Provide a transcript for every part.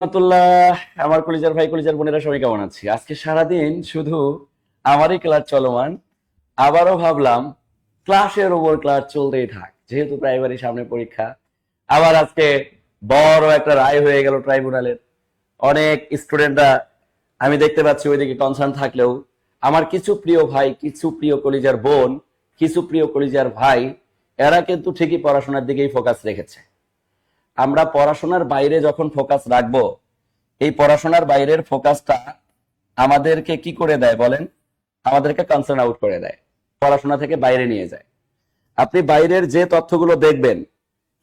রহমতুল্লাহ। আমার কলিজার ভাই কলিজার বোনেরা সবাই কেমন আছি? আজকে সারাদিন শুধু আমারই ক্লাস চলমান। আবারও ভাবলাম ক্লাসের ওপর ক্লাস চলতেই থাক, যেহেতু প্রাইমারি সামনে পরীক্ষা। আবার আজকে বড় একটা রায় হয়ে গেল ট্রাইব্যুনালের। অনেক স্টুডেন্টরা আমি দেখতে পাচ্ছি ওইদিকে কনসার্ন থাকলেও আমার কিছু প্রিয় ভাই, কিছু প্রিয় কলিজার বোন, কিছু প্রিয় কলিজার ভাই, এরা কিন্তু ঠিকই পড়াশোনার দিকেই ফোকাস রেখেছে। আমরা পড়াশোনার বাইরে যখন ফোকাস রাখবো, এই পড়াশোনার বাইরের ফোকাসটা আমাদেরকে কি করে দেয় বলেন? আমাদেরকে কনসার্ন আউট করে দেয়, পড়াশোনা থেকে বাইরে নিয়ে যায়। আপনি বাইরের যে তথ্যগুলো দেখবেন,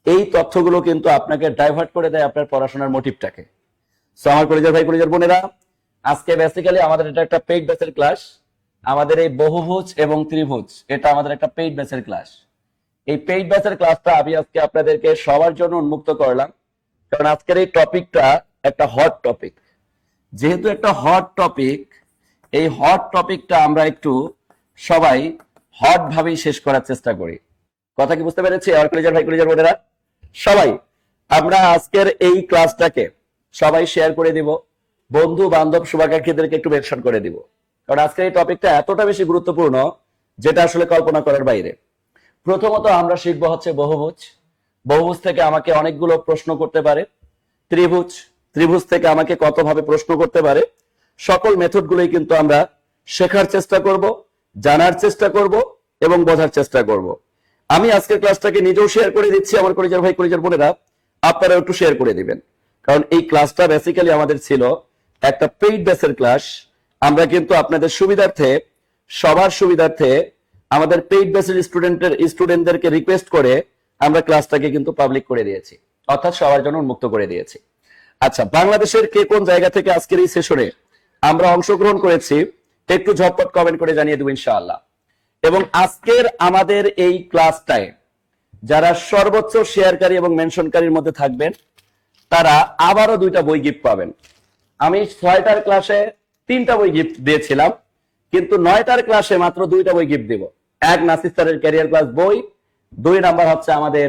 এই তথ্যগুলো কিন্তু আপনাকে ডাইভার্ট করে দেয় আপনার পড়াশোনার মোটিভটাকে। সো আমার কলেজের ভাই কলেজের বোনেরা, আজকে বেসিক্যালি আমাদের এটা একটা পেইড ব্যাচের ক্লাস। আমাদের এই বহুভুজ এবং ত্রিভুজ, এটা আমাদের একটা পেইড ব্যাচের ক্লাস। এই পেইড ব্যাচের ক্লাসটা আমি আজকে আপনাদেরকে সবার জন্য উন্মুক্ত করলাম, কারণ আজকের এই টপিকটা একটা হট টপিক। যেহেতু একটা হট টপিক, এই হট টপিকটা আমরা একটু সবাই হট ভাবেই শেষ করার চেষ্টা করি। কথা কি বুঝতে পেরেছি আমার কলেজের ভাই কলেজের বোনেরা? সবাই আমরা আজকের এই ক্লাসটাকে সবাই শেয়ার করে দিব, বন্ধু বান্ধব শুভাকাঙ্ক্ষীদেরকে একটু মেনশন করে দিব, কারণ আজকের এই টপিকটা এতটা বেশি গুরুত্বপূর্ণ যেটা আসলে কল্পনা করার বাইরে। প্রথমত আমরা শিখবো হচ্ছে বহুভুজ। বহুভুজ থেকে আমাকে অনেকগুলো প্রশ্ন করতে পারে। ত্রিভুজ, ত্রিভুজ থেকে আমাকে কতভাবে প্রশ্ন করতে পারে। সকল মেথড গুলোই কিন্তু আমরা শেখার চেষ্টা করব, জানার চেষ্টা করব এবং বোঝার চেষ্টা করব। আমি আজকের ক্লাসটাকে নিজেও শেয়ার করে দিচ্ছি, আমার কলেজের ভাই কলেজের বোনেরা আপনারা একটু শেয়ার করে দিবেন, কারণ এই ক্লাসটা বেসিক্যালি আমাদের ছিল একটা পেইড ব্যাচের ক্লাস। আমরা কিন্তু আপনাদের সুবিধার্থে, সবার সুবিধার্থে আমাদের পেইড ব্যাচের স্টুডেন্টদেরকে রিকোয়েস্ট করে আমরা ক্লাসটাকে কিন্তু পাবলিক করে দিয়েছি, অর্থাৎ সবার জন্য উন্মুক্ত করে দিয়েছি। আচ্ছা, বাংলাদেশের কে কোন জায়গা থেকে আজকের এই সেশনে আমরা অংশগ্রহণ করেছি একটু ঝটপট কমেন্ট করে জানিয়ে দেব ইনশাআল্লাহ। এবং আজকের আমাদের এই ক্লাসটায় যারা সর্বোচ্চ শেয়ারকারী এবং মেনশনকারীর মধ্যে থাকবেন, তারা আবারও 2টা বই গিফট পাবেন। আমি 6টার ক্লাসে 3টা বই গিফট দিয়েছিলাম, কিন্তু 9টার ক্লাসে মাত্র 2টা বই গিফট দিব। এক নাসির স্যারের ক্যারিয়ার ক্লাস বই, 2 নাম্বার হচ্ছে আমাদের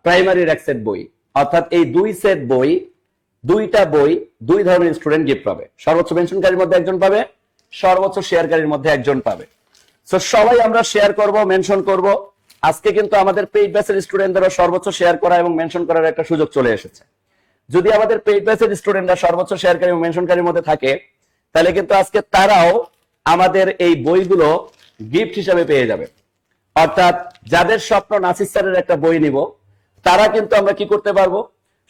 প্রাইমারির এক সেট বই। অর্থাৎ এই 2 সেট বই, 2টা বই 2 ধরনের স্টুডেন্ট গিফট পাবে। সর্বোচ্চ মেনশনকারীর মধ্যে একজন পাবে, সর্বোচ্চ শেয়ারকারীর মধ্যে একজন পাবে। সো সবাই আমরা শেয়ার করব, মেনশন করব। আজকে কিন্তু আমাদের পেইড ব্যাচের স্টুডেন্টদেরও সর্বোচ্চ শেয়ার করা এবং মেনশন করার একটা সুযোগ চলে এসেছে। যদি আমাদের পেইড ব্যাচের স্টুডেন্টরা সর্বোচ্চ শেয়ারকারী এবং মেনশনকারীর মধ্যে থাকে, তাহলে কিন্তু আজকে তারাও আমাদের এই বইগুলো গিফট হিসাবে পেয়ে যাবে। অর্থাৎ যাদের স্বপ্ন নাসির স্যারের একটা বই নিব, তারা কিন্তু আমরা কি করতে পারবো?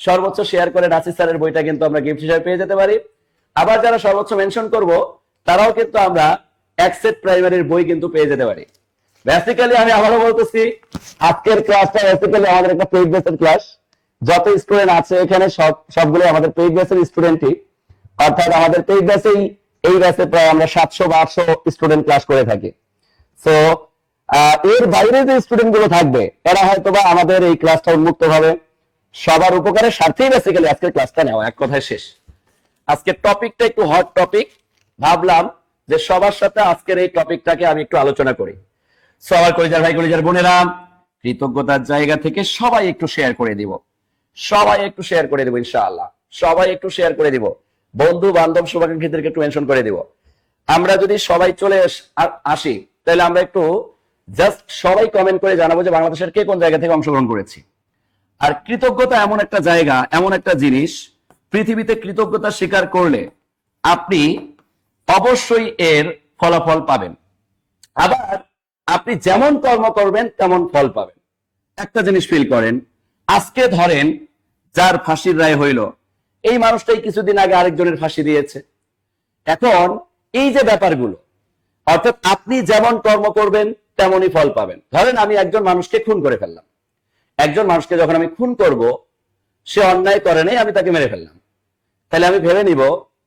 সর্বোচ্চ শেয়ার করে নাসির স্যারের বইটা কিন্তু আমরা গিফট হিসাবে পেয়ে যেতে পারি। আবার যারা সর্বোচ্চ মেনশন করব, তারাও কিন্তু আমরা এক সেট প্রাইমারির বই কিন্তু পেয়ে যেতে পারি। বেসিক্যালি আমি আবারও বলতেছি, আজকের ক্লাসটা বেসিক্যালি আমাদের একটা পেইড ব্যাচের ক্লাস। যত স্টুডেন্ট আছে এখানে সবগুলো আমাদের পেইড ব্যাচের স্টুডেন্টই। অর্থাৎ আমাদের পেইড ব্যাচেই এই ব্যাচে প্রায় আমরা 700 বা 800 স্টুডেন্ট ক্লাস করে থাকি। সো এর বাইরে যে স্টুডেন্ট গুলো থাকবে, এরা হয়তোবা আমাদের এই ক্লাসটা উন্মুক্ত হবে সবার উপকারের স্বার্থেই বেসিক্যালি আজকের ক্লাসটা নেওয়া। এক কথায় শেষ, আজকের টপিকটা একটু হট টপিক। ভাবলাম যে সবার সাথে আজকের এই টপিকটাকে আমি একটু আলোচনা করি। সবার কলিজার ভাই কলিজার বোনেরা, কৃতজ্ঞতার জায়গা থেকে সবাই একটু শেয়ার করে দিব, সবাই একটু শেয়ার করে দিব ইনশাআল্লাহ। সবাই একটু শেয়ার করে দিব, বন্ধু বান্ধব শুভাকাঙ্ক্ষীদেরকে একটু মেনশন করে দিব। আমরা যদি সবাই চলে আসি, তাহলে আমরা একটু জাস্ট সবাই কমেন্ট করে জানাবো যে বাংলাদেশের কে কোন জায়গা থেকে অংশগ্রহণ করেছি। আর কৃতজ্ঞতা এমন একটা জায়গা, এমন একটা জিনিস, পৃথিবীতে কৃতজ্ঞতা স্বীকার করলে আপনি অবশ্যই এর ফলাফল পাবেন। আবার আপনি যেমন কর্ম করবেন তেমন ফল পাবেন। একটা জিনিস ফিল করেন, আজকে ধরেন যার ফাঁসির রায় হইল, এই মানুষটাই কিছুদিন আগে আরেকজনের ফাঁসি দিয়েছে। এখন এই যে ব্যাপারগুলো, অর্থাৎ আপনি যেমন কর্ম করবেন তেমনই ফল পাবেন। ধরেন আমি একজন মানুষকে খুন করে ফেললাম, একজন মানুষকে যখন আমি খুন করব, সে অন্যায় করে নাই, আমি তাকে মেরে ফেললাম। তাহলে আমি ভেবে নিব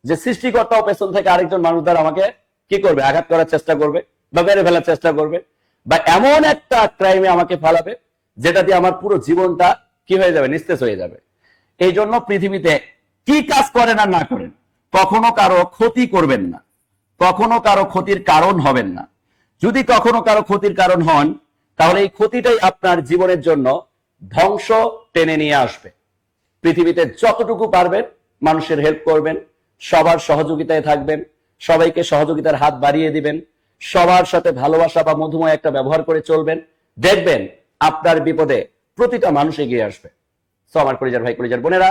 যে সৃষ্টিকর্তাও পেছন থেকে আরেকজন মানুষ দ্বারা আমাকে কি করবে? আঘাত করার চেষ্টা করবে বা মেরে ফেলার চেষ্টা করবে, বা এমন একটা ক্রাইমে আমাকে ফালাবে যেটা দিয়ে আমার পুরো জীবনটা কি হয়ে যাবে? নিস্তেজ হয়ে যাবে। এই জন্য পৃথিবীতে কি কাজ করেন আর না করেন, কখনো কারো ক্ষতি করবেন না, কখনো কারো ক্ষতির কারণ হবেন না। যদি কখনো কারো ক্ষতির কারণ হন, তাহলে এই ক্ষতিটাই আপনার জীবনের জন্য ধ্বংস টেনে নিয়ে আসবে। পৃথিবীতে যতটুকু পারবেন মানুষের হেল্প করবেন, সবার সহযোগিতায় থাকবেন, সবাইকে সহযোগিতার হাত বাড়িয়ে দিবেন, সবার সাথে ভালোবাসা বা মধুময় একটা ব্যবহার করে চলবেন, দেখবেন আপনার বিপদে প্রতিটা মানুষ এগিয়ে আসবে। সো আমার কলিজার ভাই কলিজার বোনেরা,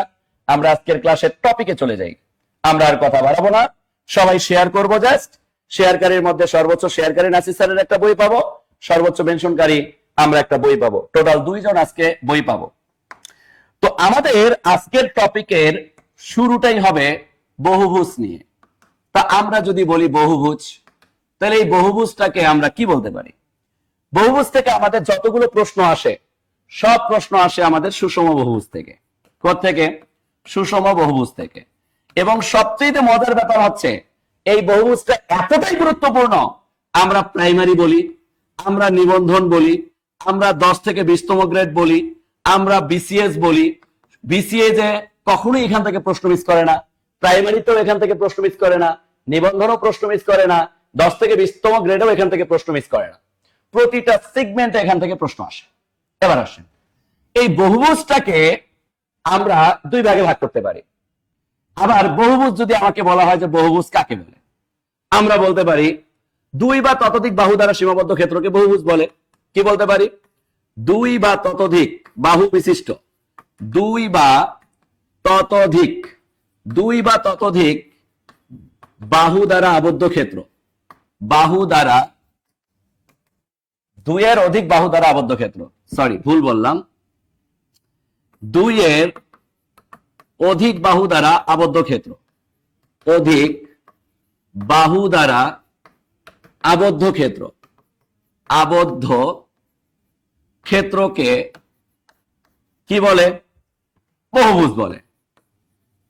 আমরা আজকের ক্লাসের টপিকে চলে যাই। আমরা আর কথা বাড়াবো না, সবাই শেয়ার করবো। জাস্ট শেয়ারকারীর মধ্যে সর্বোচ্চ শেয়ারকারী নাসির স্যারের একটা বই পাবো, সর্বোচ্চ মেনশনকারী আমরা একটা বই পাবো, টোটাল 2 জন আজকে বই পাবো। তো আমাদের আজকের টপিকের শুরুটাই হবে বহুভুজ নিয়ে। তা আমরা যদি বলি বহুভুজ, তাহলে এই বহুভুজটাকে আমরা কি বলতে পারি? বহুভুজ থেকে আমাদের যতগুলো প্রশ্ন আসে, সব প্রশ্ন আসে আমাদের সুষম বহুভুজ থেকে। কোত্থেকে? সুষম বহুভুজ থেকে। এবং সবচেয়ে মজার ব্যাপার হচ্ছে এই বহুভুজটা এতটাই গুরুত্বপূর্ণ, আমরা প্রাইমারি বলি, আমরা নিবন্ধন বলি, আমরা 10 থেকে 20তম গ্রেড বলি, আমরা বিসিএস বলি। বিসিএস এ কখনোই এখান থেকে প্রশ্ন মিস করে না, প্রাইমারিতেও এখান থেকে প্রশ্ন মিস করে না, নিবন্ধনও প্রশ্ন মিস করে না, 10 থেকে 20তম গ্রেডেও এখান থেকে প্রশ্ন মিস করে না। প্রতিটা সেগমেন্টে এখান থেকে প্রশ্ন আসে। এবার আসেন, এই বহুভুজটাকে আমরা 2 ভাগে ভাগ করতে পারি। আবার বহুভুজ যদি আমাকে বলা হয় যে বহুভুজ কাকে বলে, আমরা বলতে পারি 2 বা ততোধিক বাহু দ্বারা সীমাবদ্ধ ক্ষেত্রকে বহুভুজ বলে। কি বলতে পারি? 2 বা ততোধিক বাহু বিশিষ্ট, 2 বা ততোধিক, 2 বা ততোধিক বাহু দ্বারা আবদ্ধ ক্ষেত্র, বাহু দ্বারা 2 এর অধিক বাহু দ্বারা আবদ্ধ ক্ষেত্র, সরি ভুল বললাম, 2 এর অধিক বাহু দ্বারা আবদ্ধ ক্ষেত্র, অধিক বাহু দ্বারা আবদ্ধ ক্ষেত্র, আবদ্ধ ক্ষেত্রকে কি বলে? বহুভুজ বলে।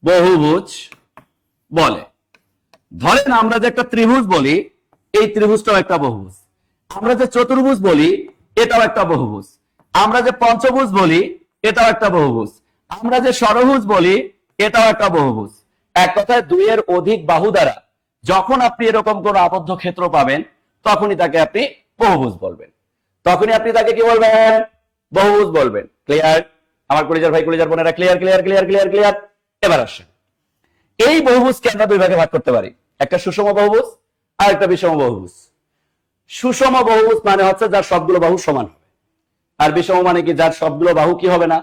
বহুভুজ বলে। ধরেন আমরা যে একটা ত্রিভুজ বলি, এই ত্রিভুজটাও একটা বহুভুজ। আমরা যে চতুর্ভুজ বলি, এটাও একটা বহুভুজ। আমরা যে পঞ্চভুজ বলি, এটাও একটা বহুভুজ। আমরা যে ষড়ভুজ বলি, এটাও একটা বহুভুজ। এক কথায় 2 এর অধিক বাহু দ্বারা যখন আপনি এরকম কোন আবদ্ধ ক্ষেত্র পাবেন, তখনই তাকে আপনি বহুভুজ বলবেন। তখনই আপনি তাকে কি বলবেন? বহুভুজ বলবেন। ক্লিয়ার? আমার কলিজার ভাই কলিজার বোনেরা, clear clear clear clear clear? এবার আসেন, এই বহুভুজকে আমরা 2 ভাগে ভাগ করতে পারি। একটা সুষম বহুভুজ আর একটা বিষম বহুভুজ। সুষম বহুভুজ মানে হচ্ছে যার সবগুলো বাহু সমান হবে, আর বিষম মানে কি? যার সবগুলো বাহু কি হবে না?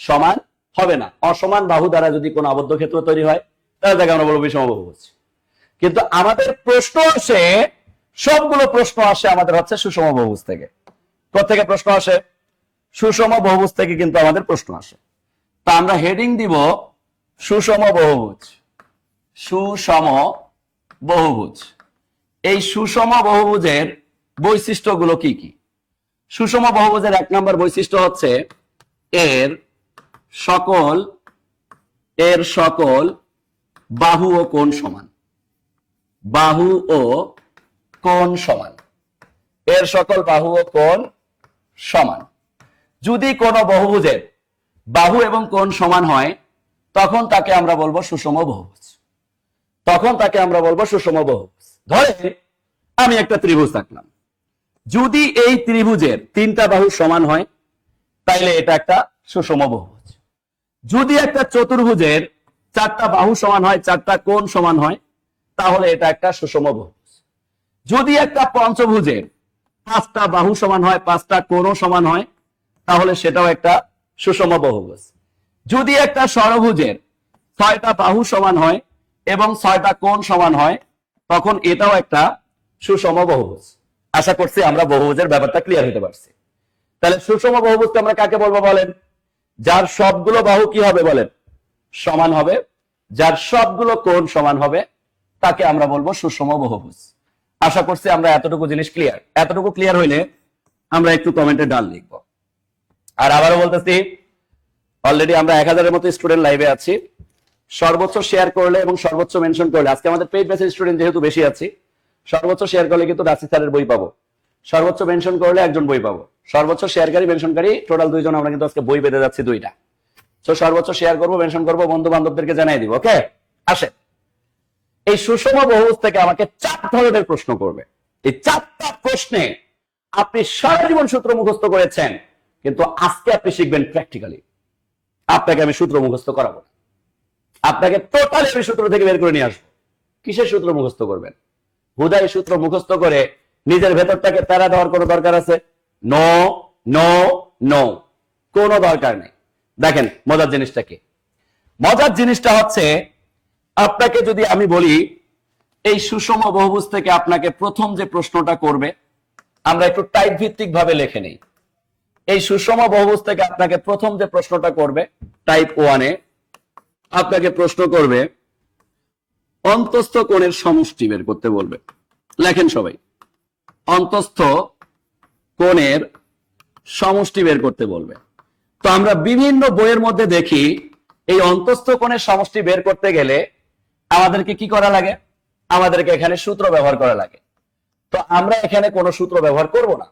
সমান হবে না। অসমান বাহু দ্বারা যদি কোনো আবদ্ধ ক্ষেত্র তৈরি হয়, তাহলে তাকে আমরা বলবো বিষম বহুভুজ। কিন্তু আমাদের প্রশ্ন আসে, সবগুলো প্রশ্ন আসে আমাদের হচ্ছে সুষম বহুভুজ থেকে। কোত্থেকে প্রশ্ন আসে? সুষম বহুভুজ থেকে কিন্তু আমাদের প্রশ্ন আসে। তা আমরা হেডিং দিব সুষম বহুভুজ। সুষম বহুভুজ। এই সুষম বহুভুজের বৈশিষ্ট্যগুলো কি কি? সুষম বহুভুজের 1 নম্বর বৈশিষ্ট্য হচ্ছে এর সকল বাহু ও কোণ সমান। বাহু ও কোণ সমান। এর সকল বাহু ও কোণ সমান। যদি কোনো বহুভুজের বাহু এবং কোণ সমান হয়, তখন তাকে আমরা বলবো সুষম বহুভুজ। তখন তাকে আমরা বলবো সুষম বহুভুজ। ধরে আমি একটা ত্রিভুজ আঁকলাম, যদি এই ত্রিভুজের 3টা বাহু সমান হয়, তাইলে এটা একটা সুষম বহুভুজ। যদি একটা চতুর্ভুজের 4টা বাহু সমান হয়, 4টা কোণ সমান হয়, তাহলে এটা একটা সুষম বহুভুজ। যদি একটা পঞ্চভুজের 5টা বাহু সমান হয়, 5টা কোণও সমান হয়, তাহলে সেটাও একটা সুষম বহুভুজ। যদি একটা ষড়ভুজের 6টা বাহু সমান হয় এবং 6টা কোণ সমান হয়, তখন এটাও একটা সুষম বহুভুজ। আশা করছি আমরা বহুভুজের ব্যাপারটা ক্লিয়ার হতে পারছি। তাহলে সুষম বহুভুজকে আমরা কাকে বলবো বলেন? যার সবগুলো বাহু কি হবে বলেন? সমান হবে। যার সবগুলো কোণ সমান হবে, তাকে আমরা বলবো সুষম বহুভুজ। আশা করছি আমরা এতটুকু জিনিস ক্লিয়ার। এতটুকু ক্লিয়ার হইলে আমরা একটু কমেন্টে ডান লিখবো। আর আবারও বলতেছি, অলরেডি আমরা 1000-এর মতো স্টুডেন্ট লাইভে আছি। সর্বোচ্চ শেয়ার করলে এবং সর্বোচ্চ মেনশন করলে, আজকে আমাদের পেইড ব্যাচের স্টুডেন্ট যেহেতু বেশি আছি, সর্বোচ্চ শেয়ার করলে কিন্তু নাসির স্যারের বই পাবো, সর্বোচ্চ মেনশন করলে একজন বই পাবো, সর্বোচ্চ শেয়ারকারী মেনশনকারী টোটাল 2 জন আমরা কিন্তু আজকে বই পেতে যাচ্ছি 2টা। তো সর্বোচ্চ শেয়ার করবো, মেনশন করবো, বন্ধু বান্ধবদেরকে জানাই দিব। ওকে, আসে এই সুষম বহুভুজ থেকে আমাকে 4 ধরনের প্রশ্ন করবে। এই 4টা প্রশ্নে আপনি সারা জীবন সূত্র মুখস্থ করেছেন, কিন্তু আজকে আপনি শিখবেন প্র্যাকটিক্যালি। আপনাকে আমি সূত্র মুখস্থ করাবো না, আপনাকে টোটালি আমি সূত্র থেকে বের করে নিয়ে আসবো। কিসের সূত্র মুখস্থ করবেন? হুদাই সূত্র মুখস্থ করে নিজের ভেতরটাকে প্যারা দেওয়ার কোনো দরকার আছে? নো নো নো, কোনো দরকার নেই। দেখেন মজার জিনিসটা কি, মজার জিনিসটা হচ্ছে আপনাকে যদি আমি বলি এই সুষম বহুভুজ থেকে আপনাকে প্রথম যে প্রশ্নটা করবে, আমরা একটু টাইপ ভিত্তিক ভাবে লিখে নেই। এই সুষম বহুভুজ থেকে আপনাকে প্রথম যে প্রশ্নটা করবে টাইপ 1-এ আপনাকে প্রশ্ন করবে অন্তস্থ কোণের সমষ্টি বের করতে বলবে। লেখেন সবাই, অন্তস্থ কোণের সমষ্টি বের করতে বলবে। তো আমরা বিভিন্ন বইয়ের মধ্যে দেখি এই অন্তস্থ কোণের সমষ্টি বের করতে গেলে আমাদেরকে কি করা লাগে? আমাদেরকে এখানে সূত্র ব্যবহার করা লাগে। তো আমরা এখানে কোনো সূত্র ব্যবহার করব না,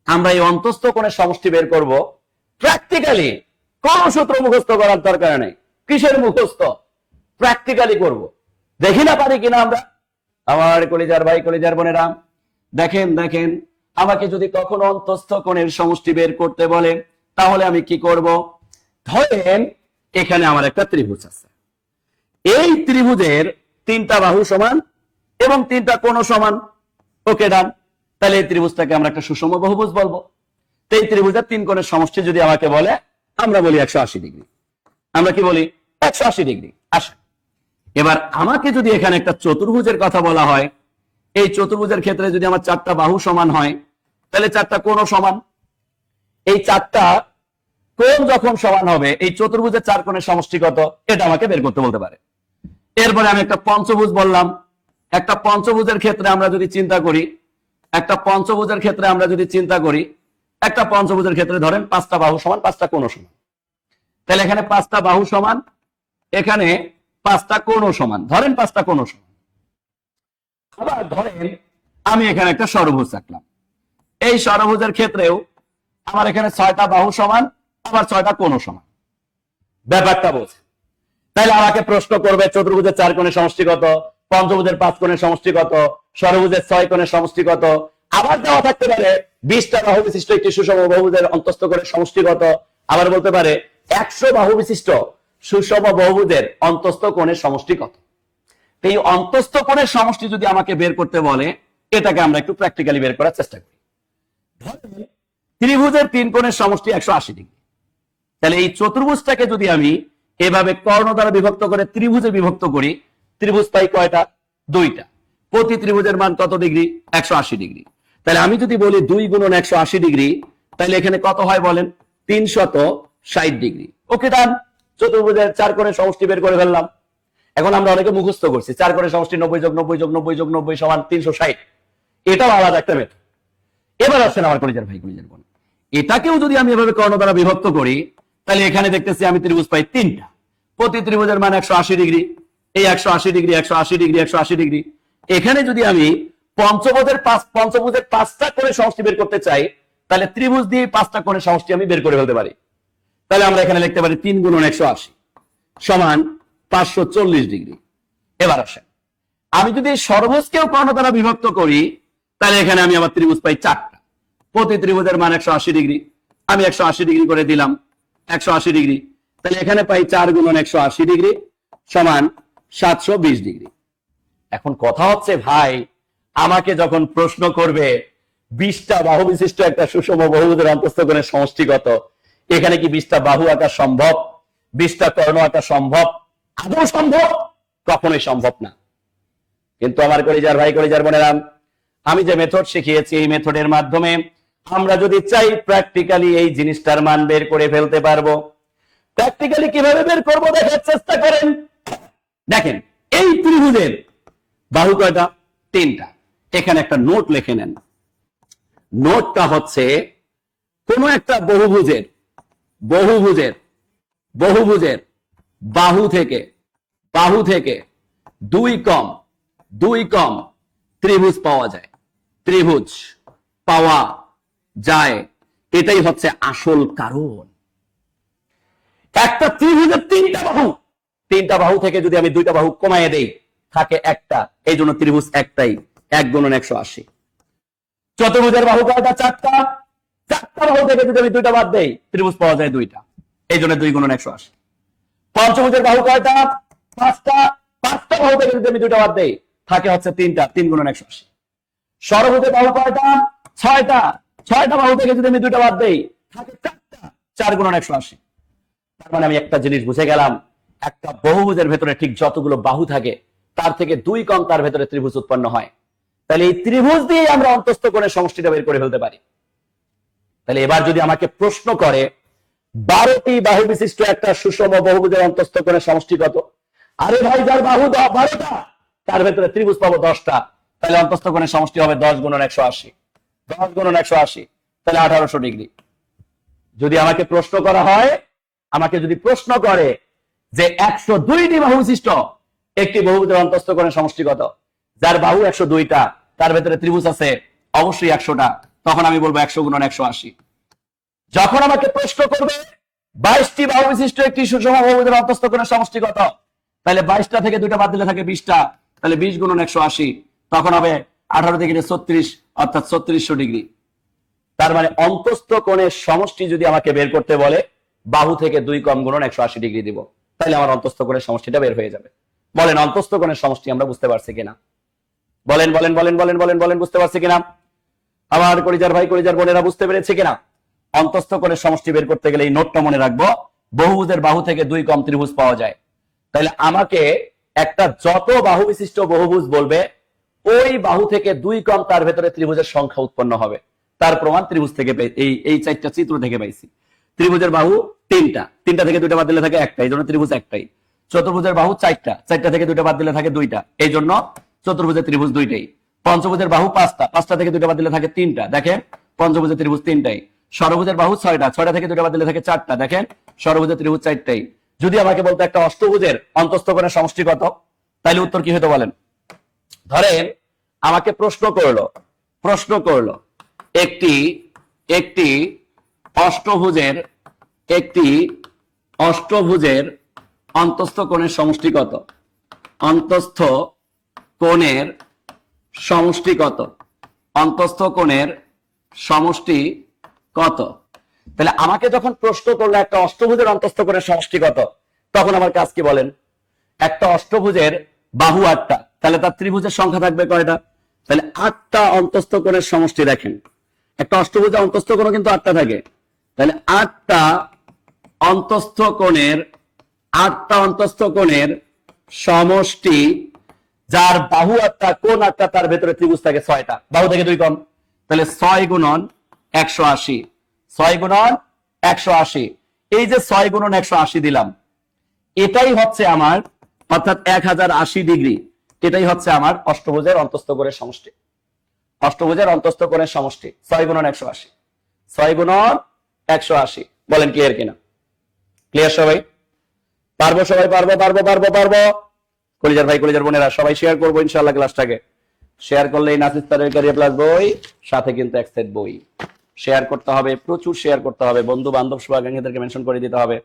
আমরা এই অন্তস্থ কোণের সমষ্টি বের করব প্র্যাকটিক্যালি। কোন সূত্র মুখস্থ করার দরকার নেই। কিসের মুখস্থ? প্র্যাকটিক্যালি করব। দেখি না পারি কিনা আমরা। আমার কলিজার ভাই কলিজার বোনেরা, দেখেন দেখেন, আমাকে যদি কখনো অন্তস্থ কোণের সমষ্টি বের করতে বলে তাহলে আমি কি করব? ধরেন এখানে আমার একটা ত্রিভুজ আছে, এই ত্রিভুজের 3টা বাহু সমান এবং 3টা কোণ সমান। ওকে ডান, তাহলে এই ত্রিভুজটাকে আমরা একটা সুষম বহুভুজ বলবো। তো এই ত্রিভুজের 3 কোণের সমষ্টি যদি আমাকে বলে, আমরা বলি 180 ডিগ্রি। আমরা কি বলি? 180 ডিগ্রি। আসে, এবার আমাকে যদি এখানে একটা চতুর্ভুজের কথা বলা হয়, এই চতুর্ভুজের ক্ষেত্রে যদি আমার 4টা বাহু সমান হয় তাহলে 4টা কোণও সমান। এই 4টা কোণ যখন সমান হবে, এই চতুর্ভুজের 4 কোণের সমষ্টি কত এটা আমাকে বের করতে বলতে পারে। এরপরে আমি একটা পঞ্চভুজ বললাম। একটা পঞ্চভুজের ক্ষেত্রে আমরা যদি চিন্তা করি, একটা পঞ্চভুজের ক্ষেত্রে আমরা যদি চিন্তা করি, একটা পঞ্চভুজের ক্ষেত্রে ধরেন 5টা বাহু সমান 5টা কোণ সমান। তাহলে এখানে 5টা বাহু সমান, এখানে 5টা কোণ সমান, ধরেন 5টা কোণ সমান। আবার ধরেন আমি এখানে একটা ষড়ভুজ আঁকলাম, এই ষড়ভুজের ক্ষেত্রেও আমার এখানে 6টা বাহু সমান, আবার 6টা কোণ সমান। ব্যাপারটা বোঝে। তাহলে আমাকে প্রশ্ন করবে চতুর্ভুজের 4 কোণের সমষ্টি কত, পঞ্চভুজের 5 কোণের সমষ্টি কত, ষড়ভুজের 6 কোণের সমষ্টি কত। আবার দেওয়া থাকতে পারে 20টা বাহু বিশিষ্ট একটি সুষম বহুভুজের অন্তস্থ কোণের সমষ্টি কত। আবার বলতে পারে 100 বাহু বিশিষ্ট সুষম বহুভুজের অন্তস্থ কোণের সমষ্টি কত। এই অন্তস্থ কোণের সমষ্টি যদি আমাকে বের করতে বলে, এটাকে আমরা একটু প্র্যাকটিক্যালি বের করার চেষ্টা করি। ত্রিভুজের 3 কোণের সমষ্টি 180 ডিগ্রি। তাহলে এই চতুর্ভুজটাকে যদি আমি এভাবে কর্ণ দ্বারা বিভক্ত করে ত্রিভুজে বিভক্ত করি, ত্রিভুজ পাই কয়টা? 2টা। প্রতি ত্রিভুজের মান কত ডিগ্রি? 180 ডিগ্রি। তাহলে আমি যদি বলি 2 গুণন 180 ডিগ্রি, তাহলে এখানে কত হয় বলেন? 360 ডিগ্রি। ওকে ডান, চতুর্ভুজের 4 কোণের সমষ্টি বের করে ফেললাম। এখন আমরা অনেকে মুখস্থ করছি 4 কোণের সমষ্টি 90 যোগ 90 যোগ 90 যোগ 90 সমান 360। এটাও আলাদা একটা মেথড। এবার আসেন আমার কলিজার ভাই কলিজার বোন, এটাকেও যদি আমি এভাবে কর্ণ দ্বারা বিভক্ত করি, তাহলে এখানে দেখতেছি আমি ত্রিভুজ পাই 3টা। প্রতি ত্রিভুজের মান 180 ডিগ্রি। এই 180 ডিগ্রি 180 ডিগ্রি 180 ডিগ্রি। এখানে যদি আমি পঞ্চভুজের 5টা কোণের সমষ্টি বের করতে চাই, তাহলে ত্রিভুজ দিয়ে 5টা কোণের সমষ্টি আমি বের করে ফেলতে পারি। তাহলে আমরা এখানে লিখতে পারি 3 গুণন 180 সমান 540 ডিগ্রি। এবার আসেন, আমি যদি সর্বজকেও কর্ণ দ্বারা বিভক্ত করি, তাহলে এখানে আমি আবার ত্রিভুজ পাই 4টা। প্রতি ত্রিভুজের মান 180 ডিগ্রি। আমি 180 ডিগ্রি করে দিলাম, 180 ডিগ্রি। তাহলে এখানে পাই 4 গুণন 180 ডিগ্রি সমান 720 ডিগ্রি। এখন কথা হচ্ছে ভাই, আমাকে যখন প্রশ্ন করবে 20টা বাহু বিশিষ্ট একটা সুষম বহুভুজের অন্তস্থ কোণের সমষ্টি কত, এখানে কি 20টা বাহু আঁকা সম্ভব? 20টা কর্ণ আঁকা সম্ভব? আদৌ সম্ভব? কখনোই সম্ভব না। কিন্তু আমার কলিজার ভাই কলিজার বোনেরা, আমি যে মেথড শিখিয়েছি, এই মেথডের মাধ্যমে আমরা যদি চাই প্র্যাকটিক্যালি এই জিনিসটার মান বের করে ফেলতে পারবো। প্র্যাকটিক্যালি কিভাবে বের করবো দেখার চেষ্টা করেন। দেখেন, এই ত্রিভুজের বাহু কয়টা? 3টা। এখানে একটা নোট লিখে নেন। নোটটা হচ্ছে কোন একটা বহুভুজের বাহু থেকে 2 কম ত্রিভুজ পাওয়া যায়। ত্রিভুজ পাওয়া যায়, এটাই হচ্ছে আসল কারণ। একটা ত্রিভুজের 3টা বাহু থেকে যদি আমি 2টা বাহু কমাইয়ে দেই, থাকে একটা, এই জন্য ত্রিভুজ একটাই, 1 গুণন 180। চতুর্ভুজের বাহু কয়টা? 4টা। 4টা বাহু থেকে যদি আমি 2টা বাদ দেই, ত্রিভুজ পাওয়া যায় 2টা। এই জন্য 2 গুণন 180। পঞ্চভুজের বাহু কয়টা? 5টা। 5টা বাহু থেকে যদি আমি 2টা বাদ দেই থাকে হচ্ছে 3টা, 3 গুণন 180। ষড়ভুজের বাহু কয়টা? 6টা। 6টা বাহু থেকে যদি আমি 2টা বাদ দেই থাকে 4টা, 4 গুণন 180। তার মানে আমি একটা জিনিস বুঝে গেলাম, একটা বহুভুজের ভেতরে ঠিক যতগুলো বাহু থাকে তার থেকে 2 কম তার ভেতরে ত্রিভুজ উৎপন্ন হয়। তাহলে এই ত্রিভুজ দিয়ে আমরা অন্তস্থ কোণের সমষ্টিটা বের করে ফেলতে পারি। তাহলে এবার যদি আমাকে প্রশ্ন করে 12টি বাহু বিশিষ্ট একটা সুষম বহুভুজের অন্তস্থ কোণের সমষ্টি কত? আরে ভাই, যার বাহু 12টা তার ভেতরে ত্রিভুজ পাবো 10টা, তাহলে অন্তস্থ কোণের সমষ্টি হবে 10 গুণন 180। 10 গুণন 180 তাহলে 1800 ডিগ্রি। যদি আমাকে প্রশ্ন করা হয়, আমাকে যদি প্রশ্ন করে যে 102টি বাহু বিশিষ্ট একটি বহুভুজের অন্তস্থ কোণের সমষ্টি কত, যার বাহু 102টা তার ভেতরে ত্রিভুজ আছে অবশ্যই 100টা, তখন আমি বলবো 100 গুণন 180। যখন আমাকে প্রশ্ন করবে 22টি বাহু বিশিষ্ট একটি সুষম বহুভুজের অন্তস্থ কোণের সমষ্টি কত, তাহলে 22টা থেকে 2টা বাদ দিলে থাকে 20টা, তাহলে 20 গুণন 180, তখন হবে 18 থেকে 36 অর্থাৎ 3600 ডিগ্রি। তার মানে অন্তস্থ কোণের সমষ্টি যদি আমাকে বের করতে বলে বাহু থেকে 2 কম গুণন 180 ডিগ্রি দিব, তাহলে আমার অন্তস্থ কোণের সমষ্টিটা বের হয়ে যাবে। বলেন অন্তস্থ কোণের সমষ্টি আমরা বুঝতে পারছি কিনা? বলেন বলেন বলেন বলেন বলেন বলেন বুঝতে পারছি কিনা? আমার কলিজার ভাই কলিজার বোনেরা বুঝতে পেরেছে কিনা? অন্তস্থ কোণের সমষ্টি বের করতে গেলে এই নোটটা মনে রাখবো, বহুভুজের বাহু থেকে 2 কম ত্রিভুজ পাওয়া যায়। তাহলে আমাকে একটা যত বাহু বিশিষ্ট বহুভুজ বলবে ওই বাহু থেকে 2 কম তার ভেতরে ত্রিভুজের সংখ্যা উৎপন্ন হবে। তার প্রমাণ ত্রিভুজ থেকে এই 4টা চিত্র থেকে পাইছি। ত্রিভুজের বাহু 3টা, 3টা থেকে 2টা বাদ দিলে থাকে 1টা, এই জন্য ত্রিভুজ একটাই। চতুর্ভুজের বাহু 4টা, 4টা থেকে 2টা বাদ দিলে থাকে 2টা, এই জন্য চতুর্ভুজের ত্রিভুজ 2টাই। পঞ্চভুজের বাহু 5টা, 5টা থেকে 2টা বাদ দিলে থাকে 3টা, দেখেন পঞ্চভুজের ত্রিভুজ 3টাই। ষড়ভুজের বাহু 6টা, 6টা থেকে 2টা বাদ দিলে থাকে 4টা, দেখেন ষড়ভুজের ত্রিভুজ 4টাই। যদি আমাকে বলতো একটা অষ্টভুজের অন্তস্থ কোণের সমষ্টি কত, তাহলে উত্তর কি হতো বলেন? ধরেন আমাকে প্রশ্ন করলো একটি অষ্টভুজের অন্তস্থ কোণের সমষ্টি কত? অন্তস্থ কোণের সমষ্টি কত? অন্তস্থ কোণের সমষ্টি কত? তাহলে আমাকে যখন প্রশ্ন করলো একটা অষ্টভুজের অন্তস্থ কোণের সমষ্টি কত, তখন আমার কাজ কি বলেন? একটা অষ্টভুজের বাহু 8টা, তাহলে তার ত্রিভুজের সংখ্যা থাকবে কয়টা? তাহলে 8টা অন্তস্থ কোণের সমষ্টি। দেখেন একটা অষ্টভুজের অন্তস্থ কোণ কিন্তু 8টা থাকে, তাহলে 8টা অন্তস্থ কোণের সমষ্টি, যার বাহু 8টা কোণ 8টা তার ভেতরে ত্রিভুজ থাকে 6টা, বাহু থেকে 2 কম, তাহলে 6 গুণন 180। 6 গুণন 180, এই যে 6 গুণন 180 দিলাম, এটাই হচ্ছে আমার অর্থাৎ 1080 ডিগ্রি, এটাই হচ্ছে আমার অষ্টভুজের অন্তস্থ কোণের সমষ্টি। অষ্টভুজের অন্তস্থ কোণের সমষ্টি 6 গুণন 180। 6 গুণন 180, বলেন ক্লিয়ার কিনা? ক্লিয়ার সবাই? পারবো সবাই? পারবো। কলিজার ভাই কলিজার বোনেরা সবাই শেয়ার করবো ইনশাআল্লাহ ক্লাসটাকে। শেয়ার করলে নাসিস তারের ক্যারিয়ার প্লাস বই সাথে কিন্তু এক সেট বই। শেয়ার করতে হবে, প্রচুর শেয়ার করতে হবে, বন্ধু বান্ধব শুভাকাঙ্ক্ষীদেরকে মেনশন করে দিতে হবে।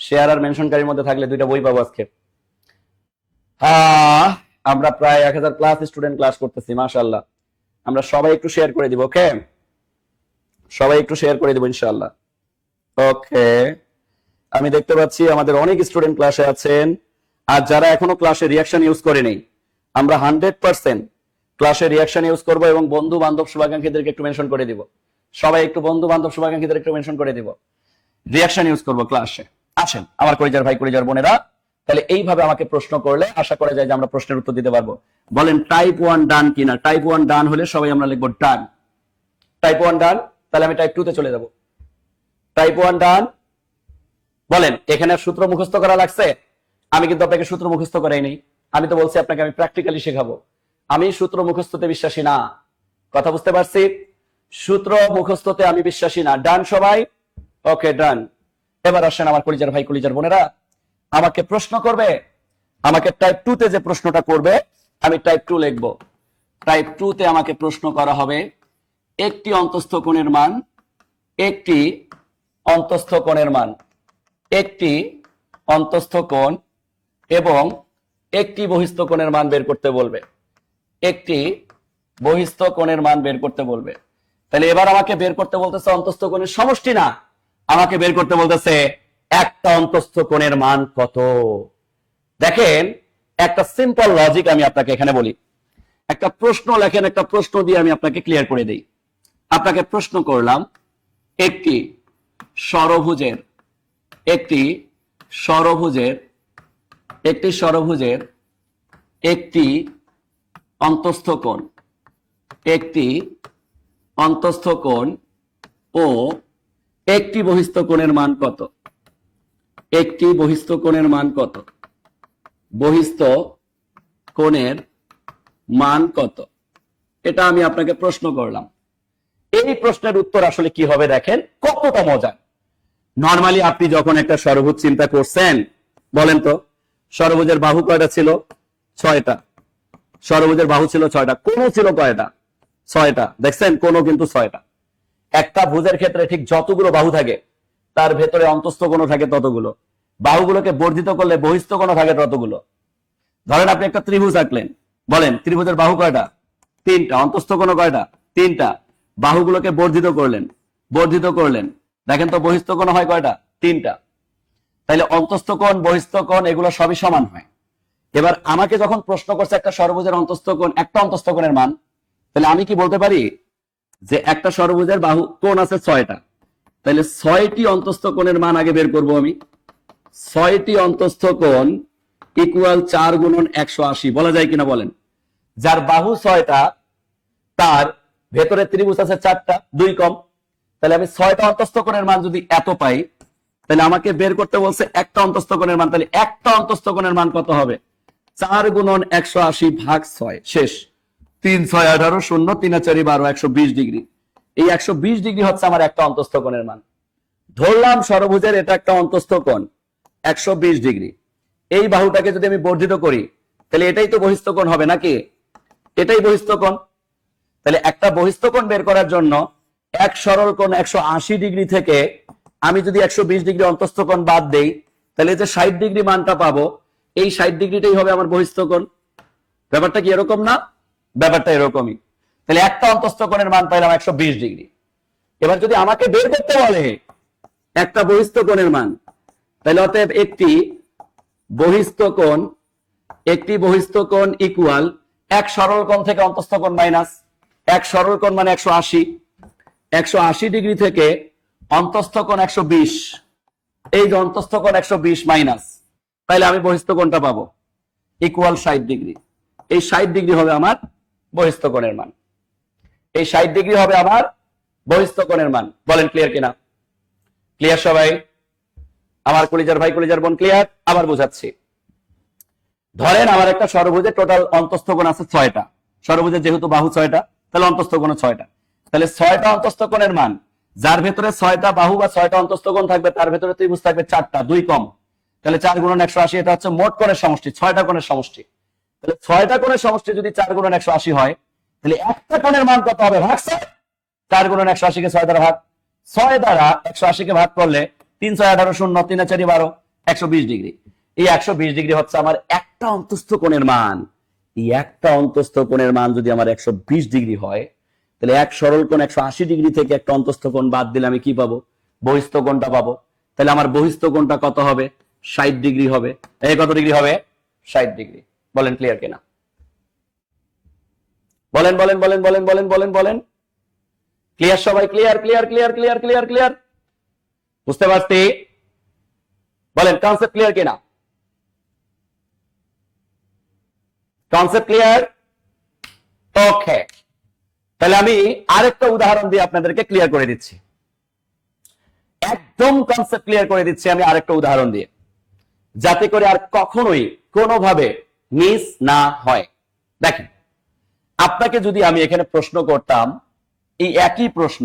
শেয়ার আর মেনশনকারীর মধ্যে থাকলে 2টা বই পাবো আজকে। আমরা প্রায় 1000 প্লাস স্টুডেন্ট ক্লাস করতেছি, মাশাআল্লাহ। আমরা সবাই একটু শেয়ার করে দিব, ওকে? সবাই একটু শেয়ার করে দিব ইনশাআল্লাহ, ওকে? আমি দেখতে পাচ্ছি আমাদের অনেক স্টুডেন্ট ক্লাসে আছেন, আর যারা এখনো ক্লাসে রিঅ্যাকশন ইউজ করেনি, আমরা 100% ক্লাসে রিঅ্যাকশন ইউজ করব এবং বন্ধু বান্ধব শুভাকাঙ্ক্ষীদেরকে একটু মেনশন করে দিব। সবাই একটু বন্ধু বান্ধব শুভাকাঙ্ক্ষীদের একটু মেনশন করে দিব, রিঅ্যাকশন ইউজ করব ক্লাসে। আসেন আমার কলিজার ভাই কলিজার বোনেরা, তাহলে এইভাবে আমাকে প্রশ্ন করলে আশা করা যায় যে আমরা প্রশ্নের উত্তর দিতে পারবো। বলেন টাইপ 1 ডান কিনা? টাইপ 1 ডান হলে সবাই আমরা লিখবো ডান। টাইপ 1 ডান, তাহলে আমি টাইপ 2 তে চলে যাব। টাইপ 1 ডান। বলেন এখানে সূত্র মুখস্থ করা লাগছে? আমি কিন্তু আপনাকে সূত্র মুখস্থ করাই নেই, আমি তো বলছি আপনাকে আমি প্র্যাকটিক্যালি শেখাবো। আমি সূত্র মুখস্থতে বিশ্বাসী না, কথা বুঝতে পারছি? সূত্র মুখস্থতে আমি বিশ্বাসী না। ডান সবাই? ওকে ডান। এবার আসেন আমার কলিজার ভাই কলিজার বোনেরা, আমাকে প্রশ্ন করবে, আমাকে টাইপ 2 তে যে প্রশ্নটা করবে আমি টাইপ 2 লিখবো। টাইপ 2 তে আমাকে প্রশ্ন করা হবে একটি অন্তস্থ কোণের মান, একটি অন্তস্থ কোণের মান, একটি অন্তস্থ কোণ এবং একটি বহিস্থ কোণের মান বের করতে বলবে। একটি বহিস্থ কোণের মান বের করতে বলবে। তাহলে এবার আমাকে বের করতে বলতেছে অন্তস্থ কোণের সমষ্টি না, আমাকে বের করতে বলতেছে একটা অন্তস্থ কোণের মান কত? দেখেন, একটা সিম্পল লজিক আমি আপনাকে এখানে বলি। একটা প্রশ্ন লেখেন, একটা প্রশ্ন দিয়ে আমি আপনাকে ক্লিয়ার করে দেই। আপনাকে প্রশ্ন করলাম, একটি ষড়ভুজের একটি অন্তস্থ কোণ ও একটি বহিস্থ কোণের মান কত? একটি বহিস্থ কোণের মান কত? বহিস্থ কোণের মান কত? এটা আমি আপনাকে প্রশ্ন করলাম। এই প্রশ্নের উত্তর আসলে কি হবে দেখেন, কতটা মজা। নরমালি আপনি যখন একটা ষড়ভুজ চিন্তা করছেন, বলেন তো ষড়ভুজের বাহু কয়টা ছিল? 6টা। ষড়ভুজের বাহু ছিল 6টা, কোণ ছিল কয়টা? 6টা। দেখছেন, কোণ কিন্তু 6টা। একটা ভুজের ক্ষেত্রে ঠিক যতগুলো বাহু থাকে তার ভেতরে অন্তস্থ কোণ থাকে ততগুলো। বাহুগুলোকে বর্ধিত করলে বহিস্থ কোণ থাকে ততগুলো। ধরেন আপনি একটা ত্রিভুজ আঁকলেন, বলেন ত্রিভুজের বাহু কয়টা? 3টা। অন্তস্থ কোণ কয়টা? 3টা। বাহুগুলোকে বর্ধিত করলেন, দেখেন তো বহিস্থ কোণ হয় কয়টা? 3টা। তাইলে অন্তস্থ কোণ, বহিস্থ কোণ এগুলো সবই সমান হয়। এবার আমাকে যখন প্রশ্ন করছে একটা ষড়ভুজের অন্তস্থ কোণ, একটা অন্তস্থ কোণের মান, তাহলে আমি কি বলতে পারি যে একটা ষড়ভুজের বাহু কোণ আছে 6টা, তাহলে 6টি অন্তস্থ কোণের মান আগে বের করব আমি। 6টি অন্তস্থ কোণ ইকুয়াল 4 গুণন 180 বলা যায় কিনা বলেন? যার বাহু 6টা তার ভেতরে ত্রিভুজ আছে 4টা, 2 কম। তাহলে আমি 6টা অন্তস্থ কোণের মান যদি এত পাই, তাহলে আমাকে বের করতে বলছে একটা অন্তস্থ কোণের মান। তাহলে একটা অন্তস্থ কোণের মান কত হবে? 4 গুণন 180 ভাগ 6, শেষ। 3 6 18 0 3 4 12 120 ডিগ্রি। এই 120 ডিগ্রি হচ্ছে আমার একটা অন্তস্থ কোণের মান। ধরলাম ষড়ভুজের এটা একটা অন্তস্থ কোণ 120 ডিগ্রি। এই বাহুটাকে যদি আমি বর্ধিত করি, তাহলে এটাই তো বহিস্থ কোণ হবে নাকি? এটাই বহিস্থ কোণ। তাহলে একটা বহিস্থ কোণ বের করার জন্য এক সরল কোণ 180 ডিগ্রি থেকে আমি যদি 120 ডিগ্রি অন্তস্থ কোণ বাদ দেই, তাহলে যে 60 ডিগ্রি মানটা পাবো, এই 60 ডিগ্রিটাই হবে আমার বহিস্থ কোণ। ব্যাপারটা কি এরকম না? ব্যাপারটা এরকমই। তাহলে একটা অন্তস্থ কোণের মান পাইলাম 120 ডিগ্রি। এবার যদি আমাকে বের করতে বলে একটা বহিস্থ কোণের মান, তাহলে অতএব একটি বহিস্থ কোণ ইকুয়াল এক সরল কোণ থেকে অন্তস্থ কোণ মাইনাস এক সরল কোণ মানে 180 ডিগ্রি থেকে অন্তস্থ কোণ 120, এই যে অন্তস্থ কোণ 120 মাইনাস, তাহলে আমি বহিস্থ কোণটা পাবো ইকুয়াল 60 ডিগ্রি। এই 60 ডিগ্রি হবে আমার বহিস্থ কোণের মান। এই 60 ডিগ্রি হবে আমার বহিস্থ কোণের মান। বলেন ক্লিয়ার কিনা? ক্লিয়ার সবাই? আমার কলিজার ভাই কলিজার বোন ক্লিয়ার? আবার বোঝাচ্ছি। ধরেন আমার একটা ষড়ভুজে টোটাল অন্তস্থ কোণ আছে 6টা। ষড়ভুজের যেহেতু বাহু 6টা, তাহলে অন্তস্থ কোণ 6টা। তাহলে 6টা অন্তস্থ কোণের মান, যার ভেতরে 6টা বাহু বা 6টা অন্তস্থ কোণ থাকবে তার ভেতরে ত্রিভুজ থাকবে 4টা, 2 কম। তাহলে 4 গুণন 180, এটা হচ্ছে মোট কোণের সমষ্টি, 6টা কোণের সমষ্টি। তাহলে 6টা কোণের সমষ্টি যদি 4 গুণন 180 হয়, তাহলে একটা কোণের মান কত হবে? ভাগ 6। 4 গুণন 180 কে 6 দ্বারা ভাগ, 6 দ্বারা 180 কে ভাগ করলে 3 6 18 0 3 4 12 120 ডিগ্রি। এই 120 ডিগ্রি হচ্ছে আমার একটা অন্তস্থ কোণের মান। এই একটা অন্তস্থ কোণের মান যদি আমার 120 ডিগ্রি হয়, তাহলে এক সরল কোণ 180 ডিগ্রি থেকে একটা অন্তস্থ কোণ বাদ দিলে আমি কি পাবো? বহিস্থ কোণটা পাবো। তাহলে আমার বহিস্থ কোণটা কত হবে? 60 ডিগ্রি হবে। এই কত ডিগ্রি হবে? 60 ডিগ্রি। বলেন ক্লিয়ার কিনা? বলেন বলেন বলেন বলেন বলেন বলেন বলেন ক্লিয়ার সবাই? Clear clear clear clear clear clear? বুঝতে পারছি? বলেন কনসেপ্ট ক্লিয়ার কিনা? Concept clear? ওকে, তাহলে আমি আরেকটা উদাহরণ দিয়ে আপনাদেরকে ক্লিয়ার করে দিচ্ছি। একদম কনসেপ্ট ক্লিয়ার করে দিচ্ছি আমি আরেকটা উদাহরণ দিয়ে, যাতে করে আর কখনোই কোনোভাবে মিস না হয়। দেখেন, আপনাকে যদি আমি এখানে প্রশ্ন করতাম, এই একই প্রশ্ন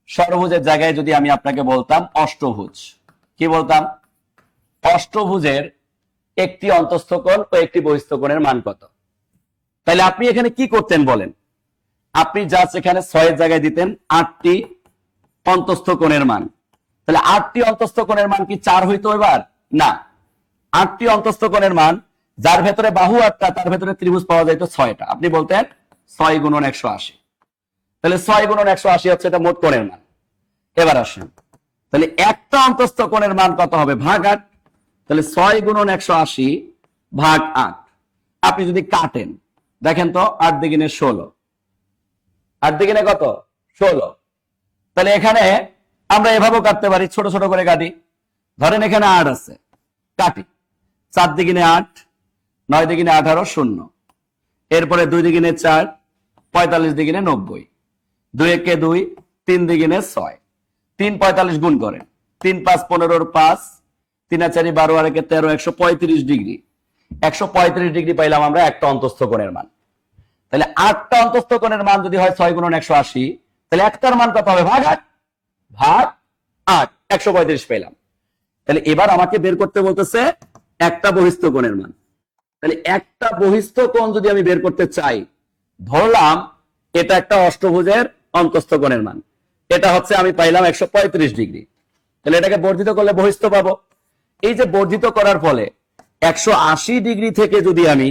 ষড়ভুজের জায়গায় যদি আমি আপনাকে বলতাম অষ্টভুজ, কি বলতাম? অষ্টভুজের একটি অন্তস্থ কোণ ও একটি বহিস্থ কোণের মান কত? তাহলে আপনি এখানে কি করতেন বলেন? আপনি জাস্ট এখানে 6 এর জায়গায় দিতেন 8টি অন্তস্থ কোণের মান। তাহলে 8টি অন্তস্থ কোণের মান কি 4 হইতো? এবার না, 8টি অন্তস্থ কোণের মান, যার ভেতরে বাহু 8টা তার ভেতরে ত্রিভুজ পাওয়া যাইতো 6টা। আপনি বলতেন 6 গুণন 180। তাহলে 6 গুণন 180 হচ্ছে এটা মোট কোণের মান। এবার আসেন, তাহলে একটা অন্তস্থ কোণের মান কত হবে? ভাগ 8। তাহলে 6 গুণন 180 ভাগ 8। আপনি যদি কাটেন, দেখেন তো 8 দুগুণে 16, 8 দুগুণে কত? 16। তাহলে এখানে আমরা এভাবেও কাটতে পারি, ছোট ছোট করে কাটি। ধরেন এখানে 8 আছে, কাটি। 4 দুগুণে 8, 9 দুগুণে 18, 0। এরপরে 2 দুগুণে 4, 45 দুগুণে 90, 2 একে 2, 3 দুগুণে 6, 3 45 গুণ করেন, 3 5 15 5, 3 আর 4 12 আর 1 13, 135 ডিগ্রি। 135 ডিগ্রি পাইলাম আমরা একটা অন্তস্থ কোণের মান। তাহলে 8টা অন্তস্থ কোণের মান যদি হয় 6 গুণন 180, তাহলে একটার মান কত হবে? ভাগ 8, ভাগ 8, 135 পেলাম। তাহলে এবার আমাকে বের করতে বলতেছে একটা বহিস্থ কোণের মান। তাহলে একটা বহিস্থ কোণ যদি আমি বের করতে চাই, ধরলাম এটা একটা অষ্টভুজের অন্তস্থ কোণের মান, এটা হচ্ছে আমি পাইলাম 135 ডিগ্রি। তাহলে এটাকে বর্ধিত করলে বহিস্থ পাবো। এই যে বর্ধিত করার ফলে 180 ডিগ্রি থেকে যদি আমি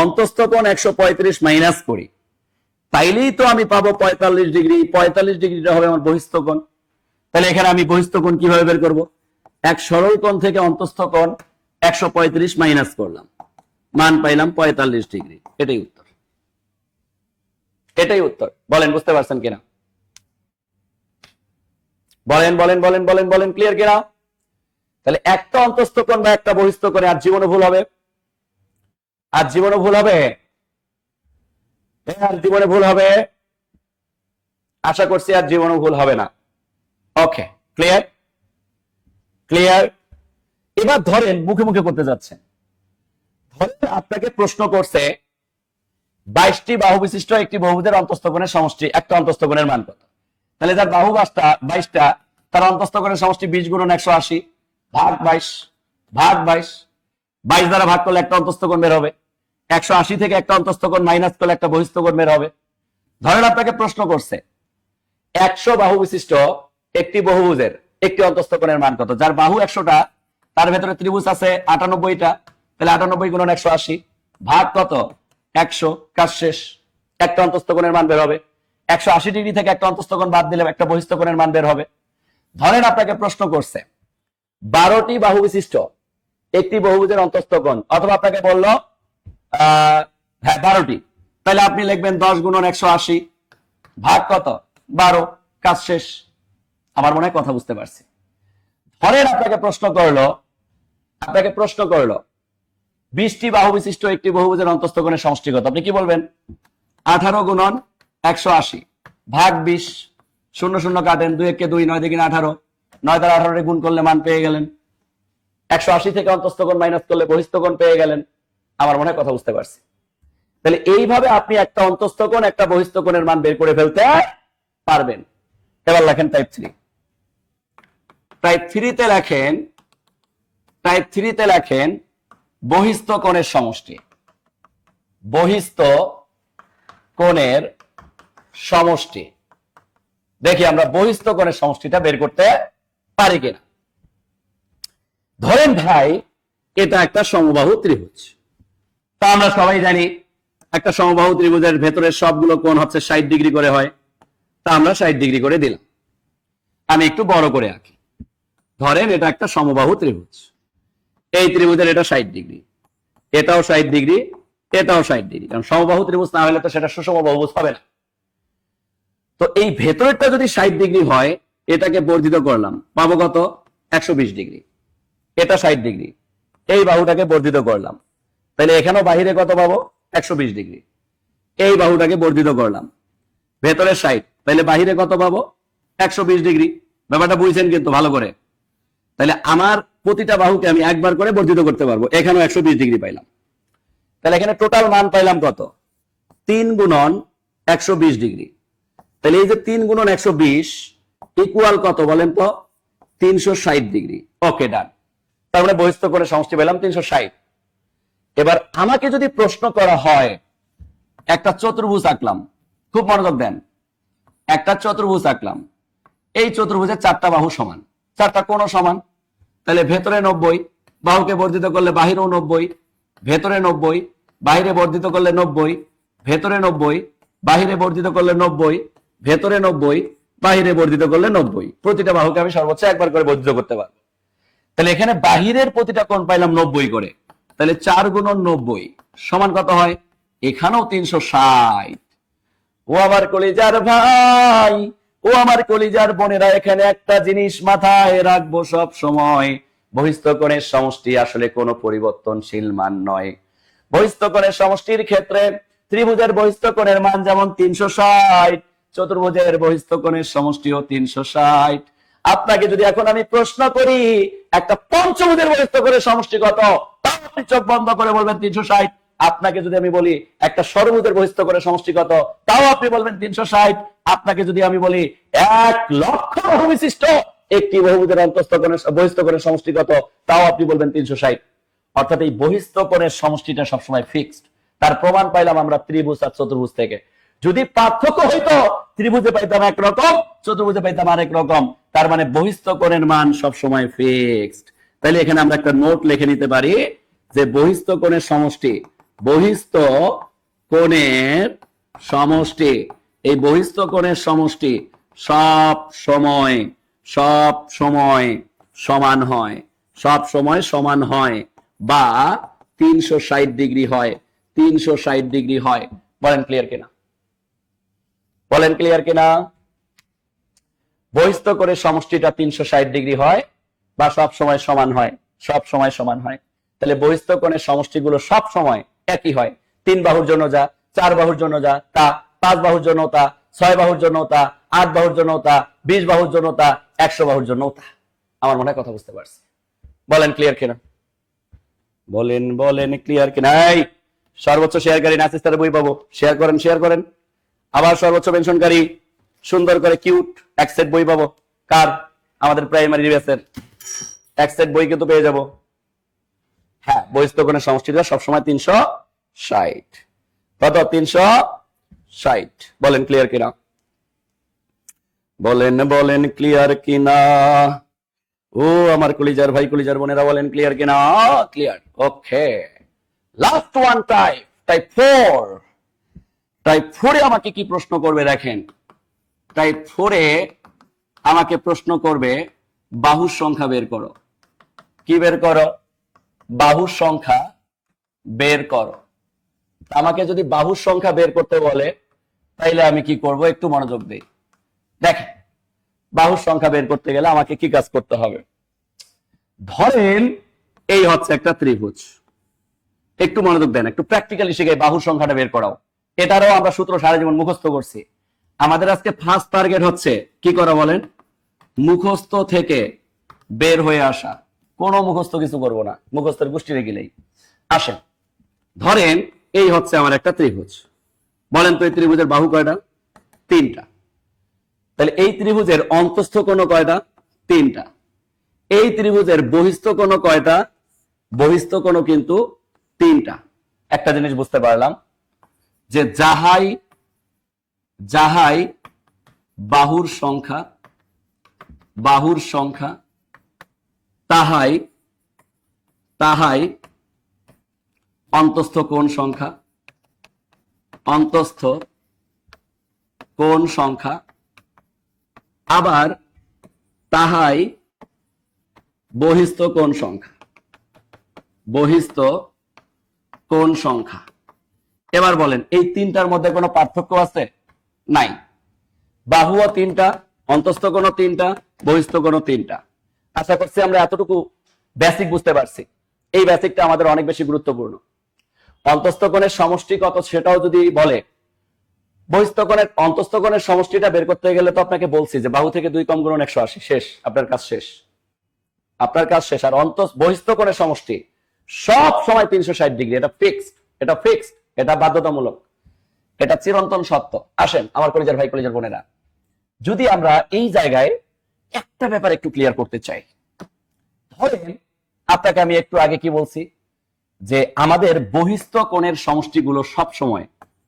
অন্তস্থ কোণ 135 মাইনাস করি, তাইলেই তো আমি পাবো 45 ডিগ্রি। 45 ডিগ্রিটা হবে আমার বহিস্থ কোণ। তাহলে এখানে আমি বহিস্থ কোণ কিভাবে বের করব? এক সরল কোণ থেকে অন্তস্থ কোণ 135 মাইনাস করলাম, মান পাইলাম 45 ডিগ্রি। এটাই উত্তর, এটাই উত্তর। বলেন বুঝতে পারছেন কিনা? বলেন বলেন বলেন বলেন বলেন, ক্লিয়ার কিনা? তাহলে একটা অন্তস্থ কোণ বা একটা বহিস্থ কোণে আর জীবনে ভুল হবে? আর জীবনে ভুল হবে? আর জীবনে ভুল হবে? আশা করছি আর জীবনে ভুল হবে না। ওকে, ক্লিয়ার? ক্লিয়ার? এবার ধরেন মুখে মুখে করতে যাচ্ছেন। ধরেন আপনাকে প্রশ্ন করছে 22টি বাহু বিশিষ্ট একটি বহুভুজের অন্তস্থ কোণের সমষ্টি, একটা অন্তস্থ কোণের মান কত? তাহলে যার বাহু 22টা, তার অন্তস্থ কোণের সমষ্টি 20 গুণন 180 ভাগ 22, ভাগ 22। 22 দ্বারা ভাগ করলে একটা অন্তস্থ কোণ বের হবে। 180 থেকে একটা অন্তস্থ কোণ মাইনাস করলে একটা বহিস্থ কোণ বের হবে। ধরেন আপনাকে প্রশ্ন করছে 100 বাহু বিশিষ্ট একটি বহুভুজের একটি অন্তস্থ কোণের মান কত? যার বাহু 100টা, তার ভেতরে ত্রিভুজ আছে 98টা, তাহলে 98 গুণন 180 ভাগ কত? 100। কাজ শেষ, একটা অন্তস্থ কোণের মান বের হবে। 180 ডিগ্রি থেকে একটা অন্তস্থ কোণ বাদ দিলে একটা বহিস্থ কোণের মান বের হবে। ধরেন আপনাকে প্রশ্ন করছে 12টি বাহু বিশিষ্ট একটি বহুভুজের অন্তস্থ কোণ, অথবা আপনাকে বললো 12টি, তাহলে আপনি লিখবেন 10 গুণন 180 ভাগ কত? 12। কাজ শেষ। আমার মনে হয় কথা বুঝতে পারছি। ধরেন আপনাকে প্রশ্ন করলো 20টি বাহু বিশিষ্ট একটি বহুভুজের অন্তস্থ কোণের সমষ্টি কত? আপনি কি বলবেন? 18 গুণন 180 ভাগ 20, 0 0 কাটেন, 2 একে 2, 9 দুগুণে 18, 9 দ্বারা 18 গুণ করলে মান পেয়ে গেলেন। 180 থেকে অন্তস্থ কোণ মাইনাস করলে বহিস্থ কোণ পেয়ে গেলেন। আমার মনে হয় কথা বুঝতে পারছি। তাহলে এইভাবে আপনি একটা অন্তস্থ কোণ একটা বহিস্থ কোণের মান বের করে ফেলতে পারবেন। এবার লেখেন টাইপ 3। টাইপ 3তে লেখেন বহিস্থ কোণের সমষ্টি। বহিস্থ কোণের সমষ্টি। দেখি আমরা বহিস্থ কোণের সমষ্টিটা বের করতে পারি কিনা। ধরেন ভাই এটা একটা সমবাহু ত্রিভুজ। তা আমরা সবাই জানি একটা সমবাহু ত্রিভুজের ভেতরের সবগুলো কোণ হচ্ছে 60 ডিগ্রি করে হয়। তা আমরা 60 ডিগ্রি করে দিলাম। আমি একটু বড় করে আঁকি। ধরেন এটা একটা সমবাহু ত্রিভুজ। এই ত্রিভুজের এটা 60 ডিগ্রি, এটাও 60 ডিগ্রি, এটাও 60 ডিগ্রি। কারণ সমবাহু ত্রিভুজ না হলে তো সেটা সুষম বহুভুজ হবে না। তো এই ভেতরেরটা যদি 60 ডিগ্রি হয়, এটাকে বর্ধিত করলাম, পাবো কত? 120 ডিগ্রি। এটা 60 ডিগ্রি, এই বাহুটাকে বর্ধিত করলাম, তাহলে এখানেও বাহিরে কত পাবো? 120 ডিগ্রি। এই বাহুটাকে বর্ধিত করলাম, ভেতরে 60, তাহলে বাহিরে কত পাবো? 120 ডিগ্রি। ব্যাপারটা বুঝছেন কিন্তু ভালো করে? তাহলে আমার প্রতিটা বাহুকে আমি একবার করে বর্ধিত করতে পারবো। এখানেও 120 ডিগ্রি পাইলাম। তাহলে এখানে টোটাল মান পাইলাম কত? 3 গুণন 120 ডিগ্রি। তাহলে এই যে 3 গুণন 120 ইকুয়াল কত বলেন তো? 360 ডিগ্রি। ওকে, ডান। তার মানে বহিস্থ কোণের সমষ্টি পেলাম 360। এবার আমাকে যদি প্রশ্ন করা হয় একটা চতুর্ভুজ আঁকলাম, খুব মনোযোগ দেন, একটা চতুর্ভুজ আঁকলাম, এই চতুর্ভুজের 4টা বাহু সমান, 4টা কোণ সমান, তাহলে ভেতরে 90, বাহুকে বর্ধিত করলে বাহিরেও 90, ভেতরে 90, বাহিরে বর্ধিত করলে 90, ভেতরে 90, বাহিরে বর্ধিত করলে 90, ভেতরে 90, বাহিরে বর্ধিত করলে 90। প্রতিটা বাহুকে আমি সর্বোচ্চ একবার করে বর্ধিত করতে পারবো। তাহলে এখানে বাহিরের প্রতিটা কোণ পাইলাম 90 করে। তাহলে 4 গুণন 90 সমান কত হয়? এখানেও 360। ও আমার কলিজার ভাই, ও আমার কলিজার বোনেরা, এখানে একটা জিনিস মাথায় রাখবো সব সময়, বহিস্থ কোণের সমষ্টি আসলে কোনো পরিবর্তনশীল মান নয়। বহিস্থ কোণের সমষ্টির ক্ষেত্রে ত্রিভুজের বহিস্থ কোণের মান যেমন 360, চতুর্ভুজের বহিস্থ কোণের সমষ্টিও 360। আপনাকে যদি এখন আমি প্রশ্ন করি একটা পঞ্চভুজের বহিস্থ কোণের সমষ্টি কত, তাও আপনি চোখ বন্ধ করে বলবেন 360। আপনাকে যদি আমি বলি একটা ষড়ভুজের বহিস্থ কোণের সমষ্টি কত, তাও আপনি বলবেন 360। আপনাকে যদি আমি বলি 1 লক্ষ বাহু বিশিষ্ট একটি বহুভুজের অন্তস্থ কোণের বহিস্থ কোণের সমষ্টি কত, তাও আপনি বলবেন 360। অর্থাৎ এই বহিস্থ কোণের সমষ্টিটা সবসময় ফিক্সড। তার প্রমাণ পাইলাম আমরা ত্রিভুজ আর চতুর্ভুজ থেকে। যদি পার্থক্য হইতো, ত্রিভুজে পাইতাম একরকম, চতুর্ভুজে পাইতাম আরেক রকম। তার মানে বহিস্থ কোণের মান সবসময় ফিক্সড। তাহলে এখানে আমরা একটা নোট লিখে নিতে পারি যে বহিস্থ কোণের সমষ্টি, বহিস্থ কোণের সমষ্টি, এই বহিস্থ কোণের সমষ্টি সব সময় সমান হয়, সব সময় সমান হয়, বা 360 ডিগ্রি হয়, 360 ডিগ্রি হয়। বলেন ক্লিয়ার কিনা? বলেন ক্লিয়ার কিনা? বহিস্থ কোণের সমষ্টিটা 360 ডিগ্রি হয় বা সব সময় সমান হয়, সব সময় সমান হয়। তাহলে বহিস্থ কোণের সমষ্টিগুলো সব সময় একই হয়। 3 বাহুর জন্য যা, 4 বাহুর জন্য যা তা, 5 বাহুর জন্য তা, 6 বাহুর জন্য তা, 8 বাহুর জন্য তা, 20 বাহুর জন্য তা, 100 বাহুর জন্য তা। আমার মনে হয় কথা বুঝতে পারছি। বলেন ক্লিয়ার কিনা? বলেন ক্লিয়ার কিনা? এই সর্বোচ্চ শেয়ারকারী নাসিস তার বই পাবো, শেয়ার করেন। আবার সর্বোচ্চ পেনশনকারী সুন্দর করে কিউট এক সেট বই পাবো। কার? আমাদের প্রাইমারি ব্যাচের এক সেট বই কিন্তু পেয়ে যাব। হ্যাঁ, বহিস্থ কোণের সমষ্টিটা সবসময় 360। কত? 360। বলেন ক্লিয়ার কিনা? বলেন ক্লিয়ার কিনা? ও আমার কলিজার ভাই, কলিজার বোনেরা, বলেন ক্লিয়ার কিনা? ক্লিয়ার। ওকে, লাস্ট ওয়ান টাইপ 4। টাইপ 4 আমাকে কি প্রশ্ন করবে দেখেন। টাইপ 4 আমাকে প্রশ্ন করবে বাহুর সংখ্যা বের করো। কি বের করো? বাহুর সংখ্যা বের করো। আমাকে যদি বাহুর সংখ্যা বের করতে বলে তাইলে আমি কি করব? একটু মনোযোগ দেই। দেখেন, বাহুর সংখ্যা বের করতে গেলে আমাকে কি কাজ করতে হবে? ধরেন এই হচ্ছে একটা ত্রিভুজ। একটু মনোযোগ দেন, একটু প্র্যাকটিক্যালি শিখে বাহুর সংখ্যাটা বের করাও। এটারও আমরা সূত্র সারা জীবন মুখস্থ করছি। আমাদের আজকে ফার্স্ট টার্গেট হচ্ছে কি করা বলেন? মুখস্থ থেকে বের হয়ে আসা। কোনো মুখস্থ কিছু করব না, মুখস্থের গোষ্ঠী রেগেলেই। আসেন, ধরেন এই হচ্ছে আমার একটা ত্রিভুজ। বলেন তো এই ত্রিভুজের বাহু কয়টা? 3টা। তাহলে এই ত্রিভুজের অন্তস্থ কোণ কয়টা? 3টা। এই ত্রিভুজের বহিস্থ কোণ কয়টা? বহিস্থ কোণ কিন্তু 3টা। একটা জিনিস বুঝতে পারলাম যে যাহাই বাহুর সংখ্যা তাহাই অন্তস্থ কোণ সংখ্যা আবার তাহাই বহিস্থ কোণ সংখ্যা। এবার বলেন এই 3টার মধ্যে কোনো পার্থক্য আছে? নাই। বাহুও 3টা, অন্তস্থ কোণ 3টা, বহিস্থ কোণ 3টা। আশা করছি আমরা এতটুকু বেসিক বুঝতে পারছি। এই বেসিকটা আমাদের অনেক বেশি গুরুত্বপূর্ণ। অন্তস্থ কোণের সমষ্টি কত সেটাও যদি বলে, বহিস্থ কোণের অন্তস্থ কোণের সমষ্টিটা বের করতে গেলে তো আপনাকে বলছি যে বাহু থেকে 2 কম গুণন 180, শেষ, আপনার কাজ শেষ। আর বহিস্থ কোণের সমষ্টি সব সময় 360 ডিগ্রি। এটা ফিক্সড, এটা বাধ্যতামূলক, এটা চিরন্তন সত্য। আসেন আমার কলিজার ভাই, কলিজার বোনেরা, যদি আমরা এই জায়গায় একটা ব্যাপার একটু ক্লিয়ার করতে চাই। ধরেন আপনাকে আমি একটু আগে কি বলছি যে আমাদের বহিস্থ কোণের সমষ্টিগুলো সব সময়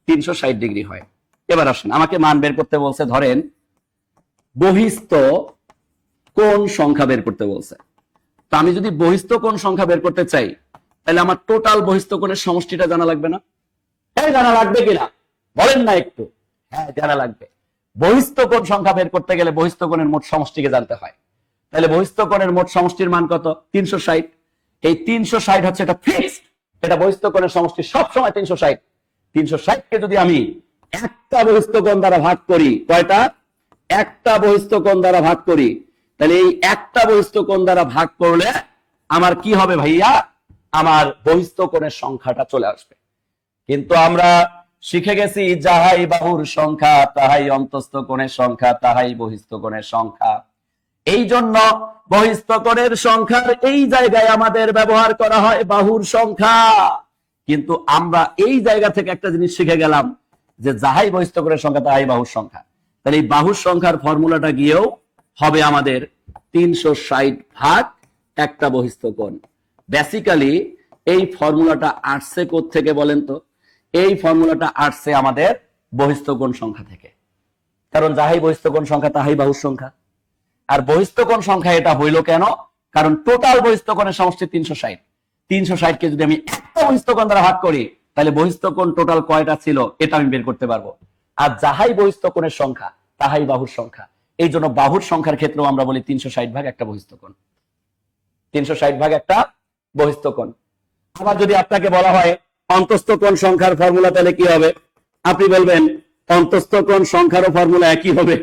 360 ডিগ্রি হয়। এবার আসেন, আমাকে মান বের করতে বলছে, ধরেন বহিস্থ কোণ সংখ্যা বের করতে বলছে। তো আমি যদি বহিস্থ কোণ সংখ্যা বের করতে চাই তাহলে আমার টোটাল বহিস্থ কোণের সমষ্টিটা জানা লাগবে না? হ্যাঁ, জানা লাগবে কিনা বলেন না একটু? হ্যাঁ, জানা লাগবে। বহিস্থ কোণ সংখ্যা বের করতে গেলে বহিস্থ কোণের মোট সমষ্টিকে জানতে হয়। তাহলে বহিস্থ কোণের মোট সমষ্টির মান কত? 360। এই 360 হচ্ছে এটা ফিক্সড, এটা বহিস্থ কোণের সমষ্টি সবসময় 360। 360কে যদি আমি একটা বহিস্থ কোণ দ্বারা ভাগ করি, কয়টা? একটা বহিস্থ কোণ দ্বারা ভাগ করি, তাহলে এই একটা বহিস্থ কোণ দ্বারা ভাগ করলে আমার কি হবে ভাইয়া? আমার বহিস্থ কোণের সংখ্যাটা চলে আসবে। কিন্তু আমরা শিখে গেছি যাহাই বাহুর সংখ্যা তাহাই অন্তস্থ কোণের সংখ্যা তাহাই বহিস্থ কোণের সংখ্যা। এই জন্য বহিস্থ কোণের সংখ্যার এই জায়গায় আমাদের ব্যবহার করা হয় বাহুর সংখ্যা। কিন্তু আমরা এই জায়গা থেকে একটা জিনিস শিখে গেলাম যে যাহাই বহিস্থ কোণের সংখ্যা তাহাই বাহুর সংখ্যা। তাহলে এই বাহুর সংখ্যার ফর্মুলাটা গিয়েও হবে আমাদের 360 ভাগ একটা বহিস্থ কোণ। বেসিক্যালি এই ফর্মুলাটা আসছে কোত্থেকে বলেন তো? এই ফর্মুলাটা আসছে আমাদের বহিস্থ কোণ সংখ্যা থেকে। কারণ যাহাই বহিস্থ কোণ সংখ্যা তাহাই বাহুর সংখ্যা। আর বহিস্থ কোণ সংখ্যা এটা হইল কেন? কারণ টোটাল বহিস্থ কোণের সমষ্টি 360। 360 কে যদি আমি একটা বহিস্থ কোণ দ্বারা ভাগ করি, তাহলে বহিস্থ কোণ টোটাল কয়টা ছিল এটা আমি বের করতে পারবো। আর যাহাই বহিস্থ কোণের সংখ্যা তাহাই বাহুর সংখ্যা। এই জন্য বাহুর সংখ্যার ক্ষেত্রেও আমরা বলি 360 ভাগ একটা বহিস্থ কোণ। 360 ভাগ একটা বহিস্থ কোণ। আবার যদি আপনাকে বলা হয় অন্তস্থ কোণ সংখ্যার ফর্মুলা, তাহলে কি হবে? আপনি বলবেন অন্তস্থ কোণ সংখ্যারও ফর্মুলা একই হবে।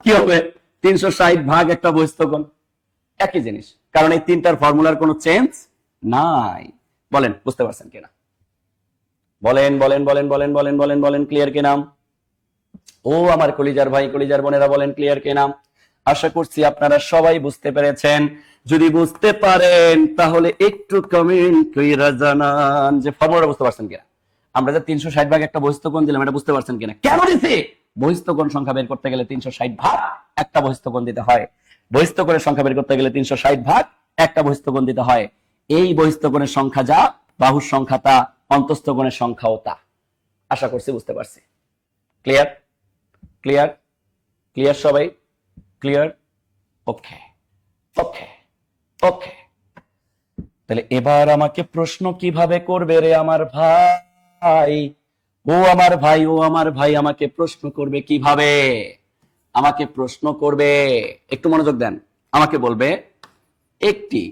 কি হবে? 360 ভাগ একটা বহিস্থ কোণ। একই জিনিস, কারণ এই তিনটার ফর্মুলার কোনো চেঞ্জ নাই। বলেন বুঝতে পারছেন কিনা? বলেন বলেন বলেন বলেন বলেন বলেন বলেন ক্লিয়ার কিনা? ও আমার কলিজার ভাই কলিজার বোনেরা বলেন ক্লিয়ার কিনা? আশা করছি আপনারা সবাই বুঝতে পেরেছেন। যদি বুঝতে পারেন তাহলে একটু কমেন্ট কইরা জানান যে ফর্মুলা বুঝতে পারছেন কিনা। আমরা যে 360 ভাগ একটা বহিস্থ কোণ দিলাম, এটা বুঝতে পারছেন কিনা? কেন দিছি? বহিস্থ কোণ সংখ্যা বের করতে গেলে 360 ভাগ একটা বহিস্থ কোণ দিতে হয়। বহিস্থ কোণের সংখ্যা বের করতে গেলে 360 ভাগ একটা বহিস্থ কোণ দিতে হয়। এই বহিস্থ কোণের সংখ্যা যা, বাহুর সংখ্যা তা, অন্তস্থ কোণের সংখ্যাও তা। আশা করছি বুঝতে পারছি। ক্লিয়ার? ক্লিয়ার? ক্লিয়ার সবাই? ক্লিয়ার? ওকে ওকে ওকে। তাহলে এবার আমাকে প্রশ্ন কিভাবে করবে রে আমার ভাই? ও আমার ভাই, ও আমার ভাই আমাকে প্রশ্ন করবে কিভাবে? আমাকে প্রশ্ন করবে, একটু মনোযোগ দেন। আমাকে বলবে একটি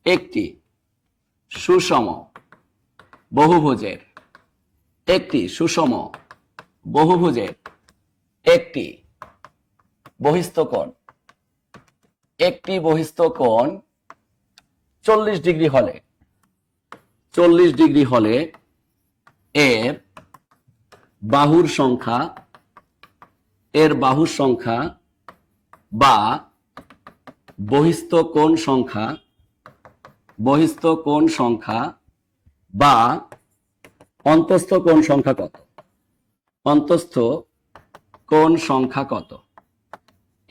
একটি সুষম বহুভুজের, একটি সুষম বহুভুজের একটি বহিস্থ কোণ, একটি বহিস্থ কোণ 40 ডিগ্রি হলে, 40 ডিগ্রি হলে এর বাহুর সংখ্যা, এর বাহুর সংখ্যা বা বহিস্থ কোণ সংখ্যা, বহিস্থ কোণ সংখ্যা বা অন্তস্থ কোণ সংখ্যা কত? অন্তস্থ কোণ সংখ্যা কত?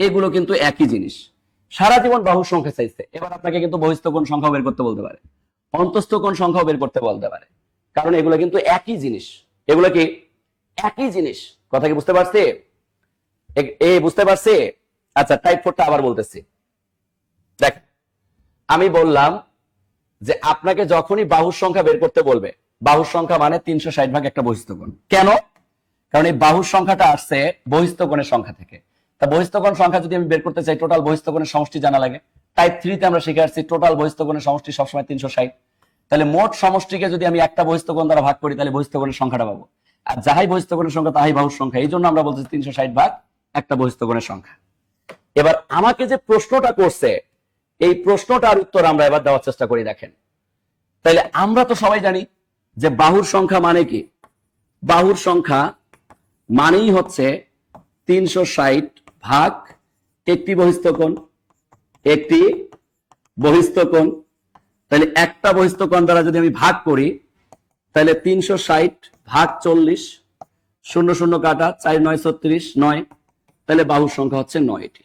এগুলো কিন্তু একই জিনিস। সারা জীবন বাহুর সংখ্যা চাইছে, এবার আপনাকে কিন্তু বহিস্থ কোণ সংখ্যা বের করতে বলতে পারে, অন্তস্থ কোণ সংখ্যাও বের করতে বলতে পারে, কারণ এগুলো কিন্তু একই জিনিস। এগুলো কি একই জিনিস? কথা কি বুঝতে পারছি? বুঝতে পারছি? আচ্ছা, টাইপ 4টা আবার বলতেছি। দেখ, আমি বললাম যে আপনাকে যখনই বাহুর সংখ্যা বের করতে বলবে, বাহুর সংখ্যা মানে 360 ভাগ একটা বহিস্থ কোণ। কেন? কারণ এই বাহুর সংখ্যাটা আসছে বহিস্থ কোণের সংখ্যা থেকে। তা বহিস্থ কোণ সংখ্যা যদি আমি বের করতে চাই, টোটাল বহিস্থ কোণের সমষ্টি জানা লাগে। টাইপ 3তে আমরা শিখে আসছি টোটাল বহিস্থ কোণের সমষ্টি সবসময় 360। তাহলে মোট সমষ্টিকে যদি আমি একটা বহিস্থ কোণ দ্বারা ভাগ করি, তাহলে বহিস্থ কোণের সংখ্যাটা পাবো। আর যাহাই বহিস্থ কোণের সংখ্যা তাহাই বাহুর সংখ্যা। এই জন্য আমরা বলছি 360 ভাগ একটা বহিস্থ কোণের সংখ্যা। এবার আমাকে যে প্রশ্নটা করছে, এই প্রশ্নটার উত্তর আমরা এবার দেওয়ার চেষ্টা করি। দেখেন, তাহলে আমরা তো সবাই জানি যে বাহুর সংখ্যা মানে কি? বাহুর সংখ্যা মানেই হচ্ছে 360 ভাগ একটি বহিস্থ কোণ, একটি বহিস্থ কোণ। তাহলে একটা বহিস্থ কোণ দ্বারা যদি আমি ভাগ করি, তাহলে 360 ভাগ 40, 0 0 কাটা, 4 9 36, 9। তাহলে বাহুর সংখ্যা হচ্ছে 9টি।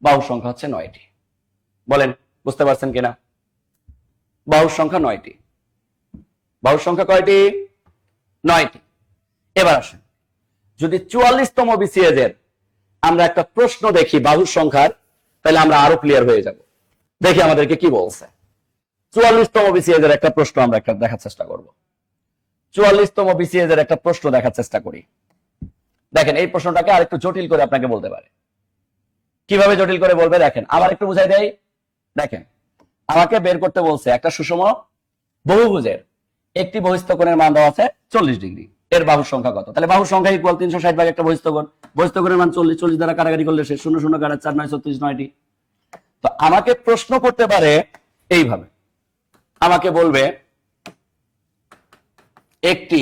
বাহুর সংখ্যা হচ্ছে 9টি। বলেন বুঝতে পারছেন কিনা? বাহুর সংখ্যা 9টি। বাহুর সংখ্যা কয়টি? 9টি। এবার আসেন, যদি 44তম বিসিএস এর আমরা একটা প্রশ্ন দেখি বাহুর সংখ্যার, তাহলে আমরা আরো ক্লিয়ার হয়ে যাব। দেখি আমাদেরকে কি বলছে। 44তম বিসিএস এর একটা প্রশ্ন আমরা দেখার চেষ্টা করব। 44তম বিসিএস এর একটা প্রশ্ন দেখার চেষ্টা করি। দেখেন এই প্রশ্নটাকে আরেকটু জটিল করে আপনাকে বলতে পারে। কিভাবে জটিল করে বলবে দেখেন, আবার একটু বুঝাই দেয়। দেখেন আমাকে বের করতে বলছে একটা সুষম বহুভুজের একটি বহিস্থ কোণের মান দেওয়া আছে 40 ডিগ্রি, এর বাহুর সংখ্যা কত? তাহলে বাহুর সংখ্যা ইকুয়াল 360 ভাগ একটা বহিস্থ কোণ, বহিস্থ কোণের মান 40, 40 দ্বারা কাটাকাটি করলে সে 0 0 কাটা 4 9 36 9টি। তো আমাকে প্রশ্ন করতে পারে এইভাবে, আমাকে বলবে একটি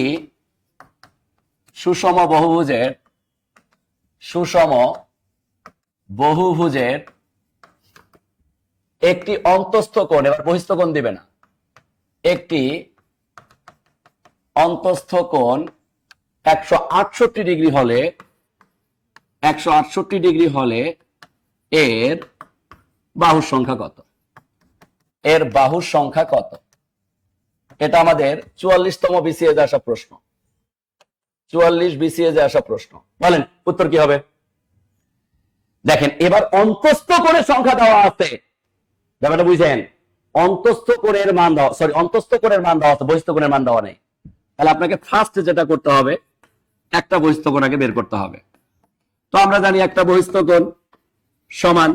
সুষম বহুভুজের একটি অন্তস্থ কোণ, এবার বহিস্থ কোণ দিবে না, একটি অন্তস্থ কোণ 168 ডিগ্রি হলে 168 ডিগ্রি হলে এর বাহুর সংখ্যা কত? এর বাহুর সংখ্যা কত? এটা আমাদের 44তম বিসিএস এ আসা প্রশ্ন। 44 বিসিএস এ আসা প্রশ্ন। বলেন উত্তর কি হবে? দেখেন এবার অন্তস্থ কোণের সংখ্যা দেওয়া আছে, ব্যাপারটা বুঝেন। অন্তস্থ কোণের মান দেওয়া, সরি অন্তস্থ কোণের মান দেওয়া আছে, বহিস্থ কোণের মান দেওয়া নেই। তাহলে আপনাকে ফার্স্ট যেটা করতে হবে, একটা বহিস্থ কোণ আগে বের করতে হবে। তো আমরা জানি একটা বহিস্থ কোণ সমান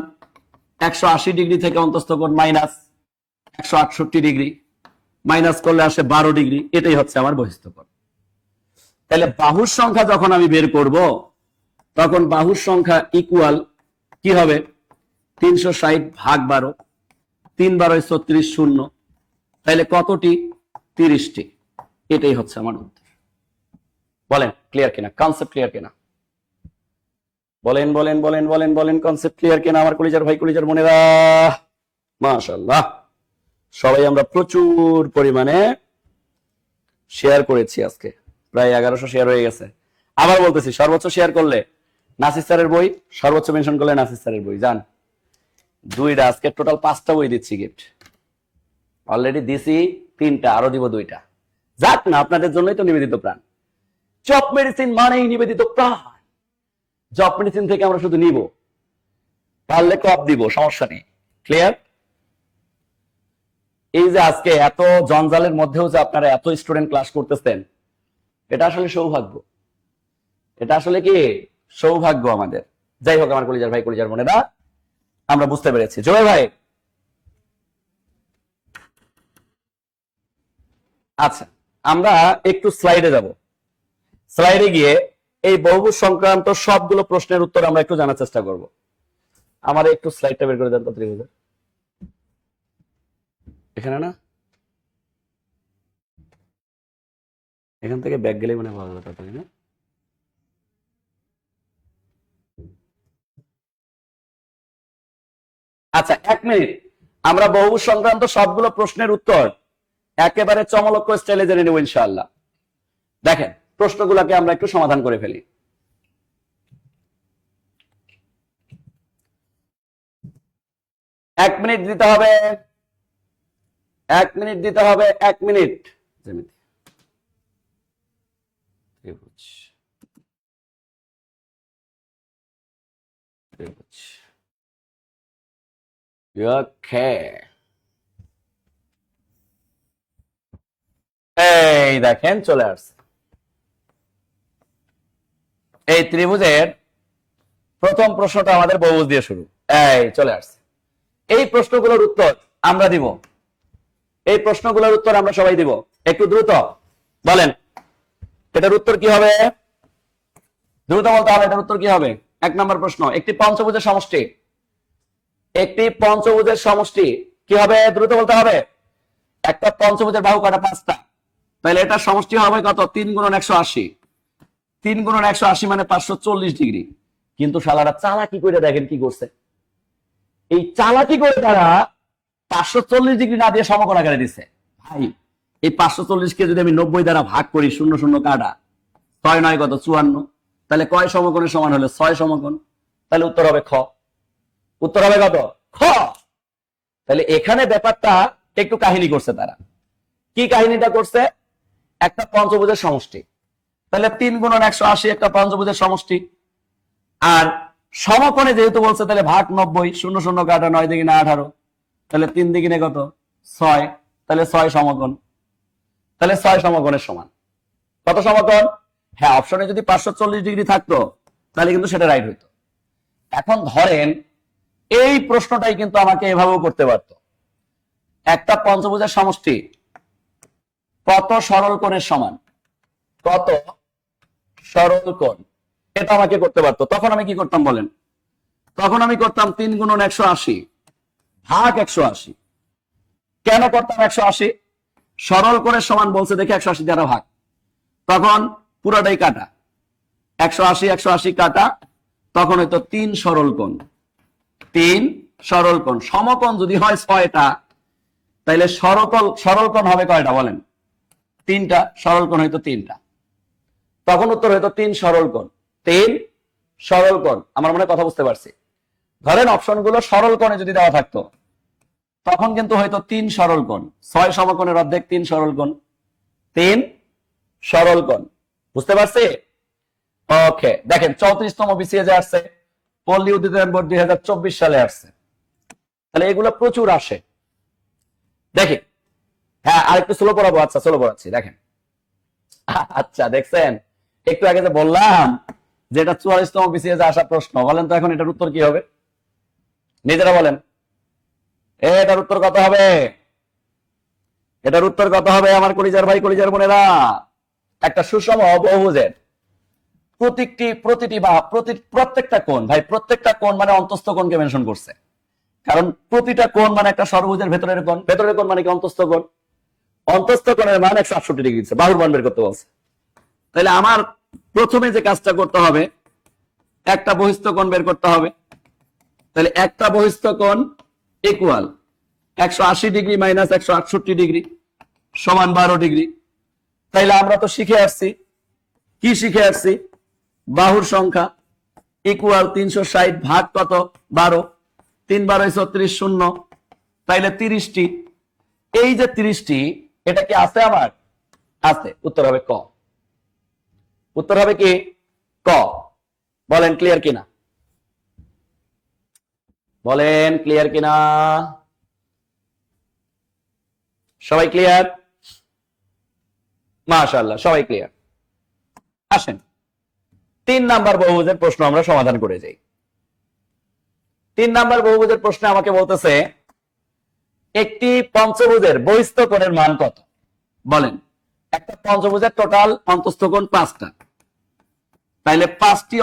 180 ডিগ্রি থেকে অন্তস্থ কোণ মাইনাস 168 ডিগ্রি, মাইনাস করলে আসে 12 ডিগ্রি, এটাই হচ্ছে আমার বহিস্থ কোণ। তাহলে বাহুর সংখ্যা যখন আমি বের করব, তখন বাহুর সংখ্যা ইকুয়াল কি হবে? 360 ভাগ 12, 3 12 36 শূন্য, তাহলে কতটি? 30টি। এটাই হচ্ছে আমার উত্তর। বলেন ক্লিয়ার কিনা? কনসেপ্ট ক্লিয়ার কিনা? বলেন বলেন বলেন বলেন বলেন কনসেপ্ট ক্লিয়ার কিনা আমার কলিজার ভাই, কলিজার বোনেরা? মাশাআল্লাহ, সবাই আমরা প্রচুর পরিমাণে শেয়ার করেছি আজকে, প্রায় 1100 শেয়ার হয়ে গেছে। আবার বলতেছি, সর্বোচ্চ শেয়ার করলে নাসির স্যারের বই, সর্বোচ্চ মেনশন করলে নাসির স্যারের বই। জান দুইটা, আজকে টোটাল 5টা বই দিচ্ছি গিফট। অলরেডি দিছি 3টা, আরো দিব 2টা। যাক না, আপনাদের জন্যই তো নিবেদিত প্রাণ। জব মেডিসিন মানেই নিবেদিত প্রাণ। জব মেডিসিন থেকে আমরা শুধু নিব, পারলে কপ দিব, সমস্যা নেই। ক্লিয়ার? এই যে আজকে এত জঞ্জালের মধ্যেও যে আপনারা এত স্টুডেন্ট ক্লাস করতেছেন, এটা আসলে সৌভাগ্য। এটা আসলে কি সৌভাগ্য আমাদের। যাই হোক আমার কলিজার ভাই, কলিজার বোনেরা, আমরা বুঝতে পেরেছি। জয় ভাই, আচ্ছা আমরা একটু স্লাইডে যাব। স্লাইডে গিয়ে এই বহুভুজ সংক্রান্ত সবগুলো প্রশ্নের উত্তর আমরা একটু জানার চেষ্টা করব। আমার একটু স্লাইডটা বের করে দেন তো ত্রিভুজের। এখানে না, এখান থেকে ব্যাক গেলেই মনে ভালো হতো, তাই না? আচ্ছা 1 মিনিট, আমরা বহুভুজ সংক্রান্ত সবগুলো প্রশ্নের উত্তর একেবারে চমলক্ষ স্টাইলে জেনে নেব ইনশাআল্লাহ। দেখেন প্রশ্নগুলোকে আমরা একটু সমাধান করে ফেলি। এক মিনিট দিতে হবে, 1 মিনিট দিতে হবে, 1 মিনিট। ত্রিভুজ ত্রিভুজ ওকে, এই দেখেন চলে আসছে। এই ত্রিভুজের প্রথম প্রশ্নটা আমাদের বহুভুজ দিয়ে শুরু। এই চলে আসছে। এই প্রশ্নগুলোর উত্তর আমরা দিব, এই প্রশ্নগুলোর উত্তর আমরা সবাই দিব। একটু দ্রুত বলেন এটার উত্তর কি হবে? দ্রুত বলতে হবে এটার উত্তর কি হবে। 1 নম্বর প্রশ্ন, একটি পঞ্চভুজের সমষ্টি, একটি পঞ্চভুজের সমষ্টি কি হবে? দ্রুত বলতে হবে। একটা পঞ্চভুজের বাহু কয়টা? 5টা। তাহলে এটার সমষ্টি হবে কত? 3 × 180। 3 × 180 মানে 540 ডিগ্রি। কিন্তু শালারা চালাকি করে দেখেন কি করছে। এই চালাকি করে তারা 540 ডিগ্রি না দিয়ে সমকোণ আকারে দিচ্ছে। ভাই এই 540 কে যদি আমি 90 দ্বারা ভাগ করি, 0 0 কাটা, 6 9 কত? 54। তাহলে কয় সমকোণের সমান হলো? 6 সমকোণ। তাহলে উত্তর হবে খ। উত্তর হবে কত? খ। তাহলে এখানে ব্যাপারটা একটু কাহিনী করছে তারা। কি কাহিনীটা করছে? একটা পঞ্চভুজের সমষ্টি, তাহলে 3 × 180 একটা পঞ্চভুজের সমষ্টি। আর সমকোণে যেহেতু বলছে, তাহলে ভাগ 90, 0 0 কাটা, 9 দিকে না 18, তাহলে 3 দিকে কত? 6, তাহলে 6 সমকোণ। তাহলে 6 সমকোণের সমান কত সমকোণ? হ্যাঁ, অপশনে যদি 540 ডিগ্রি থাকতো তাহলে কিন্তু সেটা রাইট হইতো। এখন ধরেন এই প্রশ্নটাই কিন্তু আমাকে এভাবেও করতে পারত, একটা পঞ্চভুজের সমষ্টি কত সরল কোণের সমান, কত সরল কোণ, এটা আমাকে করতে পারতো। তখন আমি কি করতাম বলেন? তখন আমি করতাম 3 গুণন 180 ভাগ 180। কেন করতাম 180? সরল কোণের সমান বলছে দেখে 180 দ্বারা ভাগ, তখন পুরোটাই কাটা, 180 180 কাটা, তখন হয়তো 3 সরল কোণ। 3 সরল কোণ। সমকোণ যদি হয় 6টা, তাহলে সরল কোণ হবে কয়টা বলেন? 3টা। সরল কোণ হয়তো 3টা, তখন উত্তর হয়তো 3 সরল কোণ। 3 সরল কোণ। আমার মনে কথা বুঝতে পারছি। ধরেন অপশনগুলো সরল কোণে যদি দেওয়া থাকতো তখন কিন্তু হয়তো 3 সরল কোণ। 6 সমকোণের অর্ধেক 3 সরল কোণ। 3 সরল কোণ। বুঝতে পারছি? ওকে, দেখেন 34তম বিসিএস এ আসছে, পল্লী উদ্ভিদ বোর্ড 2024 সালে আসছে। তাহলে এগুলো প্রচুর আসে। দেখি, হ্যাঁ আরেকটু স্লো পড়াবো। আচ্ছা স্লো পড়াচ্ছি, দেখেন। আচ্ছা দেখছেন, একটু আগে যে বললাম যে এটা 44তম বিসিএস এ আসা প্রশ্ন, বলেন তো এখন এটার উত্তর কি হবে? নিজেরা বলেন, এটার উত্তর কত হবে? এটার উত্তর কত হবে আমার কলিজার ভাই, কলিজার বোনেরা? একটা সুষম বহুভুজের প্রত্যেকটা কোণ, ভাই প্রত্যেকটা কোণ মানে অন্তস্থ কোণকে মেনশন করছে, কারণ প্রতিটা কোণ মানে একটা ষড়ভুজের ভেতরের কোণ, ভেতরের কোণ মানে কি অন্তস্থ কোণ। অন্তস্থ কোণের মান 168 ডিগ্রি দিচ্ছে, বাহুর মান বের করতে বলছে। তাহলে আমার প্রথমে যে কাজটা করতে হবে, একটা বহিস্থ কোণ বের করতে হবে। তাহলে একটা বহিস্থ কোণ ইকুয়াল 180 ডিগ্রি মাইনাস 168 ডিগ্রি সমান 12 ডিগ্রি। তাইলে আমরা তো শিখে আসছি, কি শিখে আসছি? বাহুর সংখ্যা ইকুয়াল 360 ভাগ কত? 12। 3 12 36 শূন্য, তাইলে 30টি। এই যে 30টি, এটা কি আছে আমার? আছে। উত্তর হবে ক। উত্তর হবে কি? ক। বলেন ক্লিয়ার কিনা? বলেন ক্লিয়ার কিনা? সবাই ক্লিয়ার? মাশাআল্লাহ, সবাই ক্লিয়ার। আসেন 3 নাম্বার বহুভুজের প্রশ্ন আমরা সমাধান করে যাই। 3 নাম্বার বহুভুজের প্রশ্নে আমাকে বলতেছে একটি পঞ্চভুজের বহিস্থ কোণের মান কত। বলেন, একটা পঞ্চভুজের টোটাল অন্তস্থ কোণ 5টা, তাইলে 5টি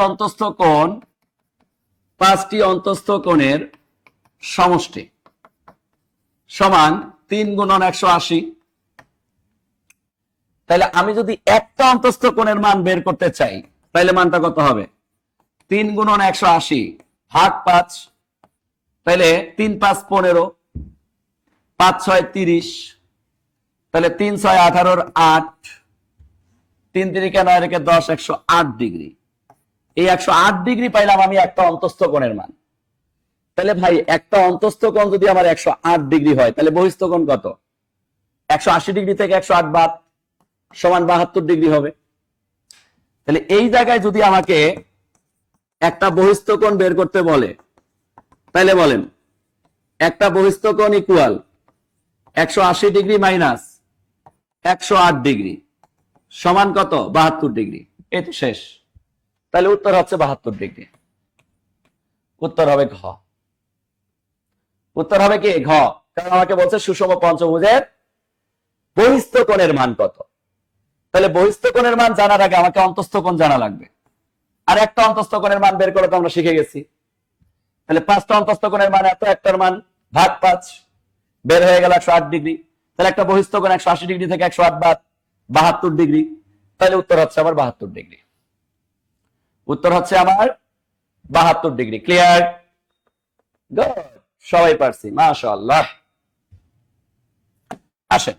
অন্তস্থ কোণের সমষ্টি সমান 3 গুণন 180। তাহলে আমি যদি একটা অন্তস্থ কোণের মান বের করতে চাই, তাহলে মানটা কত হবে? 3 গুণন 180 ভাগ 5। তাহলে 3 5 15, 5 6 30, তাহলে 3 6 18 8, 3 3 9 রেখে 10, 108 ডিগ্রি। এই 108 ডিগ্রি পাইলাম আমি একটা অন্তস্থ কোণের মান। তাহলে ভাই একটা অন্তস্থ কোণ যদি আমার 108 ডিগ্রি হয়, তাহলে বহিস্থ কোণ কত? 180 ডিগ্রি থেকে 108 বাদ সমান 72 ডিগ্রি হবে। তাহলে এই জায়গায় যদি আমাকে একটা বহিস্থ কোণ বের করতে বলে, তাহলে বলেন একটা বহিস্থ কোণ ইকুয়াল 180 ডিগ্রি মাইনাস 108 ডিগ্রি সমান কত? 72 ডিগ্রি। এই তো শেষ। তাহলে উত্তর হচ্ছে 72 ডিগ্রি। উত্তর হবে ঘ। উত্তর হবে কি? ঘ। কারণ আমাকে বলছে সুষম পঞ্চভুজের বহিস্থ কোণের মান কত। তাহলে বহিস্থ কোণের মান জানার আগে আমাকে অন্তস্থ কোণ জানা লাগবে। আর একটা অন্তস্থ কোণের মান বের করে তো আমরা শিখে গেছি। তাহলে 5টা অন্তস্থ কোণের মান এত, একটার মান ভাগ 5, বের হয়ে গেল 108 ডিগ্রি। তাহলে একটা বহিস্থ কোণ 180 ডিগ্রি থেকে 108 বাদ 72 ডিগ্রি। তাহলে উত্তর হচ্ছে আমার 72 ডিগ্রি। উত্তর হচ্ছে আমার 72 ডিগ্রি। ক্লিয়ার? গুড, সবাই পারছি, মাশাআল্লাহ। আসেন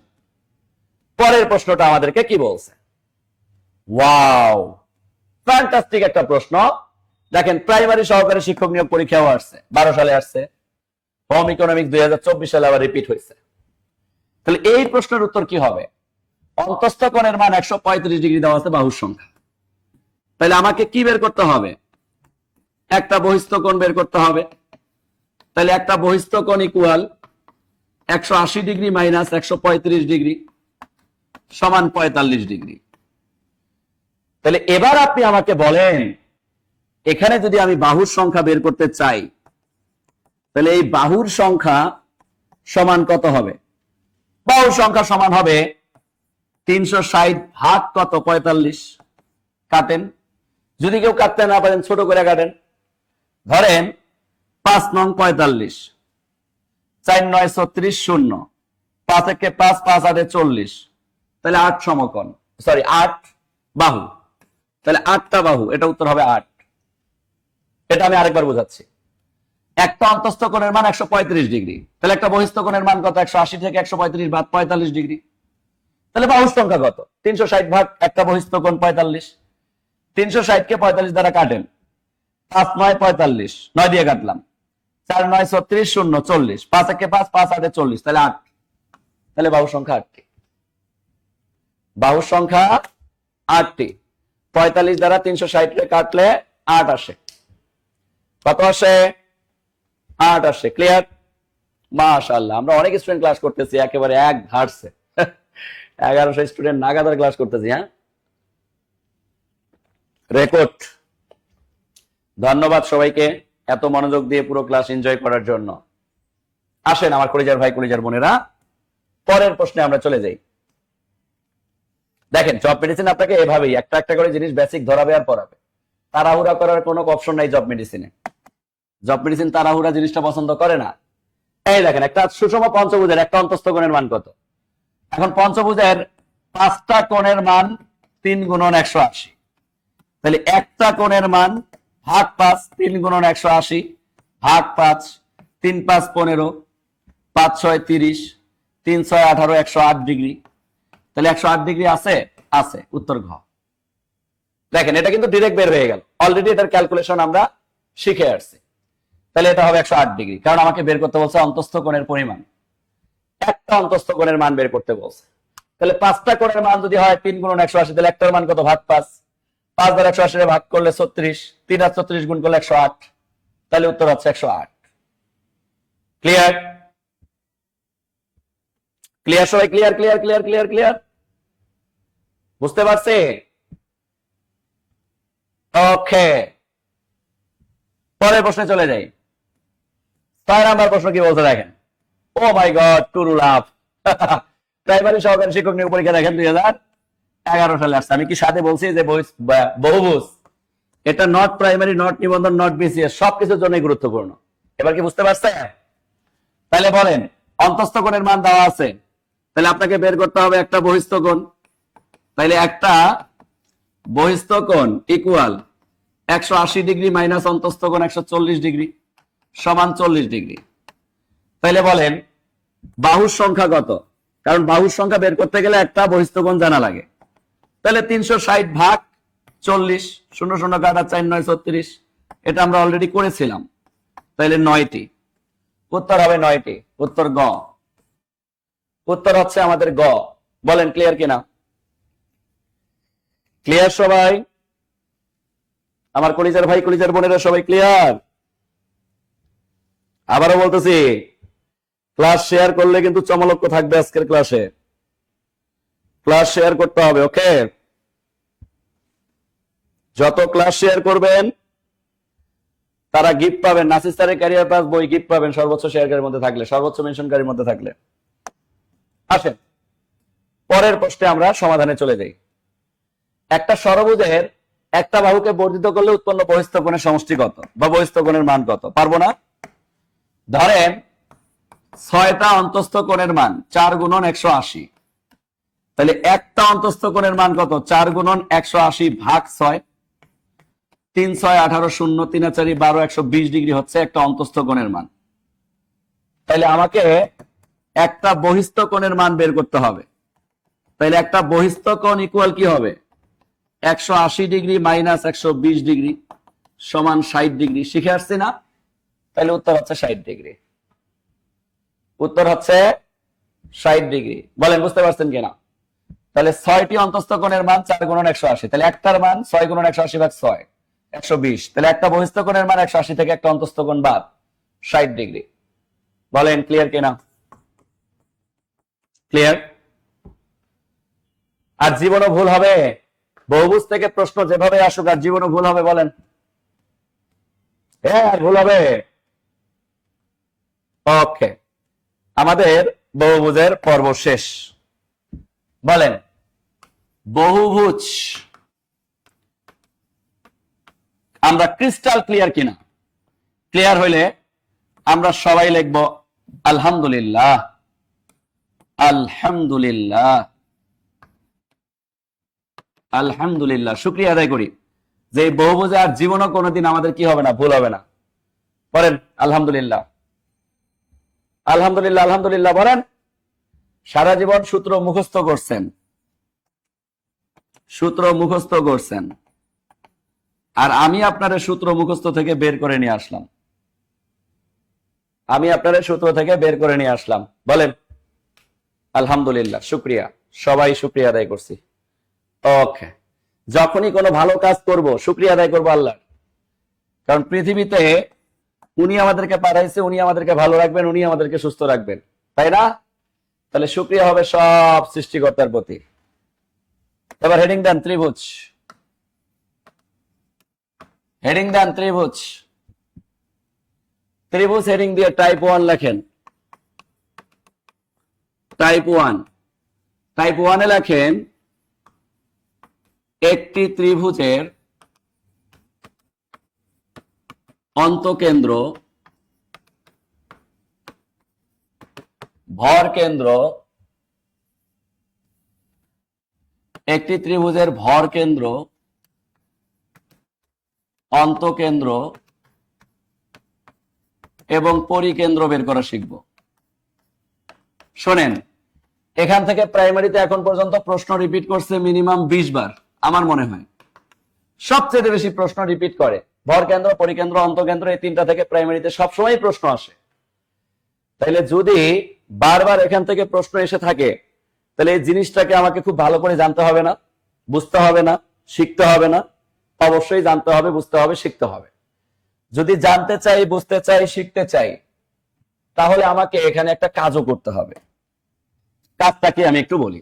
পরের প্রশ্নটা আমাদেরকে কি বলছে। ওয়াও, ফ্যান্টাস্টিক একটা প্রশ্ন। দেখেন প্রাইমারি সহকারী শিক্ষক নিয়োগ পরীক্ষাও আসছে, 12 সালে আসছে। হোম ইকোনমিক্স 2024 সালে আবার রিপিট হয়েছে। তাহলে এই প্রশ্নের উত্তর কি হবে? অন্তস্থ কোণের মান 135 ডিগ্রি দেওয়া আছে বাহুর সংখ্যা। তাহলে আমাকে কি বের করতে হবে? একটা বহিস্থ কোণ বের করতে হবে। তাহলে একটা বহিস্থ কোণ ইকুয়াল 180 ডিগ্রি মাইনাস 135 ডিগ্রি সমান 45 ডিগ্রি। তাহলে এবার আপনি আমাকে বলেন, এখানে যদি আমি বাহুর সংখ্যা বের করতে চাই, তাহলে এই বাহুর সংখ্যা সমান কত হবে? বাহুর সংখ্যা সমান হবে 360 ভাগ কত? 45। কাটেন, যদি কেউ কাটতে না পারেন ছোট করে কাটেন। ধরেন 5 নং 45, 4 9 36, 0, 5 একে 5, 5 8 40, তাহলে 8 সমকোণ, সরি 8 বাহু, তাহলে 8টা বাহু, এটা উত্তর হবে 8। এটা আমি আরেকবার বোঝাচ্ছি। একটা অন্তস্থ কোণের মান 135 ডিগ্রি, তাহলে একটা বহিস্থ কোণের মান কত? 180 থেকে 135 বাদ 45 ডিগ্রি, তাহলে বাহুর সংখ্যা কত? 360 ভাগ একটা বহিস্থ কোণ 45। 360 কে 45 দ্বারা কাটেন, 5 9 45, 9 দিয়ে কাটলাম, 4 9 36, 0 40, 5 একে 5, 5 8 40, তাহলে 8। তাহলে বাহুর সংখ্যা 8টি। বাহুর সংখ্যা 8টি। 45 দ্বারা 360 কে কাটলে 8 আসে। কত আসে? 8 আসে। ক্লিয়ার? মাশাআল্লাহ, আমরা অনেক স্টুডেন্ট ক্লাস করতেছি, একেবারে এক ধারছে 1100 স্টুডেন্ট নাগাদার ক্লাস করতেছি। হ্যাঁ, রেকর্ড। ধন্যবাদ সবাইকে এত মনোযোগ দিয়ে পুরো ক্লাস এনজয় করার জন্য। আসেন আমার কলিজার ভাই কলিজার বোনেরা, পরের প্রশ্নে আমরা চলে যাই। দেখেন, জব মেডিসিন আপনাকে এভাবেই একটা একটা করে জিনিস বেসিক ধরাবে আর পড়াবে। তাড়াহুড়া করার কোনো অপশন নাই জব মেডিসিনে। জব মেডিসিন তাড়াহুড়া জিনিসটা পছন্দ করে না। এই দেখেন, একটা সুষম পঞ্চভুজের একটা অন্তস্থ কোণের মান কত? এখন পঞ্চভুজের 5টা কোণের মান 3 গুণন 180, তাহলে একটা কোণের মান ভাগ 5, 3 গুণন 180 ভাগ 5, 3 5 15, 5 6 30, 3 6 18, 108 ডিগ্রি। তাহলে 108 ডিগ্রি আছে? আছে, উত্তর ঘ। দেখেন, এটা কিন্তু ডিরেক্ট বের হয়ে গেল, অলরেডি এটার ক্যালকুলেশন আমরা শিখে আসছি। তাহলে এটা হবে 108 ডিগ্রি, কারণ আমাকে বের করতে বলছে অন্তস্থ কোণের পরিমাণ, একটা অন্তস্থ কোণের মান বের করতে বলছে। তাহলে 5টা কোণের মান যদি হয় 3 গুণন 180, তাহলে একটার মান কত? ভাগ 5, 5 দ্বারা 180 ভাগ করলে 36, 3 আর 36 গুণ করলে 108, তাহলে উত্তর হচ্ছে 108। ক্লিয়ার? ক্লিয়ার সবাই? Clear clear clear clear clear, বুঝতে পারছে? ওকে, পরের প্রশ্নে চলে যাই। 6 নাম্বার প্রশ্ন কি বলছে দেখেন। ও মাই গড, টু রুল আপ প্রাইমারি সহকারী শিক্ষক নিয়োগ পরীক্ষা দেখেন 2011 সালে আসছে। আমি কি সাথে বলছি যে বহুভুজ, এটা নট প্রাইমারি, নট নিবন্ধন, নট বিসিএস, সবকিছুর জন্যই গুরুত্বপূর্ণ। এবার কি বুঝতে পারছেন? তাহলে বলেন, অন্তস্থ কোণের মান দেওয়া আছে, তাহলে আপনাকে বের করতে হবে একটা বহিস্থ কোণ। তাহলে একটা বহিস্থ কোণ ইকুয়াল 180 ডিগ্রি মাইনাস অন্তস্থ কোণ 140 ডিগ্রি সমান 40 ডিগ্রি। তাহলে বলেন বাহুর সংখ্যা কত? কারণ বাহুর সংখ্যা বের করতে গেলে একটা বহিস্থ কোণ জানা লাগে। তাহলে 360 ভাগ 40, 0 0 কাটা 4 9 36, এটা আমরা অলরেডি করেছিলাম। তাহলে 9টি, উত্তর হবে 9টি। উত্তর গ। উত্তর হচ্ছে আমাদের গ। বলেন ক্লিয়ার কিনা? ক্লিয়ার সবাই? আমার কলিজার ভাই কলিজার বোনেরা সবাই ক্লিয়ার? আবারও বলতেছি, ক্লাস শেয়ার করলে কিন্তু চমলক্য থাকবে আজকের ক্লাসে। ক্লাস শেয়ার করতে হবে, ওকে? যত ক্লাস শেয়ার করবেন তারা গিফট পাবেন। নাসির স্যারের ক্যারিয়ার পাস বই গিফট পাবেন সর্বোচ্চ শেয়ারকারীর মধ্যে থাকলে, সর্বোচ্চ মেনশনকারীর মধ্যে থাকলে। আসেন পরের প্রশ্নে আমরা সমাধানে চলে যাই। একটা ষড়ভুজের একটা বাহুকে বর্ধিত করলে উৎপন্ন বহিস্থ কোণের সমষ্টি কত বা বহিস্থ কোণের মান কত? পারবো না? ধরেন 6টা অন্তস্থ কোণের মান 4 গুণন 180, তাহলে একটা অন্তস্থ কোণের মান কত? 4 গুণন 180 ভাগ 6, 3 6 18, 0 3 4 12, 120 ডিগ্রি হচ্ছে একটা অন্তস্থ কোণের মান। তাহলে আমাকে একটা বহিস্থ কোণের মান বের করতে হবে। তাহলে একটা বহিস্থ কোণ ইকুয়াল কি হবে? 180 ডিগ্রি মাইনাস 120 ডিগ্রি সমান 60 ডিগ্রি। শিখে আসছি না? তাহলে উত্তর হচ্ছে 60 ডিগ্রি। উত্তর হচ্ছে 60 ডিগ্রি। বলেন বুঝতে পারছেন কিনা? তাহলে 6টি অন্তস্থ কোণের মান 4 গুণন 180, তাহলে একটার মান 6 গুণন 180 ভাগ 6, 120। তাহলে একটা বহিস্থ কোণের মান 180 থেকে একটা অন্তস্থ কোণ বাদ 60 ডিগ্রি। বলেন ক্লিয়ার কিনা? ক্লিয়ার? আর জীবনও ভুল হবে? বহুভুজ থেকে প্রশ্ন যেভাবে আসুক আর জীবনও ভুল হবে বলেন? হ্যাঁ ভুল হবে। ওকে, আমাদের বহুভুজের পর্ব শেষ। বলেন বহুভুজ আমরা ক্রিস্টাল ক্লিয়ার কিনা? ক্লিয়ার হইলে আমরা সবাই লিখব আলহামদুলিল্লাহ, আলহামদুলিল্লাহ, আলহামদুলিল্লাহ। শুকরিয়া আদায় করি যে এই বহুভুজে আর জীবনও কোনোদিন আমাদের কি হবে না, ভুল হবে না। বলেন আলহামদুলিল্লাহ, আলহামদুলিল্লাহ, আলহামদুলিল্লাহ বলেন। সারা জীবন সূত্র মুখস্থ করছেন, সূত্র মুখস্থ করছেন, আর আমি আপনার সূত্র মুখস্থ থেকে বের করে নিয়ে আসলাম। আমি আপনার সূত্র থেকে বের করে নিয়ে আসলাম। বলেন আলহামদুলিল্লাহ, শুক্রিয়া, সবাই শুক্রিয়া আদায় করছি। ওকে, যখনই কোনো ভালো কাজ করব শুক্রিয়া আদায় করবো আল্লাহ, কারণ পৃথিবীতে উনি আমাদেরকে পাঠাইছে, উনি আমাদেরকে ভালো রাখবেন, উনি আমাদেরকে সুস্থ রাখবেন, তাই না? তাহলে শুক্রিয়া হবে সব সৃষ্টিকর্তার প্রতি। এবার হেডিং দেন ত্রিভুজ, হেডিং দেন ত্রিভুজ। ত্রিভুজ হেডিং দিয়ে টাইপ 1 লেখেন। টাইপ 1, টাইপ 1 এ লেখেন একটি ত্রিভুজের অন্তকেন্দ্র, ভর কেন্দ্র, একটি ত্রিভুজের ভর কেন্দ্র, অন্তকেন্দ্র এবং পরিকেন্দ্র বের করা শিখব। শোনেন, এখান থেকে প্রাইমারিতে এখন পর্যন্ত প্রশ্ন রিপিট করছে মিনিমাম 20 বার আমার মনে হয়। সবচেয়ে বেশি প্রশ্ন রিপিট করে ভর কেন্দ্র, পরিকেন্দ্র, অন্তকেন্দ্র, এই তিনটা থেকে প্রাইমারিতে সবসময় প্রশ্ন আসে। তাইলে যদি বারবার এখান থেকে প্রশ্ন এসে থাকে, তাহলে এই জিনিসটাকে আমাকে খুব ভালো করে জানতে হবে না, বুঝতে হবে না, শিখতে হবে না? অবশ্যই জানতে হবে, বুঝতে হবে, শিখতে হবে। যদি জানতে চাই, বুঝতে চাই, শিখতে চাই, তাহলে আমাকে এখানে একটা কাজও করতে হবে। কাজটা কি আমি একটু বলি।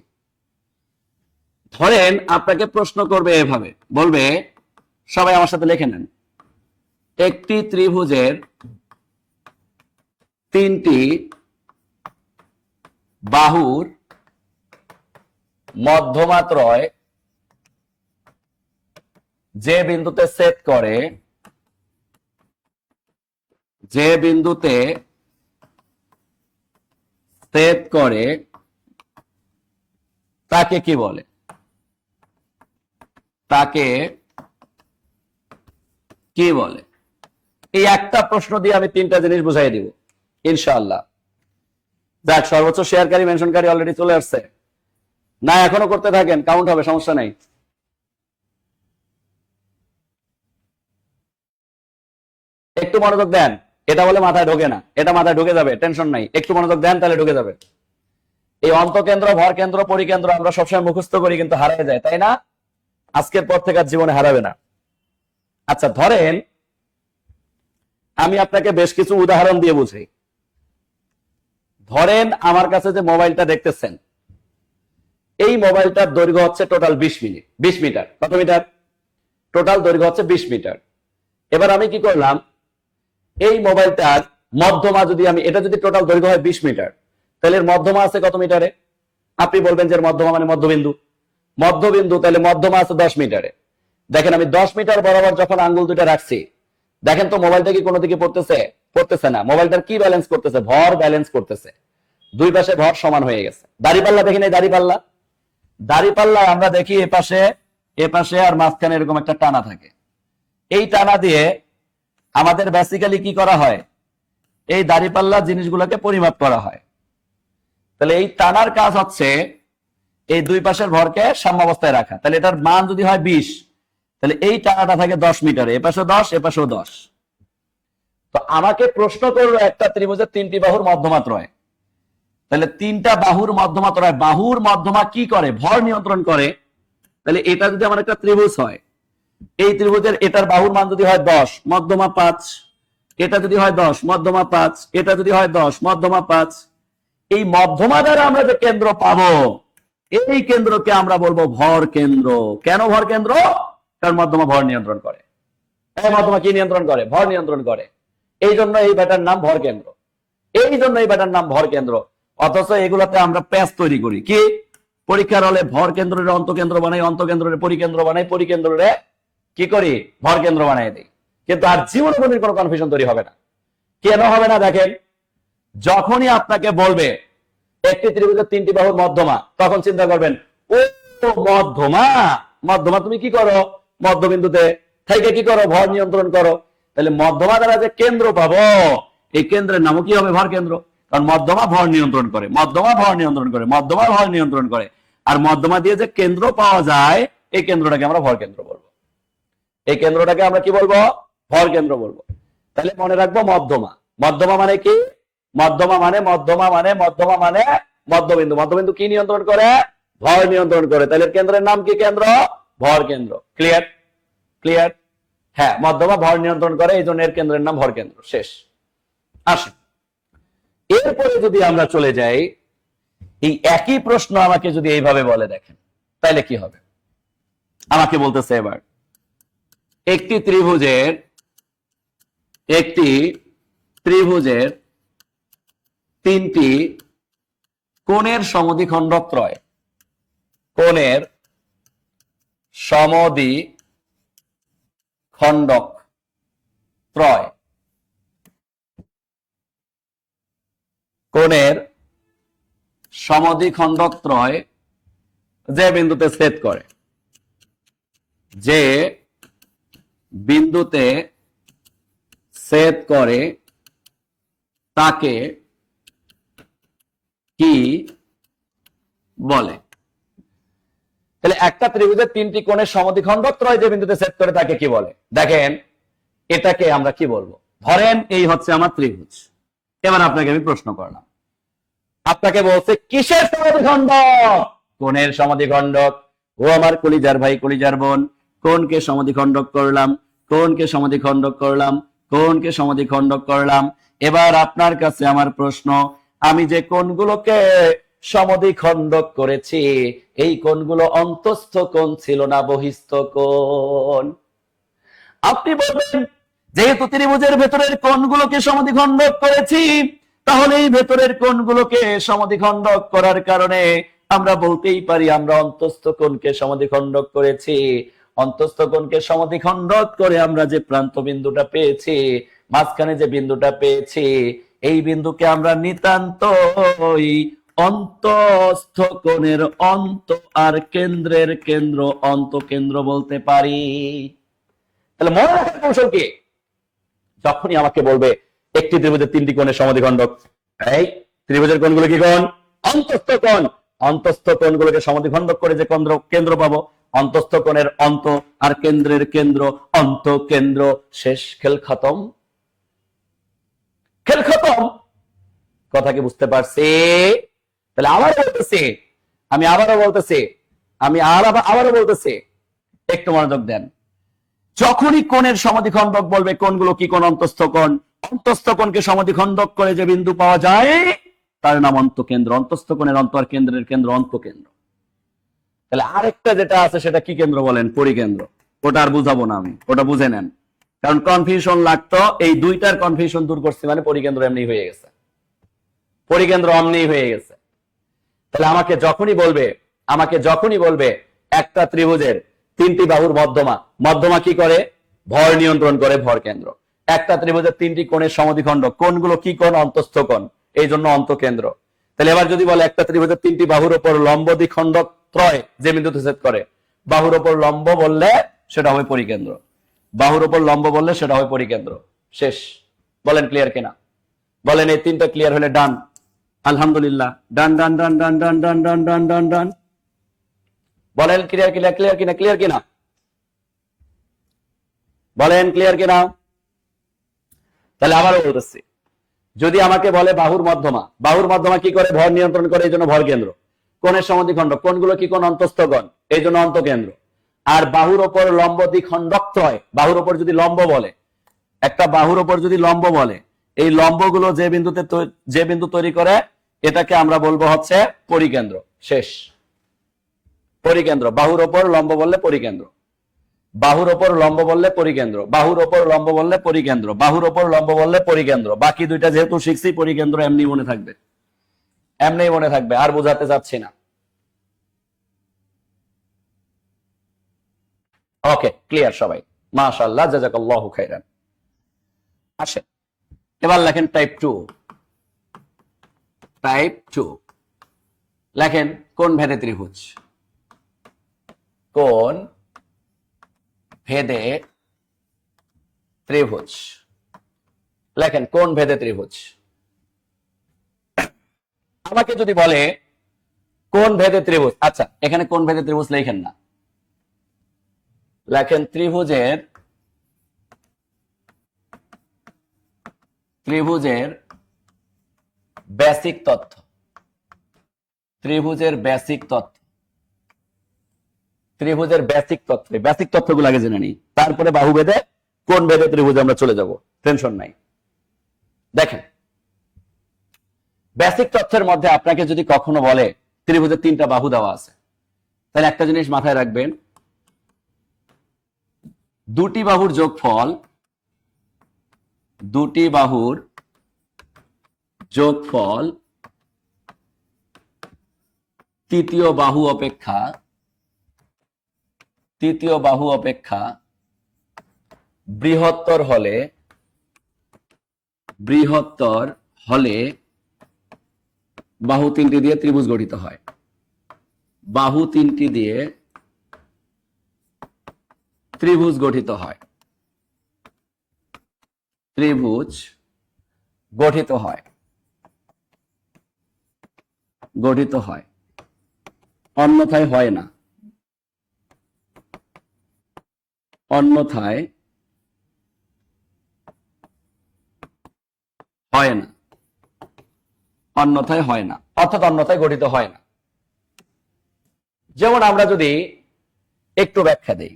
ধরেন আপনাকে প্রশ্ন করবে এভাবে, বলবে, সবাই আমার সাথে লিখে নেন, একটি ত্রিভুজের 3টি বাহুর মধ্যমাত্রয় যে বিন্দুতে ছেদ করে, যে বিন্দুতে ছেদ করে তাকে কি বলে? তাকে কি বলে? এই একটা প্রশ্ন দিয়ে আমি 3টা জিনিস বুঝাই দিব ইনশাআল্লাহ। যাক, সর্বোচ্চ শেয়ারকারী, মেনশনকারী অলরেডি চলে আসছে। না এখনো করতে থাকেন, কাউন্ট হবে, সমস্যা নাই। একটু মনোযোগ দেন, এটা বলে মাথায় ঢোকে না, এটা মাথায় ঢুকে যাবে, টেনশন নাই। একটু মনোযোগ দেন, তাহলে ঢুকে যাবে। এই অন্তকেন্দ্র, ভর কেন্দ্র, পরিকেন্দ্র আমরা সবসময় মুখস্থ করি, কিন্তু হারিয়ে যায়, তাই না? আজকের পর থেকে আর জীবনে হারাবে না। আচ্ছা, ধরেন আমি আপনাকে বেশ কিছু উদাহরণ দিয়ে বুঝাই। ধরেন আমার কাছে যে মোবাইলটা দেখতেছেন, এই মোবাইলটার দৈর্ঘ্য হচ্ছে টোটাল 20 মিটার। কত মিটার? টোটাল দৈর্ঘ্য হচ্ছে 20 মিটার। এবার আমি কি করলাম, এই মোবাইলটার মধ্যমা যদি আমি, এটা যদি টোটাল দৈর্ঘ্য হয় 20 মিটার, তাহলে এর মধ্যমা আছে কত মিটারে? আপনি বলবেন যে এর মধ্যমা মানে মধ্যবিন্দু। মধ্যবিন্দু, তাহলে মধ্যমা আছে 10 মিটারে। দেখেন আমি 10 মিটার বরাবর যখন আঙ্গুল দুটো রাখছি, দেখেন তো মোবাইলটা কি কোনো দিকে পড়তেছে? পড়তেছে না। মোবাইলটার কি ব্যালেন্স করতেছে? ভর ব্যালেন্স করতেছে। দুই পাশে ভর সমান হয়ে গেছে। দাড়িপাল্লা দেখি নাই? দাড়িপাল্লা, দাড়িপাল্লা আমরা দেখি এপাশে আর মাঝখানে এরকম একটা টানা থাকে। এই টানা দিয়ে আমাদের বেসিক্যালি কি করা হয়? এই দাড়িপাল্লা জিনিসগুলোকে পরিমাপ করা হয়। তাহলে এই টানার কাজ হচ্ছে এই দুই পাশের ভরকে সাম্যাবস্থায় রাখা। তাহলে এটার মান যদি হয় 20, তাহলে এই টানাটা থাকে 10 মিটারে, এপাশে 10, এপাশেও 10। তো আমাকে প্রশ্ন করলো একটা ত্রিভুজের 3টি বাহুর মধ্যমাত্রয়, তাহলে 3টা বাহুর মধ্যমাত্রয়, বাহুর মধ্যমা কি করে? ভর নিয়ন্ত্রণ করে। তাহলে এটা যদি আমার একটা ত্রিভুজ হয়, এই ত্রিভুজের এটার বাহুর মান যদি হয় 10, মধ্যমা 5, এটা যদি হয় 10, মধ্যমা 5, এটা যদি হয় 10, মধ্যমা 5, এই মধ্যমা দ্বারা আমরা যে কেন্দ্র পাবো, এই কেন্দ্রকে আমরা বলবো ভর কেন্দ্র। কেন ভর কেন্দ্র? কারণ মধ্যমা ভর নিয়ন্ত্রণ করে। মধ্যমা কি নিয়ন্ত্রণ করে? ভর নিয়ন্ত্রণ করে। এই জন্য এই ব্যাটার নাম ভর কেন্দ্র। এই জন্য এই ব্যাটার নাম ভর কেন্দ্র। অথচ এগুলাতে আমরা প্যাচ তৈরি করি। কি পরীক্ষার হলে ভর কেন্দ্রের অন্তকেন্দ্র বানাই, অন্তকেন্দ্রের পরিকেন্দ্র বানাই, পরিকেন্দ্রের কি করি? ভর কেন্দ্র বানাই দিই। কিন্তু আর জীবনে কোনো কনফিউশন তৈরি হবে না। কেন হবে না? দেখেন, যখনই আপনাকে বলবে একটি ত্রিভুজের 3টি বাহুর মধ্যমা, তখন চিন্তা করবেন ও মধ্যমা। মধ্যমা তুমি কি করো? মধ্যবিন্দুতে থেকে কি করো? ভর নিয়ন্ত্রণ করো। তাহলে মধ্যমা দ্বারা যে কেন্দ্র পাবো, এই কেন্দ্রের নামও কি হবে? ভর কেন্দ্র। কারণ মধ্যমা ভর নিয়ন্ত্রণ করে, মধ্যমা ভর নিয়ন্ত্রণ করে, মধ্যমা ভর নিয়ন্ত্রণ করে। আর মধ্যমা দিয়ে যে কেন্দ্র পাওয়া যায়, এই কেন্দ্রটাকে আমরা ভর কেন্দ্র বলবো। এই কেন্দ্রটাকে আমরা কি বলবো? ভর কেন্দ্র বলবো। তাহলে মনে রাখবো মধ্যমা। মধ্যমা মানে কি? মধ্যমা মানে মধ্যবিন্দু। মধ্যবিন্দু কি নিয়ন্ত্রণ করে? ভর নিয়ন্ত্রণ করে। তাহলে কেন্দ্রের নাম কি? কেন্দ্র, ভর কেন্দ্র। ক্লিয়ার? ক্লিয়ার? হ্যাঁ, মধ্যমা ভর নিয়ন্ত্রণ করে, এই জন্য এর কেন্দ্রের নাম ভর কেন্দ্র। শেষ। আসুন, এরপরে যদি আমরা চলে যাই, এই একই প্রশ্ন আমাকে যদি এইভাবে বলে, দেখেন তাহলে কি হবে? আমাকে বলতেছে এবার একটি ত্রিভুজের 3টি কোণের সমদ্বিখণ্ডক ত্রয়, কোণের সমদ্বিখণ্ডক ত্রয়, কোণের সমদ্বিখণ্ডক ত্রয় যে বিন্দুতে ছেদ করে, যে বিন্দুতে ছেদ করে তাকে কি বলে? তাহলে একটা ত্রিভুজের 3টি কোণের সমদ্বিখণ্ডক ত্রয় যে বিন্দুতে ছেদ করে তাকে কি বলে? দেখেন, এটাকে আমরা কি বলবো? ধরেন এই হচ্ছে আমার ত্রিভুজ। এবার আপনাকে আমি প্রশ্ন করলাম, আপনাকে বলছে কিসের সমদ্বিখণ্ডক? কোণের সমদ্বিখণ্ডক। ও আমার কলিজার ভাই, কলিজার বোন, কোণকে সমদ্বিখণ্ডক করলাম, কোণকে সমদ্বিখণ্ডক করলাম, কোণকে সমদ্বিখণ্ডক করলাম। এবার আপনার কাছে আমার প্রশ্ন, আমি যে কোণগুলোকে সমদ্বিখণ্ডক করেছি, এই কোণগুলো অন্তস্থ কোণ ছিল না বহিস্থ কোণ? আপনি বলবেন যেহেতু ত্রিভুজের ভেতরের কোণগুলোকে সমদ্বিখণ্ডক করেছি, তাহলে এই ভেতরের কোণগুলোকে সমদ্বিখণ্ডক করার কারণে আমরা বলতেই পারি আমরা অন্তস্থ কোণকে সমদ্বিখণ্ডক করেছি। অন্তস্থ কোণকে সমদ্বিখণ্ডক করে আমরা যে প্রান্ত বিন্দুটা পেয়েছি, মাঝখানে যে বিন্দুটা পেয়েছি, এই বিন্দুকে আমরা নিতান্তই অন্তস্থ কোণের অন্ত আর কেন্দ্রের কেন্দ্র অন্তকেন্দ্র বলতে পারি। তাহলে মনে রাখার কৌশল কি? যখনই আমাকে বলবে একটি ত্রিভুজের 3টি কোণের সমদ্বিখণ্ডক, এই ত্রিভুজের কোণগুলো কি কোণ? অন্তস্থ কোণ। অন্তস্থ কোণগুলোকে সমদ্বিখণ্ডক করে যে কেন্দ্র পাবো, অন্তস্থ কোণের অন্ত আর কেন্দ্রের কেন্দ্র অন্তকেন্দ্র। শেষ, খেল খতম। খেল খতম। কথা কি বুঝতে পারছি? তাহলে আবারও বলতেছি, একটু মনোযোগ দেন। যখনই কোণের সমদ্বিখণ্ডক বলবে, কোণগুলো কি কোণ? অন্তস্থ কোণ। অন্তস্থ কোণকে সমদ্বিখণ্ডক করে যে বিন্দু পাওয়া যায় তার নাম অন্তকেন্দ্র। অন্তস্থ কোণের অন্ত আর কেন্দ্রের কেন্দ্র অন্তকেন্দ্র। তাহলে আরেকটা যেটা আছে সেটা কি কেন্দ্র বলেন? পরিকেন্দ্র। ওটা আর বুঝাবো না আমি, ওটা বুঝে নেন। কারণ কনফিউশন লাগতো, এই দুইটার কনফিউশন দূর করছি, মানে পরিকেন্দ্র এমনি হয়ে গেছে, পরিকেন্দ্র অমনি হয়ে গেছে। তাহলে আমাকে যখনই বলবে একটা ত্রিভুজের 3টি বাহুর মধ্যমা কি করে? ভর নিয়ন্ত্রণ করে, ভর কেন্দ্র। একটা ত্রিভুজের 3টি কোণের সমদ্বিখণ্ডক, কোণগুলো কি কোণ? অন্তস্থ কোণ, এই জন্য অন্তকেন্দ্র। তাহলে এবার যদি বলে একটা ত্রিভুজের 3টি বাহুর উপর লম্ব দ্বিখণ্ডক ত্রয় যে বিন্দুতে ছেদ করে, বাহুর উপর লম্ব বললে সেটা হবে পরিকেন্দ্র, বাহুর উপর লম্ব বললে সেটা হবে পরিকেন্দ্র। শেষ। বলেন ক্লিয়ার কিনা? বলেন এই 3টা ক্লিয়ার হলে ডান। আলহামদুলিল্লাহ, ডান ডান ডান ডান ডান ডান ডান ডান ডান ডান। বলেন ক্লিয়ার কিনা? ক্লিয়ার কিনা? ক্লিয়ার কিনা? বলেন ক্লিয়ার কিনা? তাহলে আবারও বলতেছি, যদি আমাকে বলে বাহুর মধ্যমা কি করে? ভর নিয়ন্ত্রণ করে, এই জন্য ভর কেন্দ্র। কোণের সমদ্বিখণ্ডক, কোণগুলো কি কোণ? অন্তস্থ কোণ, এই জন্য অন্তকেন্দ্র। আর বাহুর ওপর লম্ব দ্বিখণ্ডক ত্রয়, বাহুর ওপর যদি লম্ব বলে, একটা বাহুর ওপর যদি লম্ব বলে, এই লম্বগুলো যে বিন্দু তৈরি করে, এটাকে আমরা বলবো হচ্ছে পরিকেন্দ্র। শেষ। পরিকেন্দ্র। বাহুর ওপর লম্ব বললে পরিকেন্দ্র, বাহুর ওপর লম্ব বললে পরিকেন্দ্র, বাহুর ওপর লম্ব বললে পরিকেন্দ্র, বাহুর ওপর লম্ব বললে পরিকেন্দ্র। বাকি দুইটা যেহেতু শিখছি, পরিকেন্দ্র এমনি মনে থাকবে, এমনি মনে থাকবে, আর বোঝাতে চাচ্ছি না। ওকে, ক্লিয়ার সবাই? মাশাআল্লাহ, জাযাকাল্লাহু খাইরান। আসেন এবার লেখেন টাইপ 2। টাইপ 2 লেখেন কোন ভেদে ত্রিভুজ, কোন ভেদে ত্রিভুজ। লেখেন কোন ভেদে ত্রিভুজ। আমাকে যদি বলে কোন ভেদে ত্রিভুজ, আচ্ছা এখানে কোন ভেদে ত্রিভুজ লেখেন না, লেখেন ত্রিভুজের বেসিক তথ্য, ত্রিভুজের বেসিক তথ্য, ত্রিভুজের বেসিক তথ্য, বেসিক তথ্যগুলো আগে জেনে নিই, তারপরে বাহু ভেদে কোন ভেদে ত্রিভুজ আমরা চলে যাব, টেনশন নাই। দেখেন বেসিক তথ্যের মধ্যে আপনাকে যদি কখনো বলে ত্রিভুজের 3টা বাহু দেওয়া আছে, তাহলে একটা জিনিস মাথায় রাখবেন, দুটি বাহুর যোগফল, দুটি বাহুর যোগফল তৃতীয় বাহু অপেক্ষা বৃহত্তর হলে বাহু 3টি দিয়ে ত্রিভুজ গঠিত হয়। বাহু 3টি দিয়ে ত্রিভুজ গঠিত হয়, ত্রিভুজ গঠিত হয়, গঠিত হয়, অন্যথায় হয় না, অন্যথায় হয় না, অন্যথায় হয় না, অর্থাৎ অন্যথায় গঠিত হয় না। যেমন আমরা যদি একটু ব্যাখ্যা দেই,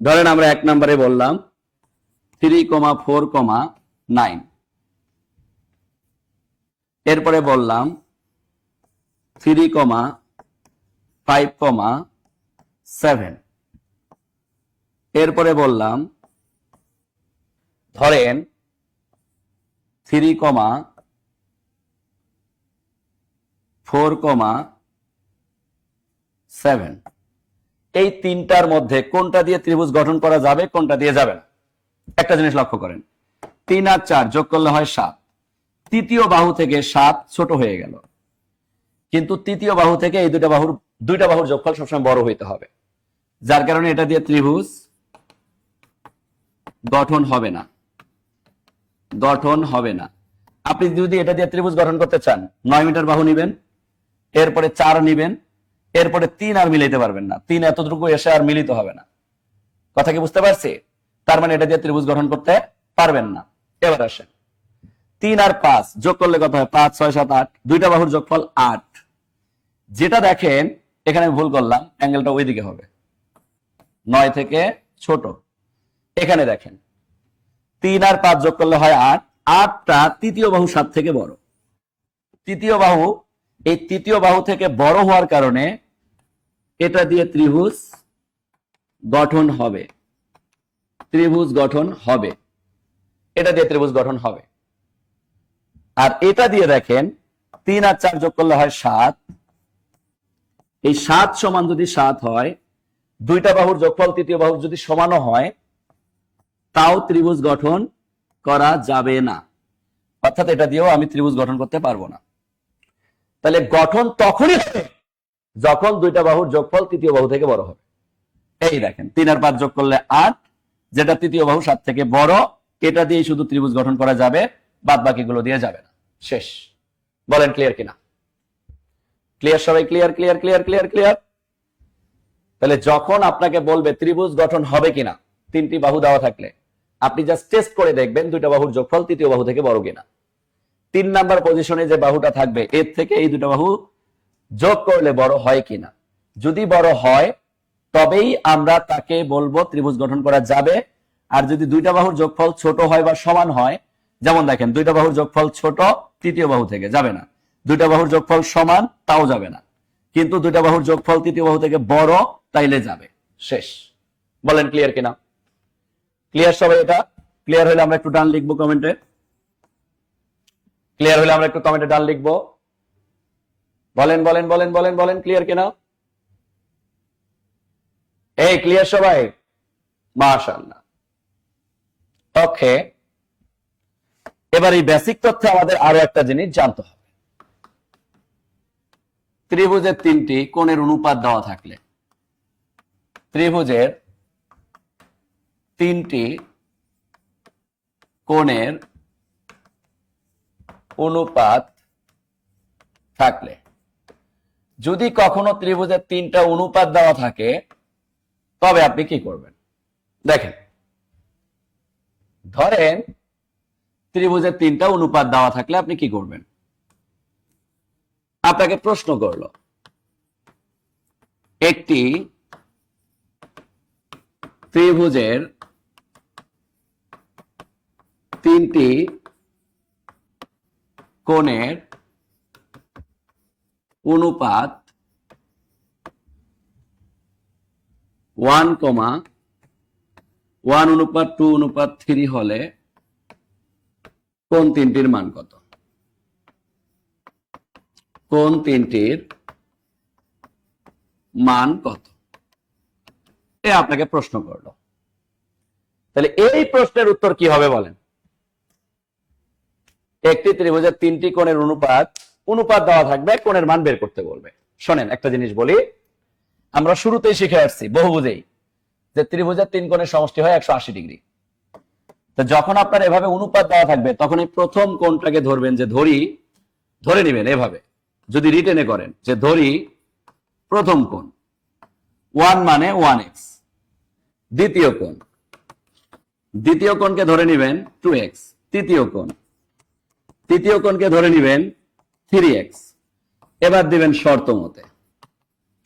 ধরেন আমরা 1 নম্বরে বললাম 3,4,9, এরপরে বললাম 3,5,7, এরপরে বললাম ধরেন 3,4,7। এই 3টার মধ্যে কোনটা দিয়ে ত্রিভুজ গঠন করা যাবে, কোনটা দিয়ে যাবে না। একটা জিনিস লক্ষ্য করেন, 3 আর 4 যোগ করলে হয় 7। তৃতীয় বাহু থেকে 7 ছোট হয়ে গেল, কিন্তু তৃতীয় বাহু থেকে এই দুইটা বাহুর যোগফল সবসময় বড় হইতে হবে, যার কারণে এটা দিয়ে ত্রিভুজ গঠন হবে না, গঠন হবে না। আপনি যদি এটা দিয়ে ত্রিভুজ গঠন করতে চান, 9 মিটার বাহু নিবেন, এরপরে 4 নিবেন, এরপরে 3 আর মিলাইতে পারবেন না, 3 এতটুকু এসে আর মিলিত হবে না। কথা কি বুঝতে পারছি? তার মানে এটা দিয়ে ত্রিভুজ গঠন করতে পারবেন না। এবার আসেন 3 আর 5 যোগ করলে কত হয়? 5, 6, 7, 8, দুইটা বাহুর যোগফল 8। যেটা দেখেন এখানে ভুল করলাম, অ্যাঙ্গেলটা ওইদিকে হবে, 9 থেকে ছোট। এখানে দেখেন 3 আর 5 যোগ করলে হয় 8, 8টা তৃতীয় বাহু 7 থেকে বড়। তৃতীয় বাহু, এই তৃতীয় বাহু থেকে বড় হওয়ার কারণে এটা দিয়ে ত্রিভুজ গঠন হবে, ত্রিভুজ গঠন হবে, এটা দিয়ে ত্রিভুজ গঠন হবে। আর এটা দিয়ে দেখেন 3 আর 4 যোগ করলে হয় 7, এই 7 সমান যদি 7 হয়, দুইটা বাহুর যোগফল তৃতীয় বাহুর যদি সমানও হয়, তাও ত্রিভুজ গঠন করা যাবে না, অর্থাৎ এটা দিয়েও আমি ত্রিভুজ গঠন করতে পারবো না। তাহলে গঠন তখনই হবে যখন দুইটা বাহুর যোগফল তৃতীয় বাহু থেকে বড় হবে। এই দেখেন 3 আর 5 যোগ করলে 8, যেটা তৃতীয় বাহু 7 থেকে বড়, এটা দিয়ে শুধু ত্রিভুজ গঠন করা যাবে, বাদ বাকিগুলো দিয়ে যাবে না। শেষ। বলেন ক্লিয়ার কিনা? ক্লিয়ার সবাই? Clear clear clear clear clear. তাহলে যখন আপনাকে বলবে ত্রিভুজ গঠন হবে কিনা, 3টি বাহু দেওয়া থাকলে আপনি জাস্ট টেস্ট করে দেখবেন দুইটা বাহুর যোগফল তৃতীয় বাহু থেকে বড় কিনা। 3 নাম্বার পজিশনে যে বাহুটা থাকবে, এর থেকে এই দুটো বাহু যোগ করলে বড় হয় কিনা। যদি বড় হয় তবেই আমরা তাকে বলবো ত্রিভুজ গঠন করা যাবে। আর যদি দুইটা বাহুর যোগফল ছোট হয় বা সমান হয়, যেমন দেখেন দুইটা বাহুর যোগফল ছোট তৃতীয় বাহু থেকে, যাবে না। দুইটা বাহুর যোগফল সমান, তাও যাবে না। কিন্তু দুইটা বাহুর যোগফল তৃতীয় বাহু থেকে বড়, তাইলে যাবে। শেষ। বলেন ক্লিয়ার কিনা? ক্লিয়ার সবাই? এটা ক্লিয়ার হলে আমরা একটু ডান লিখবো কমেন্টে। ক্লিয়ার হলে আমরা একটু কমেন্টে ডান লিখবো। বলেন বলেন বলেন বলেন বলেন ক্লিয়ার কিনা? এই ক্লিয়ার সবাই? মাশাআল্লাহ। ওকে, এবার এই বেসিক তথ্যে আমাদের আরো একটা জিনিস জানতে হবে। ত্রিভুজের তিনটি কোণের অনুপাত দেওয়া থাকলে, ত্রিভুজের তিনটি কোণের অনুপাত থাকলে, যদি কখনো ত্রিভুজের তিনটা অনুপাত দেওয়া থাকে, তবে আপনি কি করবেন? দেখেন, ধরেন ত্রিভুজের তিনটা অনুপাত দেওয়া থাকলে আপনি কি করবেন? আপনাকে প্রশ্ন করলো, একটি ত্রিভুজের তিনটি কোণের অনুপাত 1,1:2:3 হলে কোণ তিনটির মান কত? কোণ তিনটির মান কত? এ আপনাকে প্রশ্ন করলো। তাহলে এই প্রশ্নের উত্তর কি হবে বলেন? একটি ত্রিভুজের তিনটি কোণের অনুপাত দেওয়া থাকবে, কোণের মান বের করতে বলবে। শোনেন, একটা জিনিস বলি, আমরা শুরুতেই শিখে আসছি বহুভুজেই যে ত্রিভুজের তিন কোণের সমষ্টি হয় 180 ডিগ্রি। তো যখন আপনার এভাবে অনুপাত দেওয়া থাকবে, তখন এই প্রথম কোণটাকে ধরবেন, যে ধরে নেবেন এভাবে, যদি রিটেনে করেন যে ধরি প্রথম কোণ 1 মানে 1x, দ্বিতীয় কোণকে ধরে নেবেন 2x, তৃতীয় কোণকে ধরে নেবেন 3x। এবার দিবেন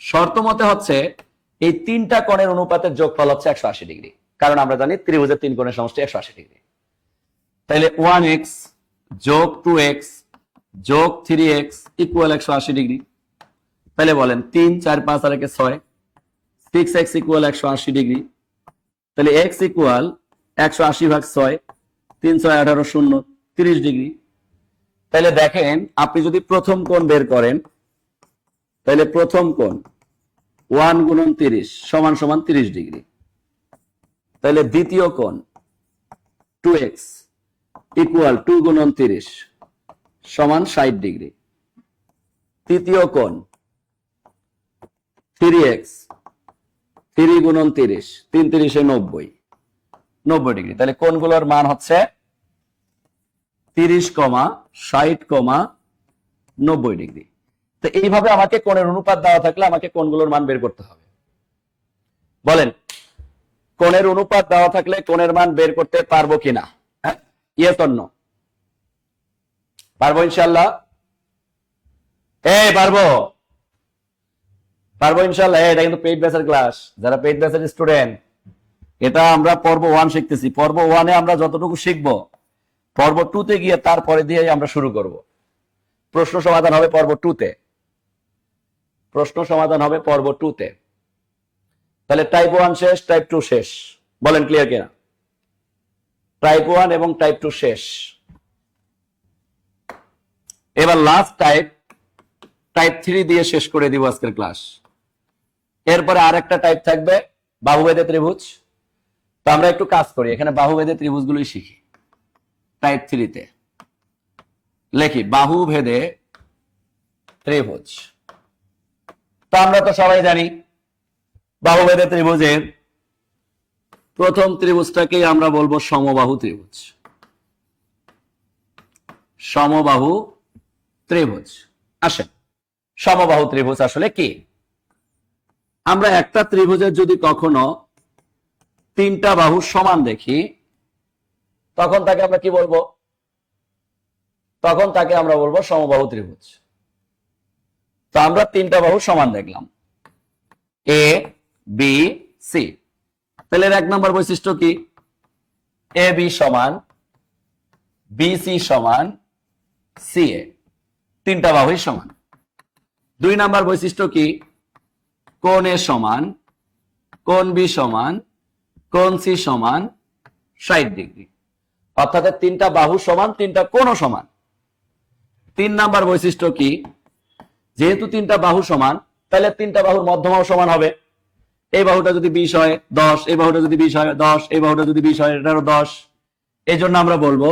শর্ত মতে হচ্ছে এই তিনটা কোণের অনুপাতের যোগফল হচ্ছে 180 ডিগ্রি, কারণ আমরা জানি ত্রিভুজের তিন কোণের সমষ্টি 180 ডিগ্রি। তাহলে 1x যোগ 2x যোগ 3x ইকুয়াল 180 ডিগ্রি। তাহলে বলেন 3 4 5 আর 6, 6x ইকুয়াল 180 ডিগ্রি। তাহলে x ইকুয়াল 180/6, 3 6 18 0 30 ডিগ্রি। তাহলে দেখেন, আপনি যদি প্রথম কোণ বের করেন, তাহলে প্রথম কোণ 1 গুণন 30 সমান 30 ডিগ্রি। তাহলে দ্বিতীয় কোণ 2x ইকুয়াল 2 গুণন 30 সমান 60 ডিগ্রি। তৃতীয় কোণ 3x 3 গুণন 30 3 30 90 ডিগ্রি। তাহলে কোণগুলোর মান হচ্ছে 30, 60, 90 ডিগ্রি। তো এইভাবে আমাকে কোণের অনুপাত দেওয়া থাকলে আমাকে কোণগুলোর মান বের করতে হবে। বলেন, কোণের অনুপাত দেওয়া থাকলে কোণের মান বের করতে পারবো কিনা? Yes or no? পারবো ইনশাআল্লাহ? পারবো ইনশাআল্লাহ। এটা কিন্তু পেইড ব্যাচের ক্লাস, যারা পেইড ব্যাচের স্টুডেন্ট, এটা আমরা পর্ব 1 শিখতেছি। পর্ব 1 এ আমরা যতটুকু শিখবো, পর্ব 2 তে গিয়ে তারপরে দিয়ে আমরা শুরু করব। প্রশ্ন সমাধান হবে পর্ব 2 তে। তাহলে টাইপ 1 শেষ, টাইপ 2 শেষ। বলেন ক্লিয়ার কিনা? টাইপ 1 এবং টাইপ 2 শেষ। এবার লাস্ট টাইপ 3 দিয়ে শেষ করে দিব আজকের ক্লাস। এরপরে আরেকটা টাইপ থাকবে, বাহুভেদে ত্রিভুজ। তো আমরা একটু কাজ করি, এখানে বাহুভেদে ত্রিভুজগুলোই শিখি। টাইপ 3 তে লেখি বাহুভেদে ত্রিভুজ। তো আমরা তো সবাই জানি বাহুভেদে ত্রিভুজের প্রথম ত্রিভুজটাকেই আমরা বলবো সমবাহু ত্রিভুজ। আসেন, সমবাহু ত্রিভুজ আসলে কি? আমরা একটা ত্রিভুজের যদি কখনো তিনটা বাহু সমান দেখি, তখন তাকে আমরা কি বলবো? তখন তাকে আমরা বলবো সমবাহু ত্রিভুজ। তো আমরা তিনটা বাহু সমান দেখলাম, এ বি সি। তাহলে এক নম্বর বৈশিষ্ট্য কি? এ বি সমান, বি সি সমান, সি এ, তিনটা বাহুই সমান। 2 নাম্বার বৈশিষ্ট্য কি? কোণ এ সমান, কোণ বি সমান, কোণ সি সমান 60 ডিগ্রি। অর্থাৎ 3টা বাহু সমান, 3টা কোণও সমান। 3 নাম্বার বৈশিষ্ট্য কি? যেহেতু 3টা বাহু সমান, তাহলে 3টা বাহুর মধ্যমাও সমান হবে। এই বাহুটা যদি 20 হয় 10, এই বাহুটা যদি 20 হয় 10, এই বাহুটা যদি 20 হয় এটারও 10। এই জন্য আমরা বলবো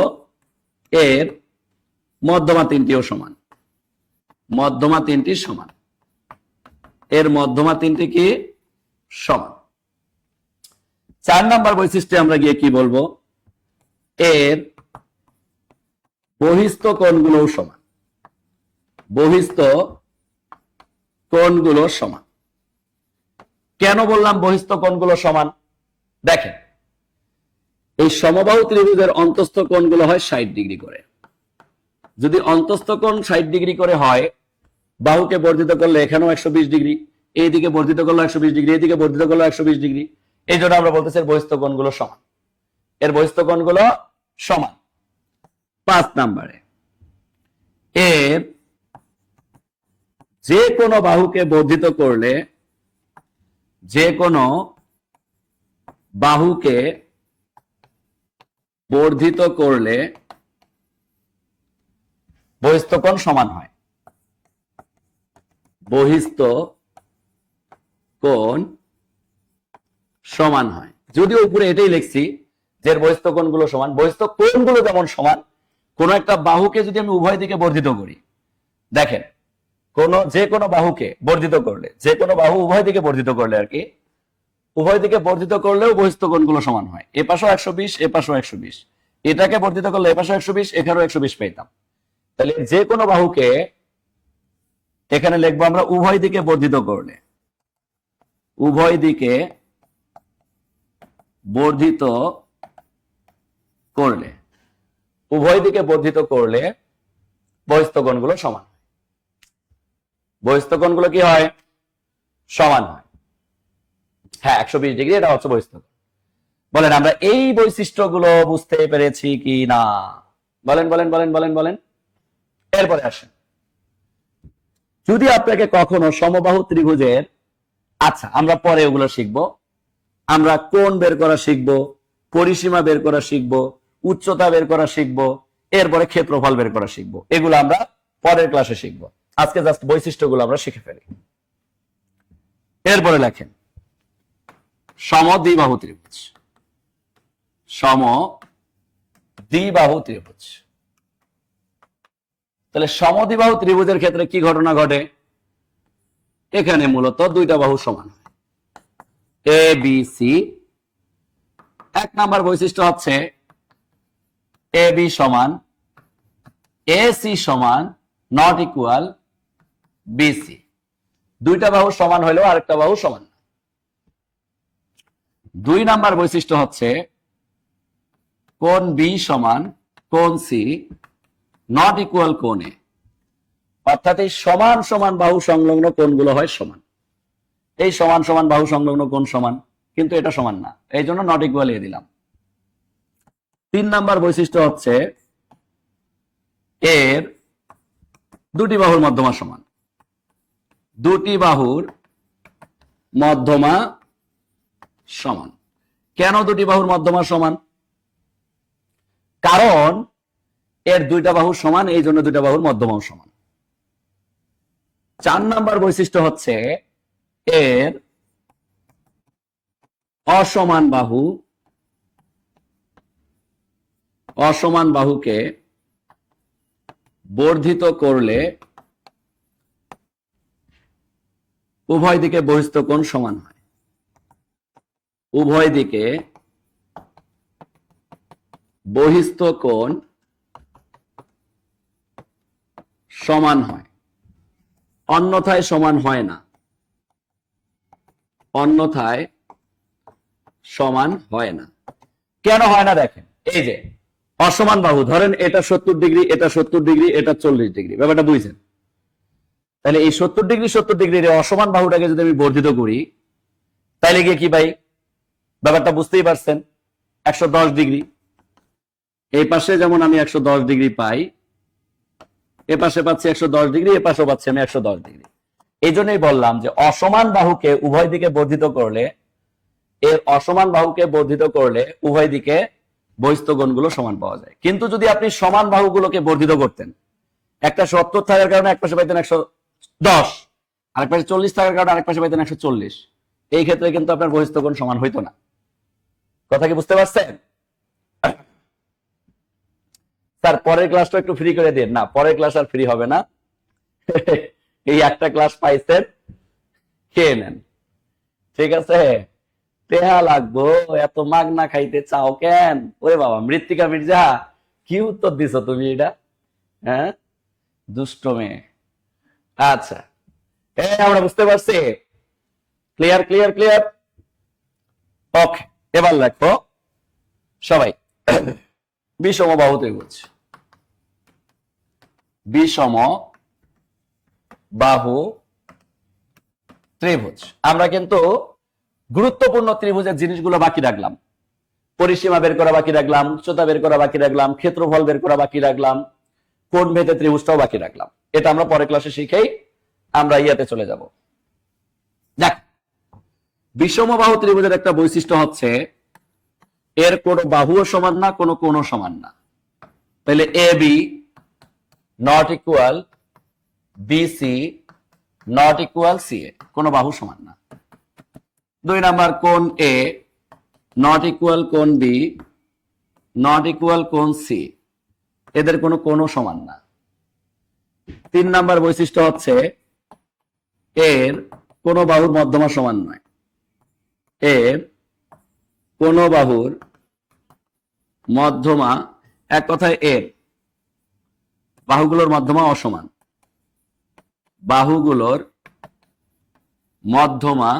এর মধ্যমা 3টিও সমান। মধ্যমা 3টি সমান, এর মধ্যমা 3টি কি সমান। 4 নাম্বার বৈশিষ্ট্যে আমরা গিয়ে কি বলবো? এর বহিস্থ কোণগুলোও সমান। বহিস্থ কোণগুলো সমান। কেন বললাম বহিস্থ কোণগুলো সমান? দেখেন, এই সমবাহু ত্রিভুজের অন্তস্থ কোণগুলো হয় 60 ডিগ্রি করে। যদি অন্তস্থ কোণ 60 ডিগ্রি করে হয়, বাহুকে বর্ধিত করলে এখানেও 120 ডিগ্রি, এইদিকে বর্ধিত করলে 120 ডিগ্রি, এইদিকে বর্ধিত করলে 120 ডিগ্রি। এই জন্য আমরা বলতেছি এর বহিস্থ কোণগুলো সমান। এর বহিস্থ কোণগুলো সমান। 5 নাম্বারে এর যে কোনো বাহুকে বর্ধিত করলে, যে কোনো বাহুকে বর্ধিত করলে বহিস্থ কোণ সমান হয়। বহিস্থ কোণ সমান হয়। যদিও উপরে এটাই লিখছি যে বহিস্থ কোণগুলো সমান। বহিস্থ কোণগুলো যেমন সমান, কোন একটা বাহুকে যদি আমি উভয় দিকে বর্ধিত করি, দেখেন যে কোনো বাহুকে বর্ধিত করলে, যে কোনো বাহু উভয় দিকে বর্ধিত করলে আর কি, উভয় দিকে বর্ধিত করলেও বহিস্থ কোণগুলো সমান হয়। এ পাশেও 120, এ পাশেও 120। এটাকে বর্ধিত করলে এ পাশেও 120, এখানেও 120 পেতাম। তাহলে যে কোনো বাহুকে এখানে লিখবো আমরা উভয় দিকে বর্ধিত করলে, উভয় দিকে বর্ধিত করলে, উভয় দিকে বর্ধিত করলে বহিস্থ কোণগুলো সমান। বহিস্থ কোণগুলো কি হয়? সমান হয়। হ্যাঁ, 120 ডিগ্রি, এটা হচ্ছে বহিস্থ কোণ। বলেন আমরা এই বৈশিষ্ট্যগুলো বুঝতে পেরেছি কি না? বলেন বলেন বলেন বলেন বলেন। এরপরে আসেন, যদি আপনাকে কখনো সমবাহু ত্রিভুজের, আচ্ছা আমরা পরে ওগুলো শিখবো, আমরা কোণ বের করা শিখবো, পরিসীমা বের করা শিখবো, উচ্চতা বের করা শিখবো, এরপরে ক্ষেত্রফল বের করা শিখবো। এগুলো আমরা পরের ক্লাসে শিখবো। আজকে জাস্ট বৈশিষ্ট্যগুলো আমরা শিখে ফেলি। এরপরে লেখেন সমদ্বিবাহু ত্রিভুজ। সমদ্বিবাহু ত্রিভুজ। তাহলে সমদ্বিবাহু ত্রিভুজের ক্ষেত্রে কি ঘটনা ঘটে? এখানে মূলত 2টা বাহু সমান হয়, এ বি সি। 1 নাম্বার বৈশিষ্ট্য হচ্ছে এ বি সমান এ সি সমান নট ইকুয়াল বি সি। 2টা বাহু সমান হলেও আরেকটা বাহু সমান না। 2 নাম্বার বৈশিষ্ট্য হচ্ছে কোণ বি সমান কোণ সি নট ইকুয়াল কোণ এ। অর্থাৎ এই সমান সমান বাহু সংলগ্ন কোণগুলো হয় সমান। এই সমান সমান বাহু সংলগ্ন কোণ সমান, কিন্তু এটা সমান না, এই জন্য নট ইকুয়াল এ দিলাম। 3 নাম্বার বৈশিষ্ট্য হচ্ছে এর 2টি বাহুর মধ্যমা সমান। 2টি বাহুর মধ্যমা সমান। কেন 2টি বাহুর মধ্যমা সমান? কারণ এর 2টা বাহু সমান, এই জন্য 2টা বাহুর মধ্যমাও সমান। 4 নাম্বার বৈশিষ্ট্য হচ্ছে এর অসমান বাহু, অসমান বাহুকে বর্ধিত করলে উভয় দিকে বহিস্থ কোণ সমান হয়। উভয় দিকে বহিস্থ কোণ সমান হয়, অন্যথায় সমান হয় না। অন্যথায় সমান হয় না। কেন হয় না? দেখেন, এই যে অসমান বাহু, ধরেন এটা 70 ডিগ্রি, এটা 70 ডিগ্রি, এটা 40 ডিগ্রি, ব্যাপারটা বুঝছেন? তাহলে এই 70 ডিগ্রি 70 ডিগ্রির অসমান বাহুটাকে যদি আমি বর্ধিত করি, তাইলে গিয়ে কি পাই? ব্যাপারটা বুঝতেই পারছেন, 110 ডিগ্রি। এই পাশে যেমন আমি 110 ডিগ্রি পাই, এ পাশে পাচ্ছি 110 ডিগ্রি, এ পাশেও পাচ্ছি আমি 110 ডিগ্রি। এই জন্যই বললাম যে অসমান বাহুকে উভয় দিকে বর্ধিত করলে, উভয় দিকে বহিস্থগণগুলো সমান পাওয়া যায়। কিন্তু যদি আপনি সমান বাহুগুলোকে বর্ধিত করতেন, একটা 70 থাকার কারণে এক পাশে পাইতেন 110, আরেক পাশে 40 থাকার কারণে আরেক পাশে পাইতেন 140, এই ক্ষেত্রে কিন্তু আপনার বহিস্থগণ সমান হইতো না। কথা কি বুঝতে পারছেন? স্যার পরের ক্লাসটা একটু ফ্রি করে দিন। না, পরের ক্লাস আর ফ্রি হবে না। এই একটা ক্লাস পাইছেন, খেয়ে নেন, ঠিক আছে? টেহা লাগবো, এত মাগনা খাইতে চাও কেন? ওরে বাবা, মৃত্তিকা মির্জা কি উত্তর দিছো তুমি এটা? হ্যাঁ, দুষ্ট মেয়ে। আচ্ছা, আমরা বুঝতে পারছি। Clear clear clear. ওকে, এবার লেখো সবাই বিষম বাহু ত্রিভুজ। বিষম বাহু ত্রিভুজ। আমরা কিন্তু গুরুত্বপূর্ণ ত্রিভুজের জিনিসগুলো বাকি রাখলাম। পরিসীমা বের করা বাকি রাখলাম, উচ্চতা বের করা বাকি রাখলাম, ক্ষেত্রফল বের করা বাকি রাখলাম, কোণ ভেদে ত্রিভুজটাও বাকি রাখলাম। এটা আমরা পরের ক্লাসে শিখেই আমরা ইয়াতে চলে যাব। দেখ, বিষম বাহু ত্রিভুজের একটা বৈশিষ্ট্য হচ্ছে এর কোনো বাহুও সমান না, কোনো কোণও সমান না। তাহলে A B not equal BC not equal C A, কোনো বাহু সমান না। 2 নাম্বার, কোণ এ নট ইকুয়াল কোণ বি নট ইকুয়াল কোণ সি, এদের কোনো কোণও সমান না। 3 নাম্বার বৈশিষ্ট্য হচ্ছে এর কোনো বাহুর মধ্যমা সমান নয়। এর কোন বাহুর মধ্যমা, এক কথায় এর বাহুগুলোর মধ্যমা অসমান। বাহুগুলোর মধ্যমা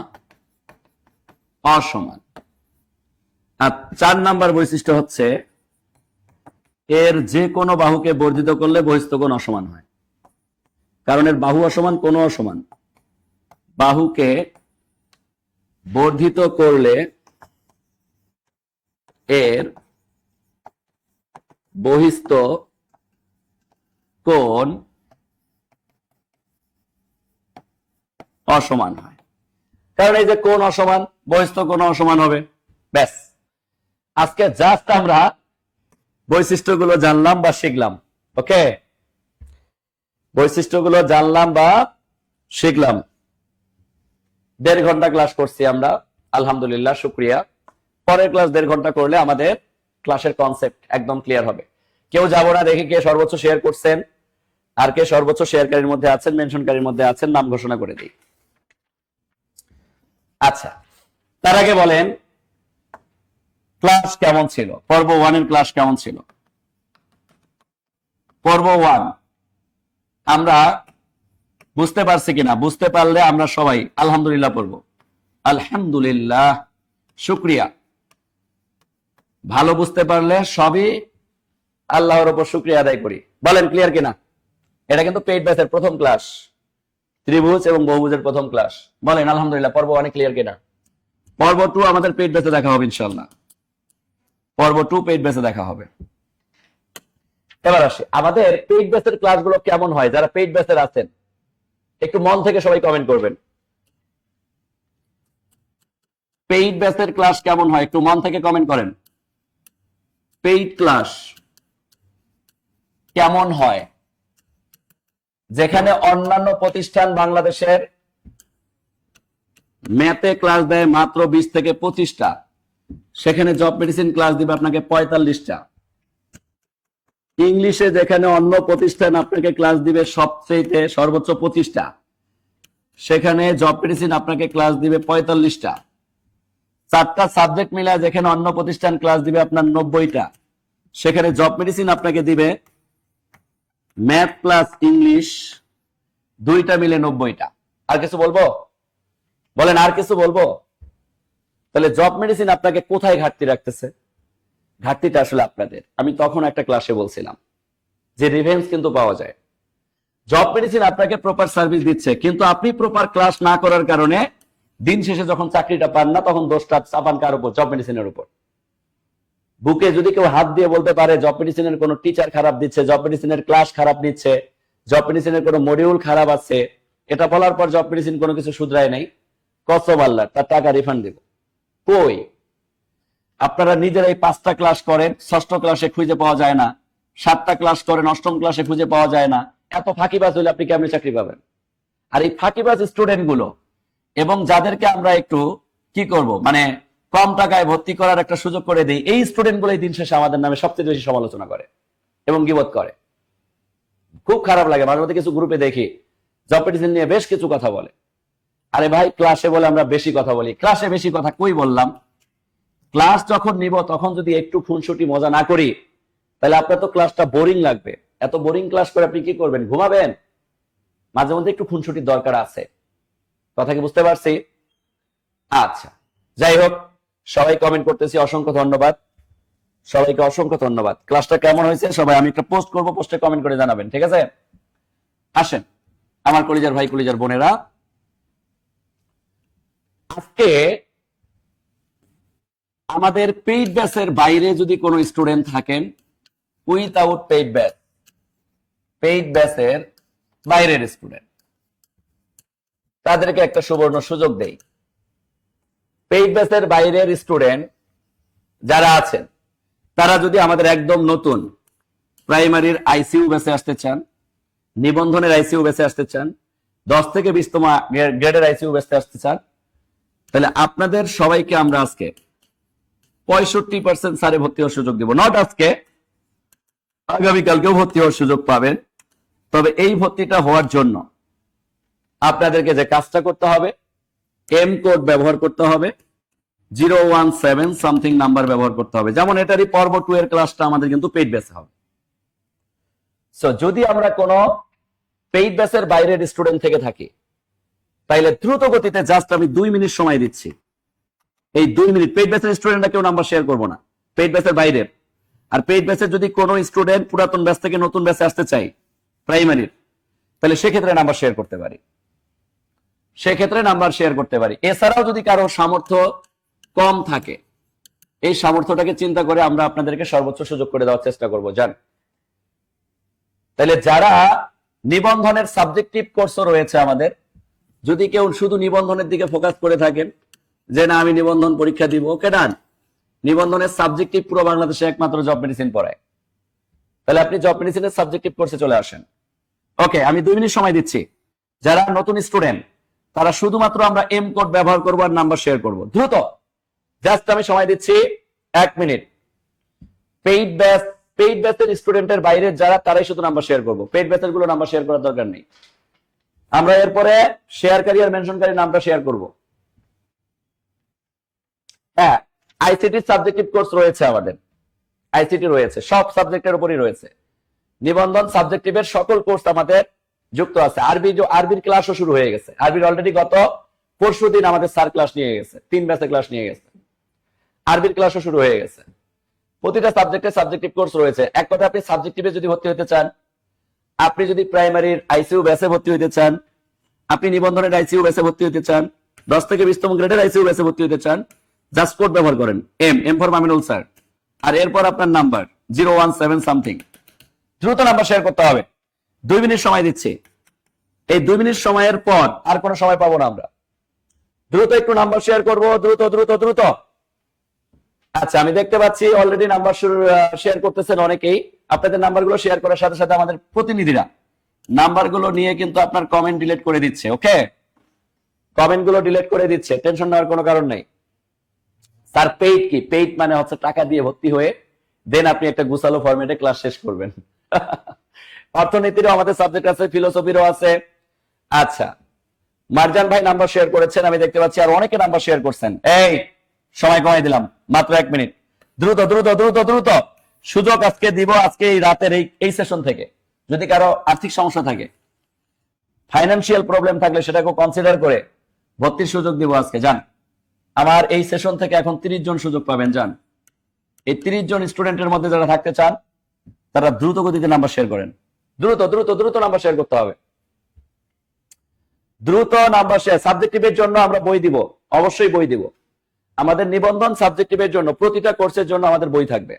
অসমান। আর 4 নাম্বার বৈশিষ্ট্য হচ্ছে এর যে কোনো বাহুকে বর্ধিত করলে বহিস্থগণ অসমান হয়। কারণ এর বাহু অসমান, কোণ অসমান। বাহুকে বর্ধিত করলে এর বহিস্থ কোণ অসমান হয়। কারণ এই যে কোণ অসমান, বহিস্থ কোণ অসমান হবে। ব্যাস, আজকে জাস্ট আমরা বৈশিষ্ট্যগুলো জানলাম বা শিখলাম। ওকে, বৈশিষ্ট্যগুলো জানলাম বা শিখলাম। 1.5 ঘন্টা ক্লাস করছি আমরা, আলহামদুলিল্লাহ, শুক্রিয়া। পরের ক্লাস 1.5 ঘন্টা করলে আমাদের ক্লাসের কনসেপ্ট একদম ক্লিয়ার হবে। কেউ যাব না, দেখে কে সর্বোচ্চ শেয়ার করছেন আর কে সর্বোচ্চ শেয়ারকারীর মধ্যে আছেন, মেনশনকারীর মধ্যে আছেন, নাম ঘোষণা করে দিই। আচ্ছা, তার আগে বলেন ক্লাস কেমন ছিল? পর্ব 1 এর ক্লাস কেমন ছিল? পর্ব 1 আমরা বুঝতে পারছি কিনা? বুঝতে পারলে আমরা সবাই আলহামদুলিল্লাহ পড়বো। আলহামদুলিল্লাহ, শুক্রিয়া। ভালো বুঝতে পারলে সবই আল্লাহর উপর শুক্রিয়া আদায় করি। বলেন ক্লিয়ার কিনা? এটা কিন্তু পেইড ব্যাচের প্রথম ক্লাস, ত্রিভুজ এবং বহুভুজের প্রথম ক্লাস। বলেন আলহামদুলিল্লাহ। পর্ব 1 ক্লিয়ার কিনা? পর্ব 2 আমাদের পেইড ব্যাচে দেখা হবে ইনশাআল্লাহ। পর্ব 2 পেইড ব্যাচে দেখা হবে। এবার আসি, আমাদের পেইড ব্যাচের ক্লাসগুলো কেমন হয়? যারা পেইড ব্যাচের আছেন একটু মন থেকে সবাই কমেন্ট করবেন। পেইড ব্যাচের ক্লাস কেমন হয় একটু মন থেকে কমেন্ট করেন। পেইড ক্লাস কেমন হয়? যেখানে অন্যান্য প্রতিষ্ঠান বাংলাদেশের ম্যাথে ক্লাস দেয় মাত্র 20 থেকে 25টা, সেখানে জব মেডিসিন ক্লাস দিবে আপনাকে 45টা। ইংলিশে যেখানে অন্য প্রতিষ্ঠান আপনাকে ক্লাস দিবে সবচেয়ে সর্বোচ্চ 25টা, সেখানে জব মেডিসিন আপনাকে ক্লাস দিবে 45টা। 4টা সাবজেক্ট মিলা যেখানে অন্য প্রতিষ্ঠান ক্লাস দিবে আপনার 90টা, সেখানে জব মেডিসিন আপনাকে দিবে ম্যাথ প্লাস ইংলিশ 2টা মিলে 90টা। আর কিছু বলবো? বলেন আর কিছু বলবো? তাহলে জব মেডিসিন আপনাকে কোথায় ঘাটতি রাখতেছে? ঘাটতিটা আসলে আপনাদের। আমি তখন একটা ক্লাসে বলছিলাম যে রিভেন্স কিন্তু পাওয়া যায়। জব মেডিসিন আপনাকে প্রপার সার্ভিস দিচ্ছে, কিন্তু আপনি প্রপার ক্লাস না করার কারণে দিন শেষে যখন চাকরিটা পান না, তখন দোষটা চাপান কার উপর? জব মেডিসিনের উপর। বুকে যদি কেউ হাত দিয়ে বলতে পারে জব মেডিসিনের কোনো টিচার খারাপ দিচ্ছে, জব মেডিসিনের ক্লাস খারাপ নিচ্ছে, জব মেডিসিনের কোনো মডিউল খারাপ আছে, এটা বলার পর জব মেডিসিন কোনো কিছু শুধরায় নাই, কসম আল্লাহ, তার টাকা রিফান্ড দিব। কই আপনারা নিজেরাই 5টা ক্লাস করেন, 6ষ্ঠ ক্লাসে খুঁজে পাওয়া যায় না, 7টা ক্লাস করেন, 8ম ক্লাসে খুঁজে পাওয়া যায় না। এত ফাঁকিবাজ হলে আপনি কেমনি চাকরি পাবেন? আর এই ফাঁকিবাজ স্টুডেন্ট গুলো এবং যাদেরকে আমরা একটু কি করব মানে কম টাকায় ভর্তি করার একটা সুযোগ করে দিই, এই স্টুডেন্ট গুলোই দিন শেষে আমাদের নামে সবচেয়ে বেশি সমালোচনা করে এবং গীবত করে। খুব খারাপ লাগে, মাঝে মধ্যে কিছু গ্রুপে দেখি জব মেডিসিন নিয়ে বেশ কিছু কথা বলে। আরে ভাই, ক্লাসে বলে আমরা বেশি কথা বলি, ক্লাসে বেশি কথা কই বললাম? ক্লাস যখন নিব তখন যদি একটু খুনসুটি মজা না করি, তাহলে আপনার তো ক্লাসটা বোরিং লাগবে। এত বোরিং ক্লাস করে আপনি কি করবেন? ঘুমাবেন? মাঝে মধ্যে একটু খুনসুটির দরকার আছে। কথা কি বুঝতে পারছি? আচ্ছা, যাই হোক, সবাই কমেন্ট করতেছি, অসংখ্য ধন্যবাদ সবাইকে, অসংখ্য ধন্যবাদ। ক্লাসটা কেমন হয়েছে সবাই আমি একটা পোস্ট করব, পোস্টে কমেন্ট করে জানাবেন, ঠিক আছে? আসেন আমার কলিজার ভাই, কলিজার বোনেরা, আজকে আমাদের পেইড ব্যাচের বাইরে যদি কোনো স্টুডেন্ট থাকেন, উইথআউট পেইড ব্যাচ, পেইড ব্যাচের বাইরের স্টুডেন্ট, তাদেরকে একটা সুবর্ণ সুযোগ দেই। পেইড ব্যাচের বাইরের স্টুডেন্ট যারা আছেন, তারা যদি আমাদের একদম নতুন প্রাইমারির আইসিইউ ব্যাচে আসতে চান, নিবন্ধনের আইসিইউ ব্যাচে আসতে চান, 10 থেকে 20তম গ্রেডের আইসিইউ ব্যাচে আসতে চান, তাহলে আপনাদের সবাইকে আমরা আজকে 65% সারে ভর্তি হওয়ার সুযোগ দিব। নট আজকে, আগামীকালকেও ভর্তি হওয়ার সুযোগ পাবেন। তবে এই ভর্তিটা হওয়ার জন্য আপনাদেরকে যে কাজটা করতে হবে, এম কোড ব্যবহার করতে হবে, 017 সামথিং নাম্বার ব্যবহার করতে হবে। যেমন এটারই পর্ব 2 এর ক্লাসটা আমাদের কিন্তু পেইড ব্যাচে হবে। সো যদি আমরা কোনো পেইড ব্যাচের বাইরের স্টুডেন্ট থেকে থাকি, তাইলে দ্রুত গতিতে জাস্ট আমি 2 মিনিট সময় দিচ্ছি। এই 2 মিনিট, পেইড ব্যাচের স্টুডেন্টরা কেউ নাম্বার শেয়ার করবো না, পেইড ব্যাচের বাইরের। আর পেইড ব্যাচের যদি কোনো স্টুডেন্ট পুরাতন ব্যাচ থেকে নতুন ব্যাচে আসতে চাই প্রাইমারির, তাহলে সেক্ষেত্রে নাম্বার শেয়ার করতে পারি, সেক্ষেত্রে নাম্বার শেয়ার করতে পারি। এছাড়াও যদি কারো সামর্থ্য কম থাকে, এই সামর্থ্যটাকে চিন্তা করে আমরা আপনাদেরকে সর্বোচ্চ সুযোগ করে দেওয়ার চেষ্টা করব। জান, তাহলে যারা নিবন্ধনের সাবজেক্টিভ কোর্সও রয়েছে আমাদের, যদি কেউ শুধু নিবন্ধনের দিকে ফোকাস করে থাকেন যে না আমি নিবন্ধন পরীক্ষা দিব, ওকে ডান, নিবন্ধনের সাবজেক্টিভ পুরো বাংলাদেশে একমাত্র জব মেডিসিন পড়ায়, তাহলে আপনি জব মেডিসিনের সাবজেক্টিভ কোর্সে চলে আসেন। ওকে, আমি 2 মিনিট সময় দিচ্ছি। যারা নতুন স্টুডেন্ট, তারা শুধুমাত্র আমরা এম কোড ব্যবহার করবো আর নাম্বার শেয়ার করব। দ্রুত, জাস্ট আমি সময় দিচ্ছি 1 মিনিট। পেইড ব্যাচের স্টুডেন্টের বাইরে যারা, তারাই শুধু নাম্বার শেয়ার করবো, পেইড ব্যাচের গুলো নাম্বার শেয়ার করার দরকার নেই। আমরা এরপরে শেয়ারকারী আর মেনশনকারী নামটা শেয়ার করব। হ্যাঁ, আইসিটি সাবজেক্টিভ কোর্স রয়েছে আমাদের, আইসিটি রয়েছে, সব সাবজেক্টের উপরই রয়েছে। নিবন্ধন সাবজেক্টিভের সকল কোর্স আমাদের যুক্ত আছে। আরবির ক্লাসও শুরু হয়ে গেছে। আরবির অলরেডি গত পরশুদিন আমাদের স্যার ক্লাস নিয়ে গেছে, 3 ব্যাচে ক্লাস নিয়ে গেছে। আরবির ক্লাসও শুরু হয়ে গেছে। প্রতিটা সাবজেক্টের সাবজেক্টিভ কোর্স রয়েছে। এক কথা, আপনি সাবজেক্টিভে যদি ভর্তি হতে চান, আপনি যদি প্রাইমারির আইসিইউ ব্যাচে ভর্তি হতে চান, আপনি নিবন্ধনের আইসিইউ ব্যাচে ভর্তি হতে চান, 10 থেকে 20তম গ্রেডের আইসিইউ ব্যাচে ভর্তি হতে চান, জাস্ট কোড ব্যবহার করেন, এম ফর মামিনুল স্যার, আর এরপর আপনার নাম্বার 017 সামথিং। দ্রুত নাম্বার শেয়ার করতে হবে। 2 মিনিট সময় দিচ্ছি। এই 2 মিনিট সময়ের পর আর কোনো সময় পাবো না আমরা। দ্রুত একটু নাম্বার শেয়ার করবো, দ্রুত দ্রুত দ্রুত। আচ্ছা, আমি দেখতে পাচ্ছি অলরেডি নাম্বার শেয়ার করতেছেন অনেকেই। আপনাদের নাম্বারগুলো শেয়ার করার সাথে সাথে আমাদের প্রতিনিধিরা নাম্বারগুলো নিয়ে কিন্তু আপনার কমেন্ট ডিলিট করে দিচ্ছে। ওকে, কমেন্টগুলো ডিলিট করে দিচ্ছে, টেনশন নেওয়ার কোনো কারণ নেই। স্যার পেইড কি? পেইড মানে হচ্ছে টাকা দিয়ে ভর্তি হয়ে দেন আপনি একটা গুছালো ফরম্যাটে ক্লাস শেষ করবেন। অর্থনীতিরও আমাদের সাবজেক্ট আছে, ফিলোসফিরও আছে। আচ্ছা, মারজান ভাই নাম্বার শেয়ার করেছেন আমি দেখতে পাচ্ছি, আর অনেকে নাম্বার শেয়ার করছেন। এই সময় কমাই দিলাম, মাত্র 1 মিনিট। দ্রুত দ্রুত দ্রুত দ্রুত সুযোগ আজকে দিব, আজকে এই রাতের এই সেশন থেকে। যদি কারো আর্থিক সমস্যা থাকে, ফাইন্যান্সিয়াল প্রবলেম থাকলে সেটাকে কনসিডার করে ভর্তির সুযোগ দিব আজকে। যান, আমার এই সেশন থেকে এখন 30 জন সুযোগ পাবেন। যান, এই 30 জন স্টুডেন্টের মধ্যে যারা থাকতে চান, তারা দ্রুত গতিতে নাম্বার শেয়ার করেন। দ্রুত দ্রুত দ্রুত নাম্বার শেয়ার করতে হবে, দ্রুত নাম্বার শেয়ার। সাবজেক্টিভের জন্য আমরা বই দিব, অবশ্যই বই দিব। আমাদের নিবন্ধন সাবজেক্টিভের জন্য প্রতিটা কোর্সের জন্য আমাদের বই থাকবে।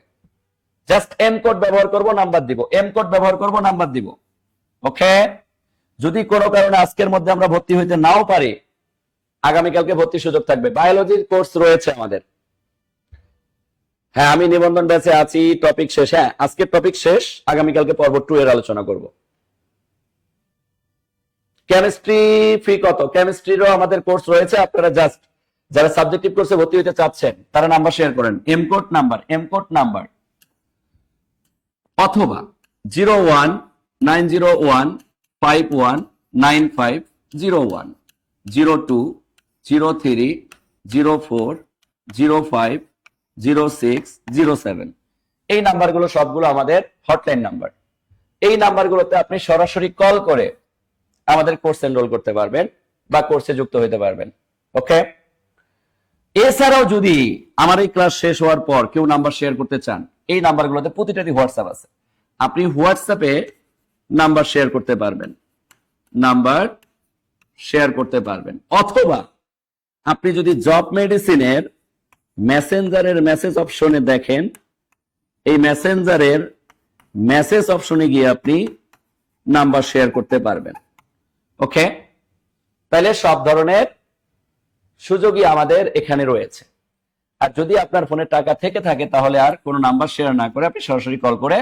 জাস্ট এম কোড ব্যবহার করব, নাম্বার দিব, এম কোড ব্যবহার করব, নাম্বার দিব। ওকে, যদি কোনো কারণে আজকের মধ্যে আমরা ভর্তি হইতে নাও পারি, আগামীকালকে ভর্তির সুযোগ থাকবে। বায়োলজির কোর্স রয়েছে আমাদের। হ্যাঁ, আমি নিবন্ধন ব্যাচে আছি, টপিক শেষ। হ্যাঁ, আজকের টপিক শেষ, আগামীকালকে পর্ব 2 এর আলোচনা করব। কেমিস্ট্রি ফি কত? কেমিস্ট্রিরও আমাদের কোর্স রয়েছে। আপনারা জাস্ট যারা সাবজেক্টিভ কোর্সে ভর্তি হতে চাচ্ছেন তারা নাম্বার শেয়ার করেন, এমকোড নাম্বার অথবা 019015195010 020304050607। এই নাম্বারগুলো সবগুলো আমাদের হটলাইন নাম্বার। এই নাম্বারগুলোতে আপনি সরাসরি কল করে আমাদের কোর্স এনরোল করতে পারবেন বা কোর্সে যুক্ত হতে পারবেন। ওকে, এছাড়াও যদি আমার এই ক্লাস শেষ হওয়ার পর কেউ নাম্বার শেয়ার করতে চান, এই নাম্বারগুলোতে প্রতিটারই হোয়াটসঅ্যাপ আছে। আপনি হোয়াটসঅ্যাপে নাম্বার শেয়ার করতে পারবেন, অথবা আপনি যদি জব মেডিসিনের মেসেঞ্জারের মেসেজ অপশনে দেখেন, এই মেসেঞ্জারের মেসেজ অপশনে গিয়ে আপনি নাম্বার শেয়ার করতে পারবেন। ওকে, তাহলে সব ধরনের সুযোগই আমাদের এখানে রয়েছে। আর যদি আপনার ফোনে টাকা থেকে থাকে তাহলে আর কোনো নাম্বার শেয়ার না করে আপনি সরাসরি কল করে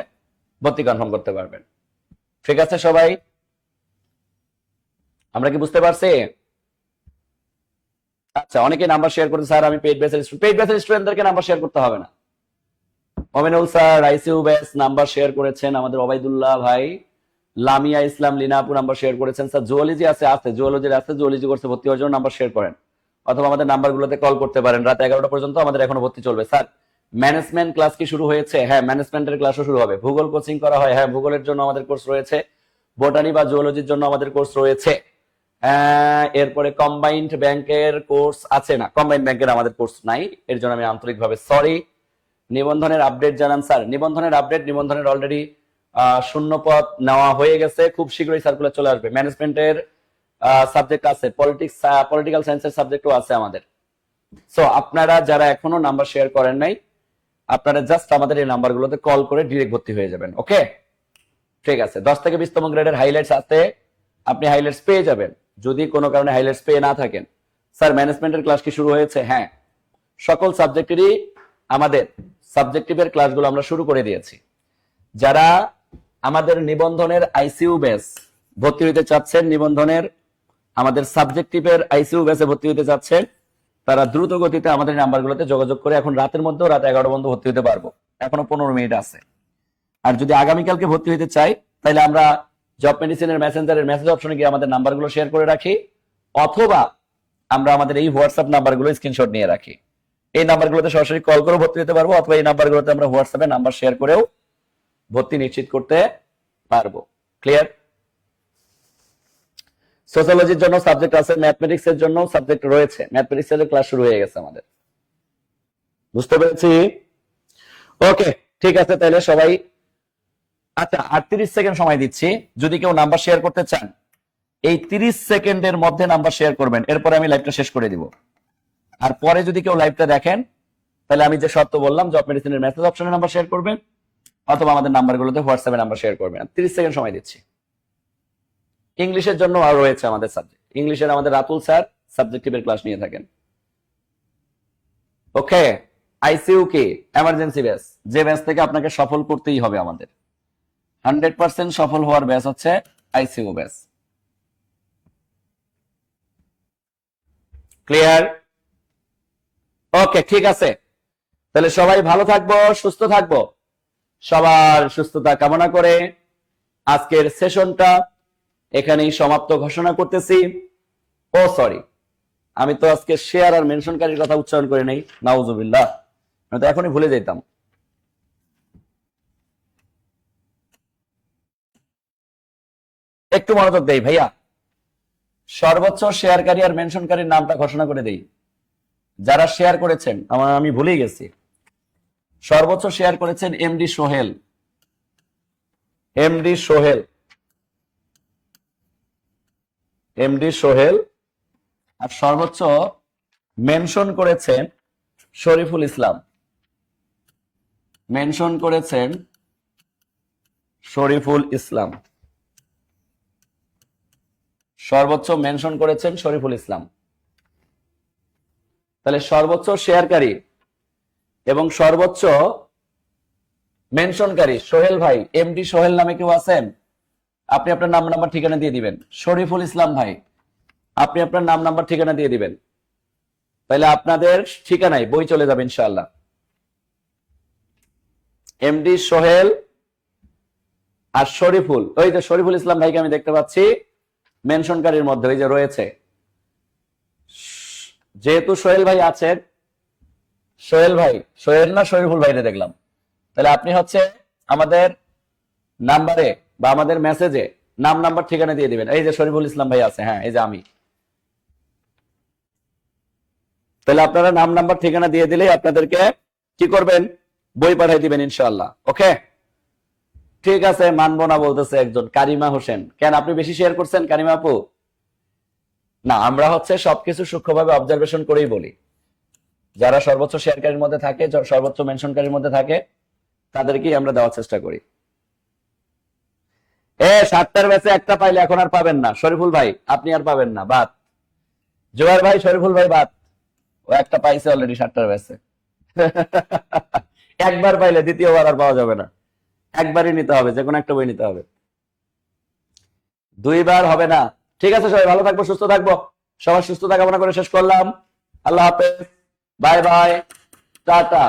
ভর্তি কনফার্ম করতে পারবেন। ঠিক আছে সবাই, আমরা কি বুঝতে পারছি? আচ্ছা, অনেকে নাম্বার শেয়ার করতে, স্যার আমি পেইড ব্যাচের স্টুডেন্টদেরকে নাম্বার শেয়ার করতে হবে না। Mominul sir ICU batch number share করেছেন, আমাদের ওবাইদুল্লাহ ভাই, লামিয়া ইসলাম লিনাপু নাম্বার শেয়ার করেছেন। স্যার জুওলজি জুওলজি কোর্সে ভর্তি হওয়ার জন্য নাম্বার শেয়ার করেন, অথবা আমাদের নাম্বারগুলোতে কল করতে পারেন। রাত 11টা পর্যন্ত আমাদের এখনো ভর্তি চলবে। স্যার ম্যানেজমেন্ট ক্লাস কি শুরু হয়েছে? হ্যাঁ, ম্যানেজমেন্টের ক্লাসও শুরু হবে। ভূগোল কোচিং করা হয়? হ্যাঁ, ভূগোলের জন্য আমাদের কোর্স রয়েছে। বোটানি বা জুওলজির জন্য আমাদের কোর্স রয়েছে। এরপরে কম্বাইন্ড ব্যাংকের কোর্স আছে না, কম্বাইন্ড ব্যাংকের আমাদের কোর্স নাই, এর জন্য আমি আন্তরিকভাবে সরি। নিবন্ধনের আপডেট জানান স্যার। নিবন্ধনের অলরেডি শূন্যপদ নেওয়া হয়ে গেছে, খুব শীঘ্রই সার্কুলার চলে আসবে। ম্যানেজমেন্টের সাবজেক্ট আছে, পলিটিক্যাল সায়েন্সের সাবজেক্টও আছে আমাদের। সো আপনারা যারা এখনো নাম্বার শেয়ার করেন নাই, আপনারা জাস্ট আমাদের এই নাম্বারগুলোতে কল করে ডিরেক্ট ভর্তি হয়ে যাবেন। ওকে, ঠিক আছে। 10 থেকে 20তম গ্রেডের হাইলাইটস আছে, আপনি হাইলাইটস পেয়ে যাবেন। যদি কোনো কারণে হাইলাইটস পেয়ে না থাকেন, স্যার ম্যানেজমেন্টের ক্লাস কি শুরু হয়েছে? হ্যাঁ, সকল সাবজেক্টেরই আমাদের সাবজেক্টিভের ক্লাসগুলো আমরা শুরু করে দিয়েছি। যারা আমাদের নিবন্ধনের আইসিইউ ব্যাচ ভর্তি হতে চাচ্ছেন, নিবন্ধনের আমাদের সাবজেক্টিভের আইসিইউ ব্যাচে ভর্তি হতে চাচ্ছেন, তারা দ্রুত গতিতে আমাদের নাম্বারগুলোতে যোগাযোগ করে এখন রাতের মধ্যেও রাত 11টা পর্যন্ত ভর্তি হতে পারবো, এখনো 15 মিনিট আছে। আর যদি আগামীকালকে ভর্তি হতে চাই, তাহলে আমরা জব মেডিসিনের মেসেঞ্জারের মেসেজ অপশনে গিয়ে আমাদের নাম্বারগুলো শেয়ার করে রাখি, অথবা আমরা আমাদের এই হোয়াটসঅ্যাপ নাম্বারগুলো স্ক্রিনশট নিয়ে রাখি। এই নাম্বারগুলোতে সরাসরি কল করে ভর্তি হতে পারবো, অথবা এই নাম্বারগুলোতে আমরা হোয়াটসঅ্যাপে নাম্বার শেয়ার করেও ভর্তি নিশ্চিত করতে পারবো। ক্লিয়ার? সোশ্যোলজির জন্য সাবজেক্ট আছে, ম্যাথমেটিক্স এর জন্য সাবজেক্ট রয়েছে। ম্যাথমেটিক্স এর ক্লাস শুরু হয়ে গেছে আমাদের, বুঝতে পেরেছি? ওকে, ঠিক আছে। তাহলে সবাই, আচ্ছা 38 সেকেন্ড সময় দিচ্ছি, যদি কেউ নাম্বার শেয়ার করতে চান এই 30 সেকেন্ডের মধ্যে নাম্বার শেয়ার করবেন, এরপরে আমি লাইভটা শেষ করে দিব। আর পরে যদি কেউ লাইভটা দেখেন, তাহলে আমি যে শর্ত বললাম, জব মেডিসিনের মেসেজ অপশনে নাম্বার শেয়ার করবেন, অথবা আমাদের নাম্বারগুলোতে হোয়াটসঅ্যাপে নাম্বার শেয়ার করবেন। 30 সেকেন্ড সময় দিচ্ছি। ইংলিশের জন্য আর রয়েছে আমাদের সাবজেক্ট। ইংলিশের আমাদের রাতুল স্যার সাবজেক্টিভের ক্লাস নিয়ে থাকেন। ওকে, আইসিইউ কি এমার্জেন্সি ব্যাচ, যে ব্যাচ থেকে আপনাকে সফল করতেই হবে। আমাদের 100% সফল হওয়ার ব্যাচ হচ্ছে আইসিইউ ব্যাচ। ক্লিয়ার? ওকে, ঠিক আছে। তাহলে সবাই ভালো থাকবো, সুস্থ থাকবো। সবার সুস্থতা কামনা করে আজকের সেশনটা এখানেই সমাপ্ত ঘোষণা করতেছি। ও সরি, আমি তো আজকে শেয়ার আর মেনশনকারীর কথা উচ্চারণ করে নেই, নাউজুবিল্লাহ, আমি তো এখনই ভুলে যেতাম। একটু মনোযোগ দেই ভাইয়া, সর্বোচ্চ শেয়ারকারী আর মেনশনকারীর নামটা ঘোষণা করে দেই। যারা শেয়ার করেছেন, আমি ভুলেই গেছি, সর্বোচ্চ শেয়ার করেছেন এমডি সোহেল। আর সর্বোচ্চ মেনশন করেছেন শরীফুল ইসলাম। সর্বোচ্চ মেনশন করেছেন শরীফুল ইসলাম। তাহলে সর্বোচ্চ শেয়ারকারী এবং সর্বোচ্চ মেনশনকারী সোহেল ভাই, এমডি সোহেল নামে কেউ আছেন? আপনি আপনার নাম নাম্বার ঠিকানা দিয়ে দিবেন। শরীফুল ইসলাম ভাই, আপনি আপনার নাম নাম্বার ঠিকানা দিয়ে দিবেন, তাহলে আপনাদের ঠিকানায় বই চলে যাবে ইনশাআল্লাহ। এমডি সোহেল আর শরীফুল, ওই যে শরীফুল ইসলাম ভাইকে আমি দেখতে পাচ্ছি মেনশনকারীর মধ্যে, ওই যে রয়েছে। যেহেতু সোহেল ভাই আছেন, সোহেল ভাই, সোহেল না শরীফুল ভাইরে দেখলাম, তাহলে আপনি হচ্ছে আমাদের নাম্বারে বা আমাদের মেসেজে নাম নাম্বার ঠিকানা দিয়ে দিবেন। এই যে শরীফুল ইসলাম ভাই আছে, হ্যাঁ এই যে আমি। তাহলে আপনারা নাম নাম্বার ঠিকানা দিয়ে দিলেই আপনাদেরকে কি করবেন, বই পাঠাই দিবেন ইনশাআল্লাহ। ওকে, ঠিক আছে। মানবো না বলতেছে একজন, কারিমা হোসেন। কেন, আপনি বেশি শেয়ার করছেন কারিমা আপু? না, আমরা হচ্ছে সবকিছু সূক্ষ্মভাবে অবজারভেশন করেই বলি। যারা সর্বোচ্চ শেয়ারকারীর মধ্যে থাকে, সর্বোচ্চ মেনশনকারীর মধ্যে থাকে, তাদেরকেই আমরা দেওয়ার চেষ্টা করি। 7টার ব্যাচে একটা পাইলে এখন আর পাবেন না। শরীফুল ভাই আপনি আর পাবেন না, বাদ। জোয়ার ভাই, শরীফুল ভাই বাদ, ও একটা পাইছে অলরেডি 7টার ব্যাচে। একবার পাইলে দ্বিতীয়বার আর পাওয়া যাবে না, একবারই নিতে হবে, যে কোনো একটা বই নিতে হবে, 2বার হবে না। ঠিক আছে, সবাই ভালো থাকবো, সুস্থ থাকবো। সবার সুস্থতা কামনা করে শেষ করলাম। আল্লাহ হাফেজ, বাই বাই, টাটা।